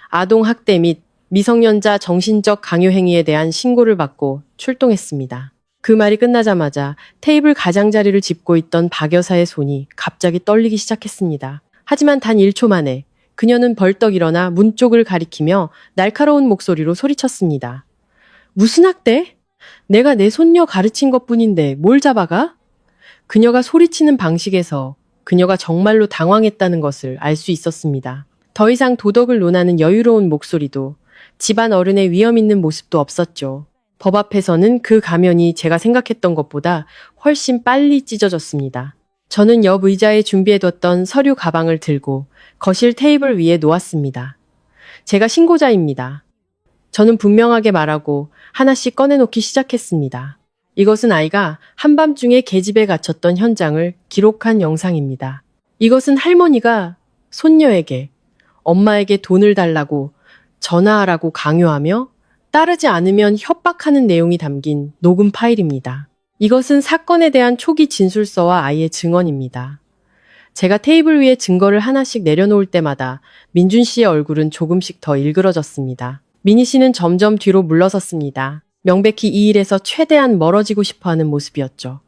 아동학대 및 미성년자 정신적 강요 행위에 대한 신고를 받고 출동했습니다. 그 말이 끝나자마자 테이블 가장자리를 짚고 있던 박 여사의 손이 갑자기 떨리기 시작했습니다. 하지만 단 1초 만에 그녀는 벌떡 일어나 문 쪽을 가리키며 날카로운 목소리로 소리쳤습니다. 무슨 학대? 내가 내 손녀 가르친 것뿐인데 뭘 잡아가? 그녀가 소리치는 방식에서 그녀가 정말로 당황했다는 것을 알 수 있었습니다. 더 이상 도덕을 논하는 여유로운 목소리도 집안 어른의 위험 있는 모습도 없었죠. 법 앞에서는 그 가면이 제가 생각했던 것보다 훨씬 빨리 찢어졌습니다. 저는 옆 의자에 준비해뒀던 서류 가방을 들고 거실 테이블 위에 놓았습니다. 제가 신고자입니다. 저는 분명하게 말하고 하나씩 꺼내놓기 시작했습니다. 이것은 아이가 한밤중에 계집에 갇혔던 현장을 기록한 영상입니다. 이것은 할머니가 손녀에게 엄마에게 돈을 달라고 전화하라고 강요하며 따르지 않으면 협박하는 내용이 담긴 녹음 파일입니다. 이것은 사건에 대한 초기 진술서와 아이의 증언입니다. 제가 테이블 위에 증거를 하나씩 내려놓을 때마다 민준 씨의 얼굴은 조금씩 더 일그러졌습니다. 미니 씨는 점점 뒤로 물러섰습니다. 명백히 이 일에서 최대한 멀어지고 싶어하는 모습이었죠.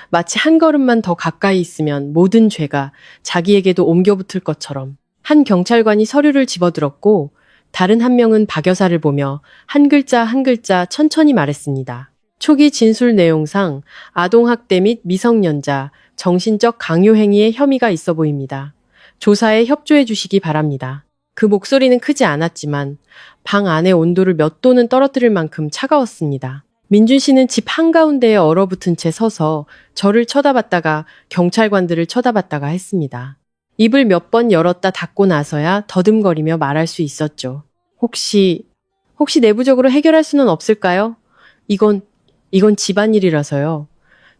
마치 한 걸음만 더 가까이 있으면 모든 죄가 자기에게도 옮겨붙을 것처럼. 한 경찰관이 서류를 집어들었고 다른 한 명은 박 여사를 보며 한 글자 한 글자 천천히 말했습니다. 초기 진술 내용상 아동학대 및 미성년자 정신적 강요 행위의 혐의가 있어 보입니다. 조사에 협조해 주시기 바랍니다. 그 목소리는 크지 않았지만 방 안의 온도를 몇 도는 떨어뜨릴 만큼 차가웠습니다. 민준 씨는 집 한가운데에 얼어붙은 채 서서 저를 쳐다봤다가 경찰관들을 쳐다봤다가 했습니다. 입을 몇 번 열었다 닫고 나서야 더듬거리며 말할 수 있었죠. 혹시 내부적으로 해결할 수는 없을까요? 이건 집안일이라서요.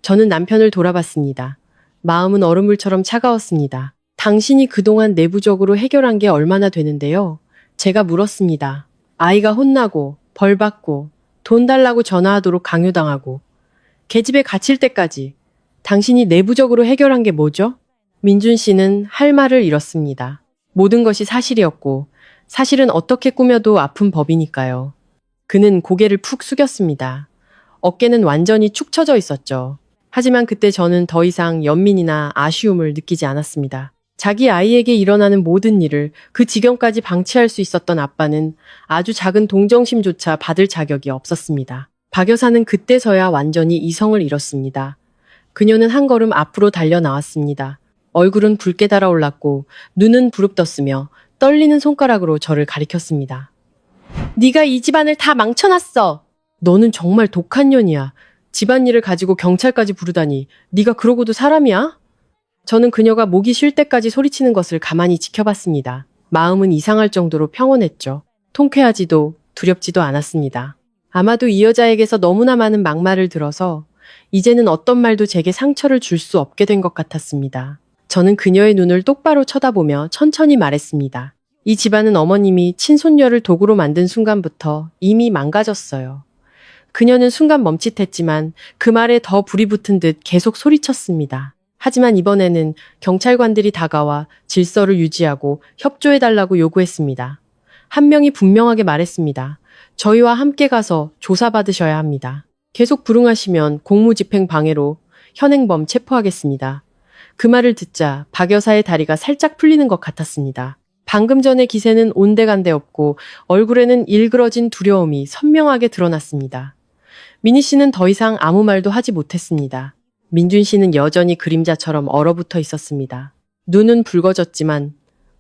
저는 남편을 돌아봤습니다. 마음은 얼음물처럼 차가웠습니다. 당신이 그동안 내부적으로 해결한 게 얼마나 되는데요? 제가 물었습니다. 아이가 혼나고 벌받고 돈 달라고 전화하도록 강요당하고 계집에 갇힐 때까지 당신이 내부적으로 해결한 게 뭐죠? 민준 씨는 할 말을 잃었습니다. 모든 것이 사실이었고 사실은 어떻게 꾸며도 아픈 법이니까요. 그는 고개를 푹 숙였습니다. 어깨는 완전히 축 처져 있었죠. 하지만 그때 저는 더 이상 연민이나 아쉬움을 느끼지 않았습니다. 자기 아이에게 일어나는 모든 일을 그 지경까지 방치할 수 있었던 아빠는 아주 작은 동정심조차 받을 자격이 없었습니다. 박 여사는 그때서야 완전히 이성을 잃었습니다. 그녀는 한 걸음 앞으로 달려 나왔습니다. 얼굴은 붉게 달아올랐고 눈은 부릅떴으며 떨리는 손가락으로 저를 가리켰습니다. 네가 이 집안을 다 망쳐놨어. 너는 정말 독한 년이야. 집안일을 가지고 경찰까지 부르다니 네가 그러고도 사람이야? 저는 그녀가 목이 쉴 때까지 소리치는 것을 가만히 지켜봤습니다. 마음은 이상할 정도로 평온했죠. 통쾌하지도 두렵지도 않았습니다. 아마도 이 여자에게서 너무나 많은 막말을 들어서 이제는 어떤 말도 제게 상처를 줄 수 없게 된 것 같았습니다. 저는 그녀의 눈을 똑바로 쳐다보며 천천히 말했습니다. 이 집안은 어머님이 친손녀를 도구로 만든 순간부터 이미 망가졌어요. 그녀는 순간 멈칫했지만 그 말에 더 불이 붙은 듯 계속 소리쳤습니다. 하지만 이번에는 경찰관들이 다가와 질서를 유지하고 협조해달라고 요구했습니다. 한 명이 분명하게 말했습니다. 저희와 함께 가서 조사받으셔야 합니다. 계속 불응하시면 공무집행 방해로 현행범 체포하겠습니다. 그 말을 듣자 박 여사의 다리가 살짝 풀리는 것 같았습니다. 방금 전의 기세는 온데간데 없고 얼굴에는 일그러진 두려움이 선명하게 드러났습니다. 미니 씨는 더 이상 아무 말도 하지 못했습니다. 민준 씨는 여전히 그림자처럼 얼어붙어 있었습니다. 눈은 붉어졌지만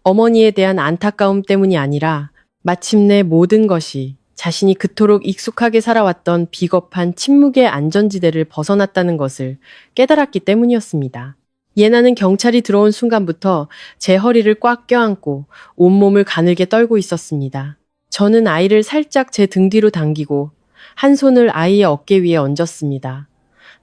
어머니에 대한 안타까움 때문이 아니라 마침내 모든 것이 자신이 그토록 익숙하게 살아왔던 비겁한 침묵의 안전지대를 벗어났다는 것을 깨달았기 때문이었습니다. 예나는 경찰이 들어온 순간부터 제 허리를 꽉 껴안고 온몸을 가늘게 떨고 있었습니다. 저는 아이를 살짝 제 등 뒤로 당기고 한 손을 아이의 어깨 위에 얹었습니다.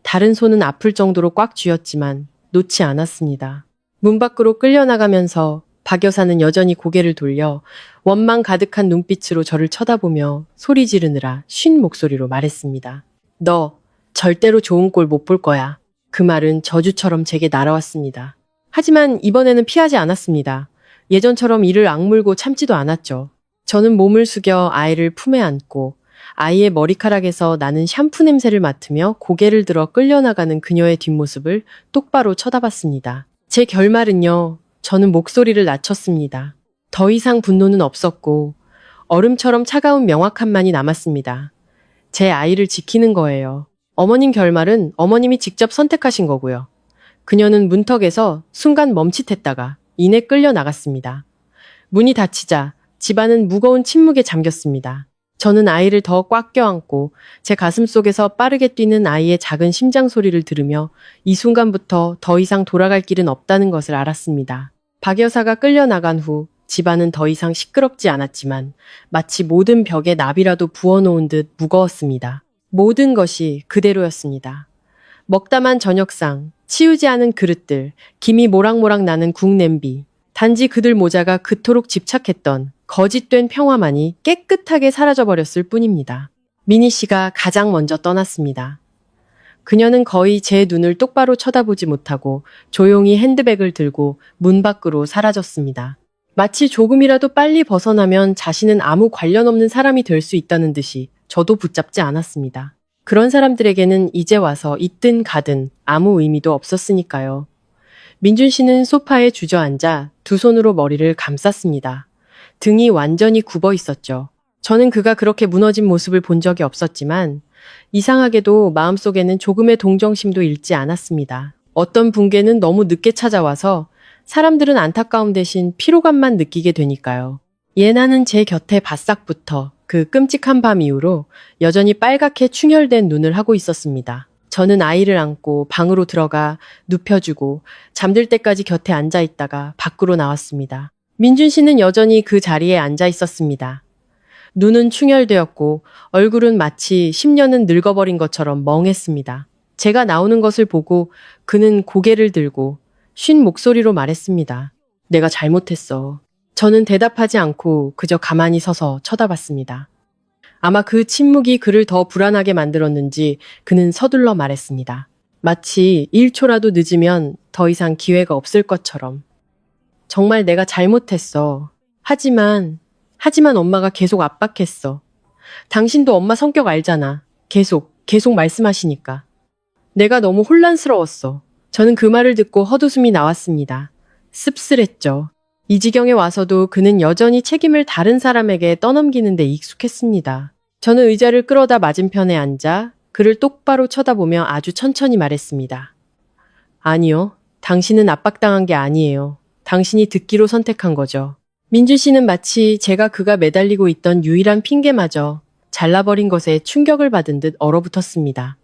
다른 손은 아플 정도로 꽉 쥐었지만 놓지 않았습니다. 문 밖으로 끌려나가면서 박 여사는 여전히 고개를 돌려 원망 가득한 눈빛으로 저를 쳐다보며 소리 지르느라 쉰 목소리로 말했습니다. 너 절대로 좋은 꼴 못 볼 거야. 그 말은 저주처럼 제게 날아왔습니다. 하지만 이번에는 피하지 않았습니다. 예전처럼 이를 악물고 참지도 않았죠. 저는 몸을 숙여 아이를 품에 안고 아이의 머리카락에서 나는 샴푸 냄새를 맡으며 고개를 들어 끌려나가는 그녀의 뒷모습을 똑바로 쳐다봤습니다. 제 결말은요. 저는 목소리를 낮췄습니다. 더 이상 분노는 없었고 얼음처럼 차가운 명확함만이 남았습니다. 제 아이를 지키는 거예요. 어머님 결말은 어머님이 직접 선택하신 거고요. 그녀는 문턱에서 순간 멈칫했다가 이내 끌려 나갔습니다. 문이 닫히자 집안은 무거운 침묵에 잠겼습니다. 저는 아이를 더 꽉 껴안고 제 가슴 속에서 빠르게 뛰는 아이의 작은 심장 소리를 들으며 이 순간부터 더 이상 돌아갈 길은 없다는 것을 알았습니다. 박 여사가 끌려나간 후 집안은 더 이상 시끄럽지 않았지만 마치 모든 벽에 나비라도 부어놓은 듯 무거웠습니다. 모든 것이 그대로였습니다. 먹다만 저녁상, 치우지 않은 그릇들, 김이 모락모락 나는 국 냄비, 단지 그들 모자가 그토록 집착했던 거짓된 평화만이 깨끗하게 사라져버렸을 뿐입니다. 미니 씨가 가장 먼저 떠났습니다. 그녀는 거의 제 눈을 똑바로 쳐다보지 못하고 조용히 핸드백을 들고 문 밖으로 사라졌습니다. 마치 조금이라도 빨리 벗어나면 자신은 아무 관련 없는 사람이 될 수 있다는 듯이 저도 붙잡지 않았습니다. 그런 사람들에게는 이제 와서 있든 가든 아무 의미도 없었으니까요. 민준 씨는 소파에 주저앉아 두 손으로 머리를 감쌌습니다. 등이 완전히 굽어 있었죠. 저는 그가 그렇게 무너진 모습을 본 적이 없었지만 이상하게도 마음속에는 조금의 동정심도 잃지 않았습니다. 어떤 붕괴는 너무 늦게 찾아와서 사람들은 안타까움 대신 피로감만 느끼게 되니까요. 예나는 제 곁에 바싹 붙어 그 끔찍한 밤 이후로 여전히 빨갛게 충혈된 눈을 하고 있었습니다. 저는 아이를 안고 방으로 들어가 눕혀주고 잠들 때까지 곁에 앉아 있다가 밖으로 나왔습니다. 민준 씨는 여전히 그 자리에 앉아 있었습니다. 눈은 충혈되었고 얼굴은 마치 10년은 늙어버린 것처럼 멍했습니다. 제가 나오는 것을 보고 그는 고개를 들고 쉰 목소리로 말했습니다. 내가 잘못했어. 저는 대답하지 않고 그저 가만히 서서 쳐다봤습니다. 아마 그 침묵이 그를 더 불안하게 만들었는지 그는 서둘러 말했습니다. 마치 1초라도 늦으면 더 이상 기회가 없을 것처럼. 정말 내가 잘못했어. 하지만 엄마가 계속 압박했어. 당신도 엄마 성격 알잖아. 계속 말씀하시니까. 내가 너무 혼란스러웠어. 저는 그 말을 듣고 헛웃음이 나왔습니다. 씁쓸했죠. 이 지경에 와서도 그는 여전히 책임을 다른 사람에게 떠넘기는 데 익숙했습니다. 저는 의자를 끌어다 맞은편에 앉아 그를 똑바로 쳐다보며 아주 천천히 말했습니다. 아니요. 당신은 압박당한 게 아니에요. 당신이 듣기로 선택한 거죠. 민준 씨는 마치 제가 그가 매달리고 있던 유일한 핑계마저 잘라버린 것에 충격을 받은 듯 얼어붙었습니다.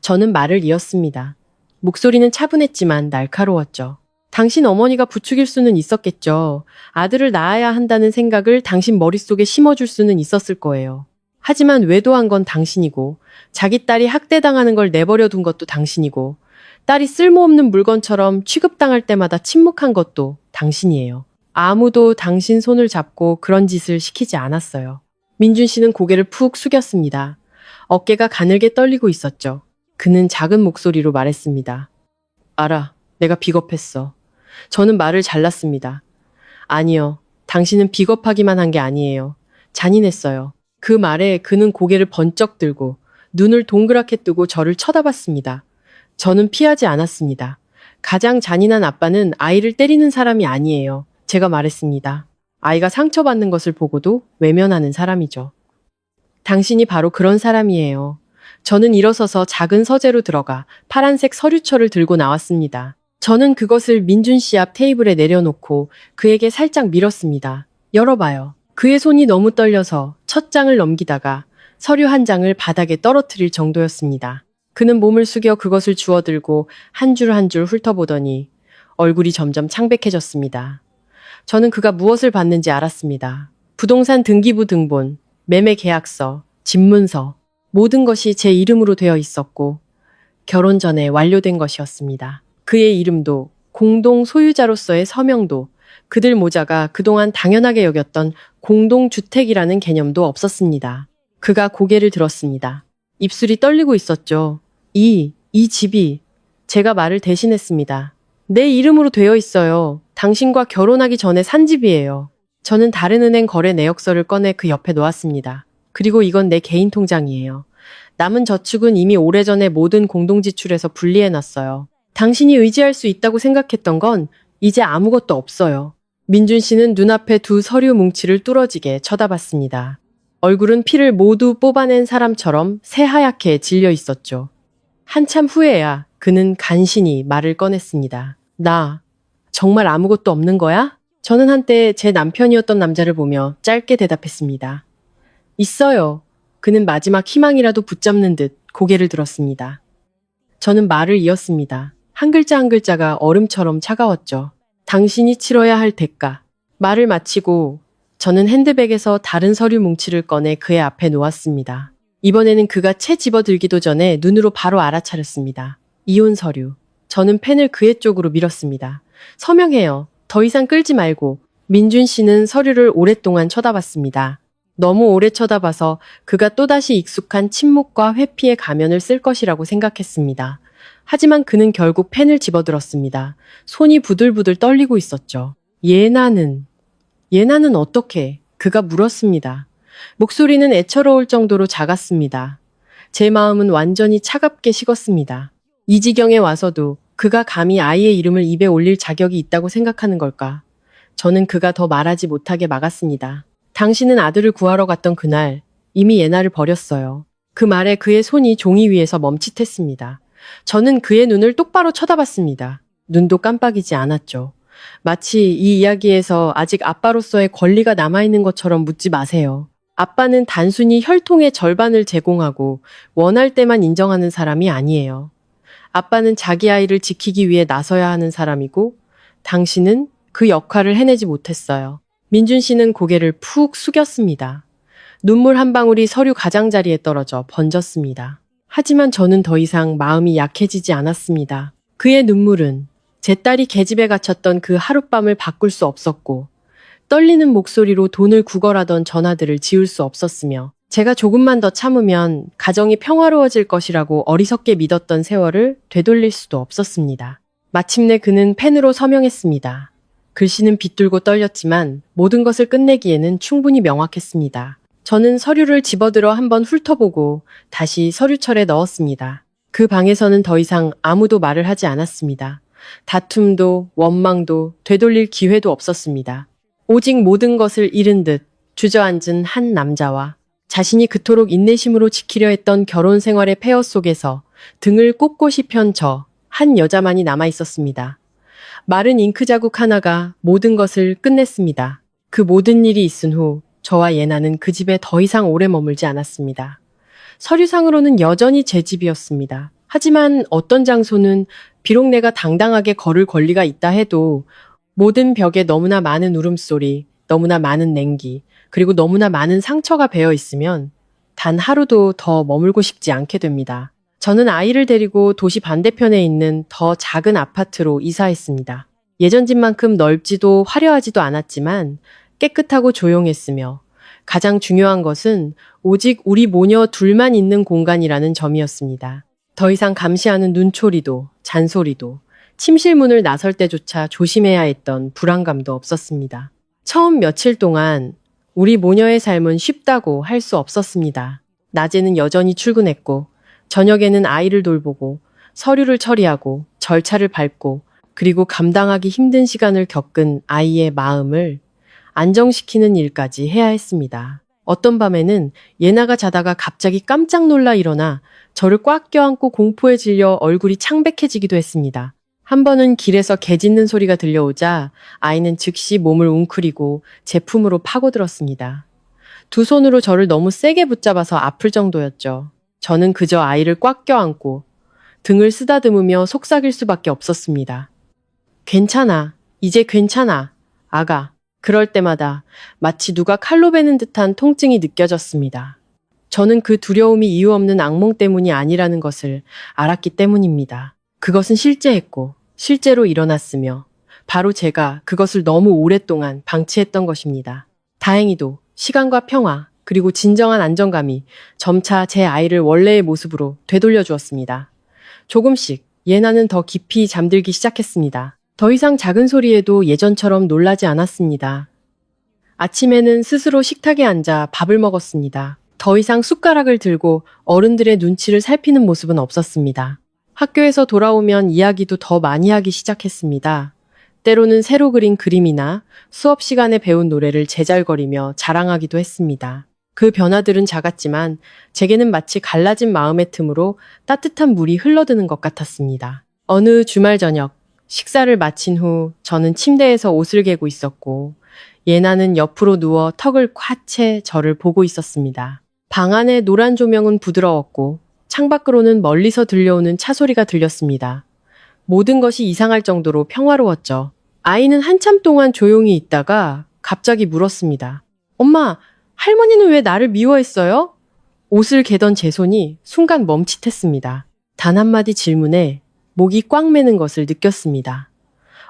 저는 말을 이었습니다. 목소리는 차분했지만 날카로웠죠. 당신 어머니가 부추길 수는 있었겠죠. 아들을 낳아야 한다는 생각을 당신 머릿속에 심어줄 수는 있었을 거예요. 하지만 외도한 건 당신이고 자기 딸이 학대당하는 걸 내버려 둔 것도 당신이고 딸이 쓸모없는 물건처럼 취급당할 때마다 침묵한 것도 당신이에요. 아무도 당신 손을 잡고 그런 짓을 시키지 않았어요. 민준 씨는 고개를 푹 숙였습니다. 어깨가 가늘게 떨리고 있었죠. 그는 작은 목소리로 말했습니다. 알아. 내가 비겁했어. 저는 말을 잘랐습니다. 아니요. 당신은 비겁하기만 한 게 아니에요. 잔인했어요. 그 말에 그는 고개를 번쩍 들고 눈을 동그랗게 뜨고 저를 쳐다봤습니다. 저는 피하지 않았습니다. 가장 잔인한 아빠는 아이를 때리는 사람이 아니에요. 제가 말했습니다. 아이가 상처받는 것을 보고도 외면하는 사람이죠. 당신이 바로 그런 사람이에요. 저는 일어서서 작은 서재로 들어가 파란색 서류철을 들고 나왔습니다. 저는 그것을 민준 씨 앞 테이블에 내려놓고 그에게 살짝 밀었습니다. 열어봐요. 그의 손이 너무 떨려서 첫 장을 넘기다가 서류 한 장을 바닥에 떨어뜨릴 정도였습니다. 그는 몸을 숙여 그것을 주워들고 한 줄 한 줄 훑어보더니 얼굴이 점점 창백해졌습니다. 저는 그가 무엇을 받는지 알았습니다. 부동산 등기부 등본, 매매 계약서, 집문서, 모든 것이 제 이름으로 되어 있었고 결혼 전에 완료된 것이었습니다. 그의 이름도 공동 소유자로서의 서명도 그들 모자가 그동안 당연하게 여겼던 공동주택이라는 개념도 없었습니다. 그가 고개를 들었습니다. 입술이 떨리고 있었죠. 이 집이 제가 말을 대신했습니다. 내 이름으로 되어 있어요. 당신과 결혼하기 전에 산 집이에요. 저는 다른 은행 거래 내역서를 꺼내 그 옆에 놓았습니다. 그리고 이건 내 개인 통장이에요. 남은 저축은 이미 오래전에 모든 공동지출에서 분리해놨어요. 당신이 의지할 수 있다고 생각했던 건 이제 아무것도 없어요. 민준 씨는 눈앞에 두 서류 뭉치를 뚫어지게 쳐다봤습니다. 얼굴은 피를 모두 뽑아낸 사람처럼 새하얗게 질려 있었죠. 한참 후에야 그는 간신히 말을 꺼냈습니다. 나 정말 아무것도 없는 거야? 저는 한때 제 남편이었던 남자를 보며 짧게 대답했습니다. 있어요. 그는 마지막 희망이라도 붙잡는 듯 고개를 들었습니다. 저는 말을 이었습니다. 한 글자 한 글자가 얼음처럼 차가웠죠. 당신이 치러야 할 대가. 말을 마치고 저는 핸드백에서 다른 서류 뭉치를 꺼내 그의 앞에 놓았습니다. 이번에는 그가 채 집어들기도 전에 눈으로 바로 알아차렸습니다. 이혼 서류. 저는 펜을 그의 쪽으로 밀었습니다. 서명해요. 더 이상 끌지 말고. 민준 씨는 서류를 오랫동안 쳐다봤습니다. 너무 오래 쳐다봐서 그가 또다시 익숙한 침묵과 회피의 가면을 쓸 것이라고 생각했습니다. 하지만 그는 결국 펜을 집어들었습니다. 손이 부들부들 떨리고 있었죠. 예나는 어떻게? 그가 물었습니다. 목소리는 애처로울 정도로 작았습니다. 제 마음은 완전히 차갑게 식었습니다. 이 지경에 와서도 그가 감히 아이의 이름을 입에 올릴 자격이 있다고 생각하는 걸까? 저는 그가 더 말하지 못하게 막았습니다. 당신은 아들을 구하러 갔던 그날 이미 예나를 버렸어요. 그 말에 그의 손이 종이 위에서 멈칫했습니다. 저는 그의 눈을 똑바로 쳐다봤습니다. 눈도 깜빡이지 않았죠. 마치 이 이야기에서 아직 아빠로서의 권리가 남아있는 것처럼 묻지 마세요. 아빠는 단순히 혈통의 절반을 제공하고 원할 때만 인정하는 사람이 아니에요. 아빠는 자기 아이를 지키기 위해 나서야 하는 사람이고 당신은 그 역할을 해내지 못했어요. 민준 씨는 고개를 푹 숙였습니다. 눈물 한 방울이 서류 가장자리에 떨어져 번졌습니다. 하지만 저는 더 이상 마음이 약해지지 않았습니다. 그의 눈물은 제 딸이 계집에 갇혔던 그 하룻밤을 바꿀 수 없었고 떨리는 목소리로 돈을 구걸하던 전화들을 지울 수 없었으며 제가 조금만 더 참으면 가정이 평화로워질 것이라고 어리석게 믿었던 세월을 되돌릴 수도 없었습니다. 마침내 그는 펜으로 서명했습니다. 글씨는 빗들고 떨렸지만 모든 것을 끝내기에는 충분히 명확했습니다. 저는 서류를 집어들어 한번 훑어보고 다시 서류철에 넣었습니다. 그 방에서는 더 이상 아무도 말을 하지 않았습니다. 다툼도 원망도 되돌릴 기회도 없었습니다. 오직 모든 것을 잃은 듯 주저앉은 한 남자와 자신이 그토록 인내심으로 지키려 했던 결혼 생활의 폐허 속에서 등을 꼿꼿이 편 저 한 여자만이 남아 있었습니다. 마른 잉크 자국 하나가 모든 것을 끝냈습니다. 그 모든 일이 있은 후 저와 예나는 그 집에 더 이상 오래 머물지 않았습니다. 서류상으로는 여전히 제 집이었습니다. 하지만 어떤 장소는 비록 내가 당당하게 걸을 권리가 있다 해도 모든 벽에 너무나 많은 울음소리, 너무나 많은 냉기, 그리고 너무나 많은 상처가 배어 있으면 단 하루도 더 머물고 싶지 않게 됩니다. 저는 아이를 데리고 도시 반대편에 있는 더 작은 아파트로 이사했습니다. 예전 집만큼 넓지도 화려하지도 않았지만 깨끗하고 조용했으며 가장 중요한 것은 오직 우리 모녀 둘만 있는 공간이라는 점이었습니다. 더 이상 감시하는 눈초리도 잔소리도 침실문을 나설 때조차 조심해야 했던 불안감도 없었습니다. 처음 며칠 동안 우리 모녀의 삶은 쉽다고 할 수 없었습니다. 낮에는 여전히 출근했고 저녁에는 아이를 돌보고 서류를 처리하고 절차를 밟고 그리고 감당하기 힘든 시간을 겪은 아이의 마음을 안정시키는 일까지 해야 했습니다. 어떤 밤에는 예나가 자다가 갑자기 깜짝 놀라 일어나 저를 꽉 껴안고 공포에 질려 얼굴이 창백해지기도 했습니다. 한 번은 길에서 개 짖는 소리가 들려오자 아이는 즉시 몸을 웅크리고 제 품으로 파고들었습니다. 두 손으로 저를 너무 세게 붙잡아서 아플 정도였죠. 저는 그저 아이를 꽉 껴안고 등을 쓰다듬으며 속삭일 수밖에 없었습니다. 괜찮아. 이제 괜찮아. 아가. 그럴 때마다 마치 누가 칼로 베는 듯한 통증이 느껴졌습니다. 저는 그 두려움이 이유 없는 악몽 때문이 아니라는 것을 알았기 때문입니다. 그것은 실제했고 실제로 일어났으며 바로 제가 그것을 너무 오랫동안 방치했던 것입니다. 다행히도 시간과 평화 그리고 진정한 안정감이 점차 제 아이를 원래의 모습으로 되돌려 주었습니다. 조금씩 예나는 더 깊이 잠들기 시작했습니다. 더 이상 작은 소리에도 예전처럼 놀라지 않았습니다. 아침에는 스스로 식탁에 앉아 밥을 먹었습니다. 더 이상 숟가락을 들고 어른들의 눈치를 살피는 모습은 없었습니다. 학교에서 돌아오면 이야기도 더 많이 하기 시작했습니다. 때로는 새로 그린 그림이나 수업 시간에 배운 노래를 제잘거리며 자랑하기도 했습니다. 그 변화들은 작았지만 제게는 마치 갈라진 마음의 틈으로 따뜻한 물이 흘러드는 것 같았습니다. 어느 주말 저녁, 식사를 마친 후 저는 침대에서 옷을 개고 있었고 예나는 옆으로 누워 턱을 꽉 채 저를 보고 있었습니다. 방 안의 노란 조명은 부드러웠고 창밖으로는 멀리서 들려오는 차 소리가 들렸습니다. 모든 것이 이상할 정도로 평화로웠죠. 아이는 한참 동안 조용히 있다가 갑자기 물었습니다. 엄마, 할머니는 왜 나를 미워했어요? 옷을 개던 제 손이 순간 멈칫했습니다. 단 한마디 질문에 목이 꽉 매는 것을 느꼈습니다.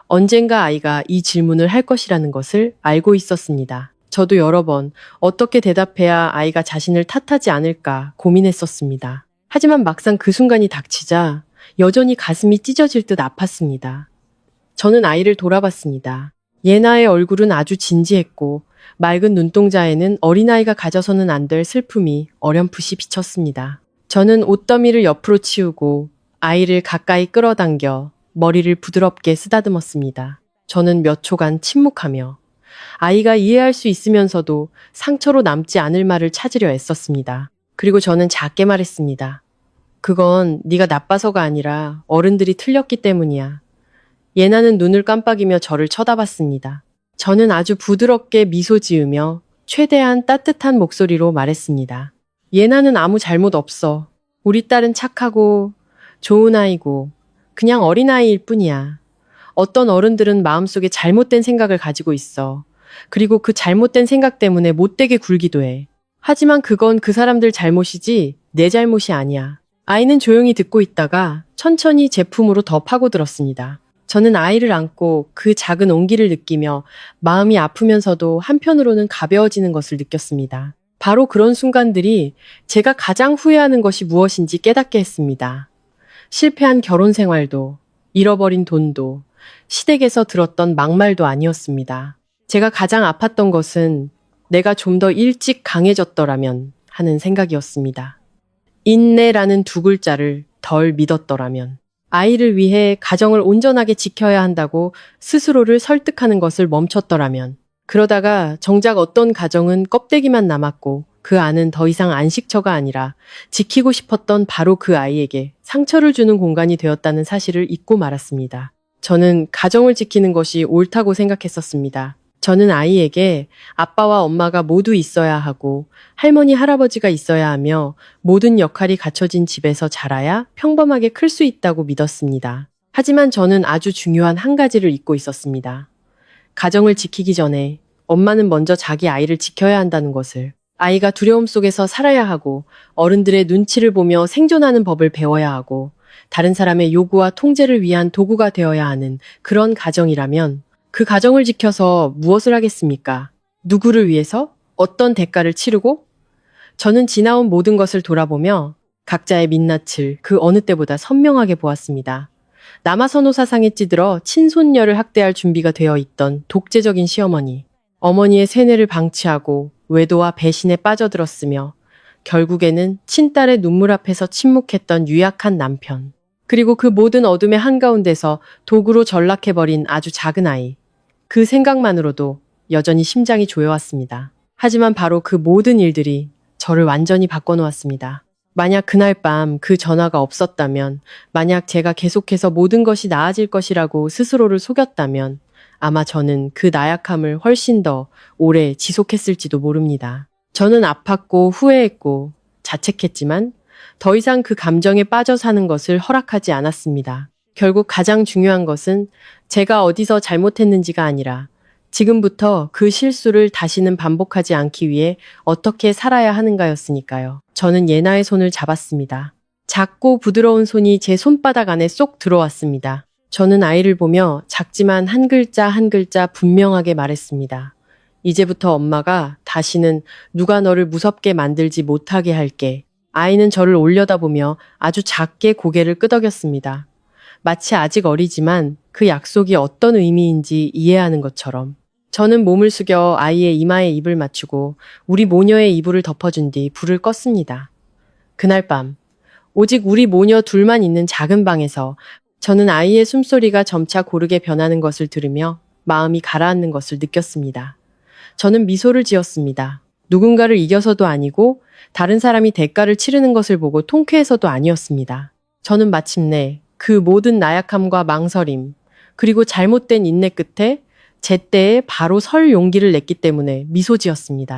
언젠가 아이가 이 질문을 할 것이라는 것을 알고 있었습니다. 저도 여러 번 어떻게 대답해야 아이가 자신을 탓하지 않을까 고민했었습니다. 하지만 막상 그 순간이 닥치자 여전히 가슴이 찢어질 듯 아팠습니다. 저는 아이를 돌아봤습니다. 예나의 얼굴은 아주 진지했고 맑은 눈동자에는 어린아이가 가져서는 안 될 슬픔이 어렴풋이 비쳤습니다. 저는 옷더미를 옆으로 치우고 아이를 가까이 끌어당겨 머리를 부드럽게 쓰다듬었습니다. 저는 몇 초간 침묵하며 아이가 이해할 수 있으면서도 상처로 남지 않을 말을 찾으려 애썼습니다. 그리고 저는 작게 말했습니다. 그건 네가 나빠서가 아니라 어른들이 틀렸기 때문이야. 예나는 눈을 깜빡이며 저를 쳐다봤습니다. 저는 아주 부드럽게 미소 지으며 최대한 따뜻한 목소리로 말했습니다. 예나는 아무 잘못 없어. 우리 딸은 착하고 좋은 아이고 그냥 어린아이일 뿐이야. 어떤 어른들은 마음속에 잘못된 생각을 가지고 있어. 그리고 그 잘못된 생각 때문에 못되게 굴기도 해. 하지만 그건 그 사람들 잘못이지 내 잘못이 아니야. 아이는 조용히 듣고 있다가 천천히 제 품으로 더 파고들었습니다. 저는 아이를 안고 그 작은 온기를 느끼며 마음이 아프면서도 한편으로는 가벼워지는 것을 느꼈습니다. 바로 그런 순간들이 제가 가장 후회하는 것이 무엇인지 깨닫게 했습니다. 실패한 결혼 생활도, 잃어버린 돈도, 시댁에서 들었던 막말도 아니었습니다. 제가 가장 아팠던 것은 내가 좀 더 일찍 강해졌더라면 하는 생각이었습니다. 인내라는 두 글자를 덜 믿었더라면, 아이를 위해 가정을 온전하게 지켜야 한다고 스스로를 설득하는 것을 멈췄더라면, 그러다가 정작 어떤 가정은 껍데기만 남았고 그 안은 더 이상 안식처가 아니라 지키고 싶었던 바로 그 아이에게 상처를 주는 공간이 되었다는 사실을 잊고 말았습니다. 저는 가정을 지키는 것이 옳다고 생각했었습니다. 저는 아이에게 아빠와 엄마가 모두 있어야 하고 할머니, 할아버지가 있어야 하며 모든 역할이 갖춰진 집에서 자라야 평범하게 클 수 있다고 믿었습니다. 하지만 저는 아주 중요한 한 가지를 잊고 있었습니다. 가정을 지키기 전에 엄마는 먼저 자기 아이를 지켜야 한다는 것을, 아이가 두려움 속에서 살아야 하고 어른들의 눈치를 보며 생존하는 법을 배워야 하고 다른 사람의 요구와 통제를 위한 도구가 되어야 하는 그런 가정이라면 그 가정을 지켜서 무엇을 하겠습니까? 누구를 위해서? 어떤 대가를 치르고? 저는 지나온 모든 것을 돌아보며 각자의 민낯을 그 어느 때보다 선명하게 보았습니다. 남아선호 사상에 찌들어 친손녀를 학대할 준비가 되어 있던 독재적인 시어머니, 어머니의 세뇌를 방치하고 외도와 배신에 빠져들었으며 결국에는 친딸의 눈물 앞에서 침묵했던 유약한 남편, 그리고 그 모든 어둠의 한가운데서 도구로 전락해버린 아주 작은 아이. 그 생각만으로도 여전히 심장이 조여왔습니다. 하지만 바로 그 모든 일들이 저를 완전히 바꿔놓았습니다. 만약 그날 밤 그 전화가 없었다면, 만약 제가 계속해서 모든 것이 나아질 것이라고 스스로를 속였다면, 아마 저는 그 나약함을 훨씬 더 오래 지속했을지도 모릅니다. 저는 아팠고 후회했고 자책했지만 더 이상 그 감정에 빠져 사는 것을 허락하지 않았습니다. 결국 가장 중요한 것은 제가 어디서 잘못했는지가 아니라 지금부터 그 실수를 다시는 반복하지 않기 위해 어떻게 살아야 하는가였으니까요. 저는 예나의 손을 잡았습니다. 작고 부드러운 손이 제 손바닥 안에 쏙 들어왔습니다. 저는 아이를 보며 작지만 한 글자 한 글자 분명하게 말했습니다. 이제부터 엄마가 다시는 누가 너를 무섭게 만들지 못하게 할게. 아이는 저를 올려다보며 아주 작게 고개를 끄덕였습니다. 마치 아직 어리지만 그 약속이 어떤 의미인지 이해하는 것처럼. 저는 몸을 숙여 아이의 이마에 입을 맞추고 우리 모녀의 이불을 덮어준 뒤 불을 껐습니다. 그날 밤, 오직 우리 모녀 둘만 있는 작은 방에서 저는 아이의 숨소리가 점차 고르게 변하는 것을 들으며 마음이 가라앉는 것을 느꼈습니다. 저는 미소를 지었습니다. 누군가를 이겨서도 아니고 다른 사람이 대가를 치르는 것을 보고 통쾌해서도 아니었습니다. 저는 마침내 그 모든 나약함과 망설임, 그리고 잘못된 인내 끝에 제때에 바로 설 용기를 냈기 때문에 미소 지었습니다.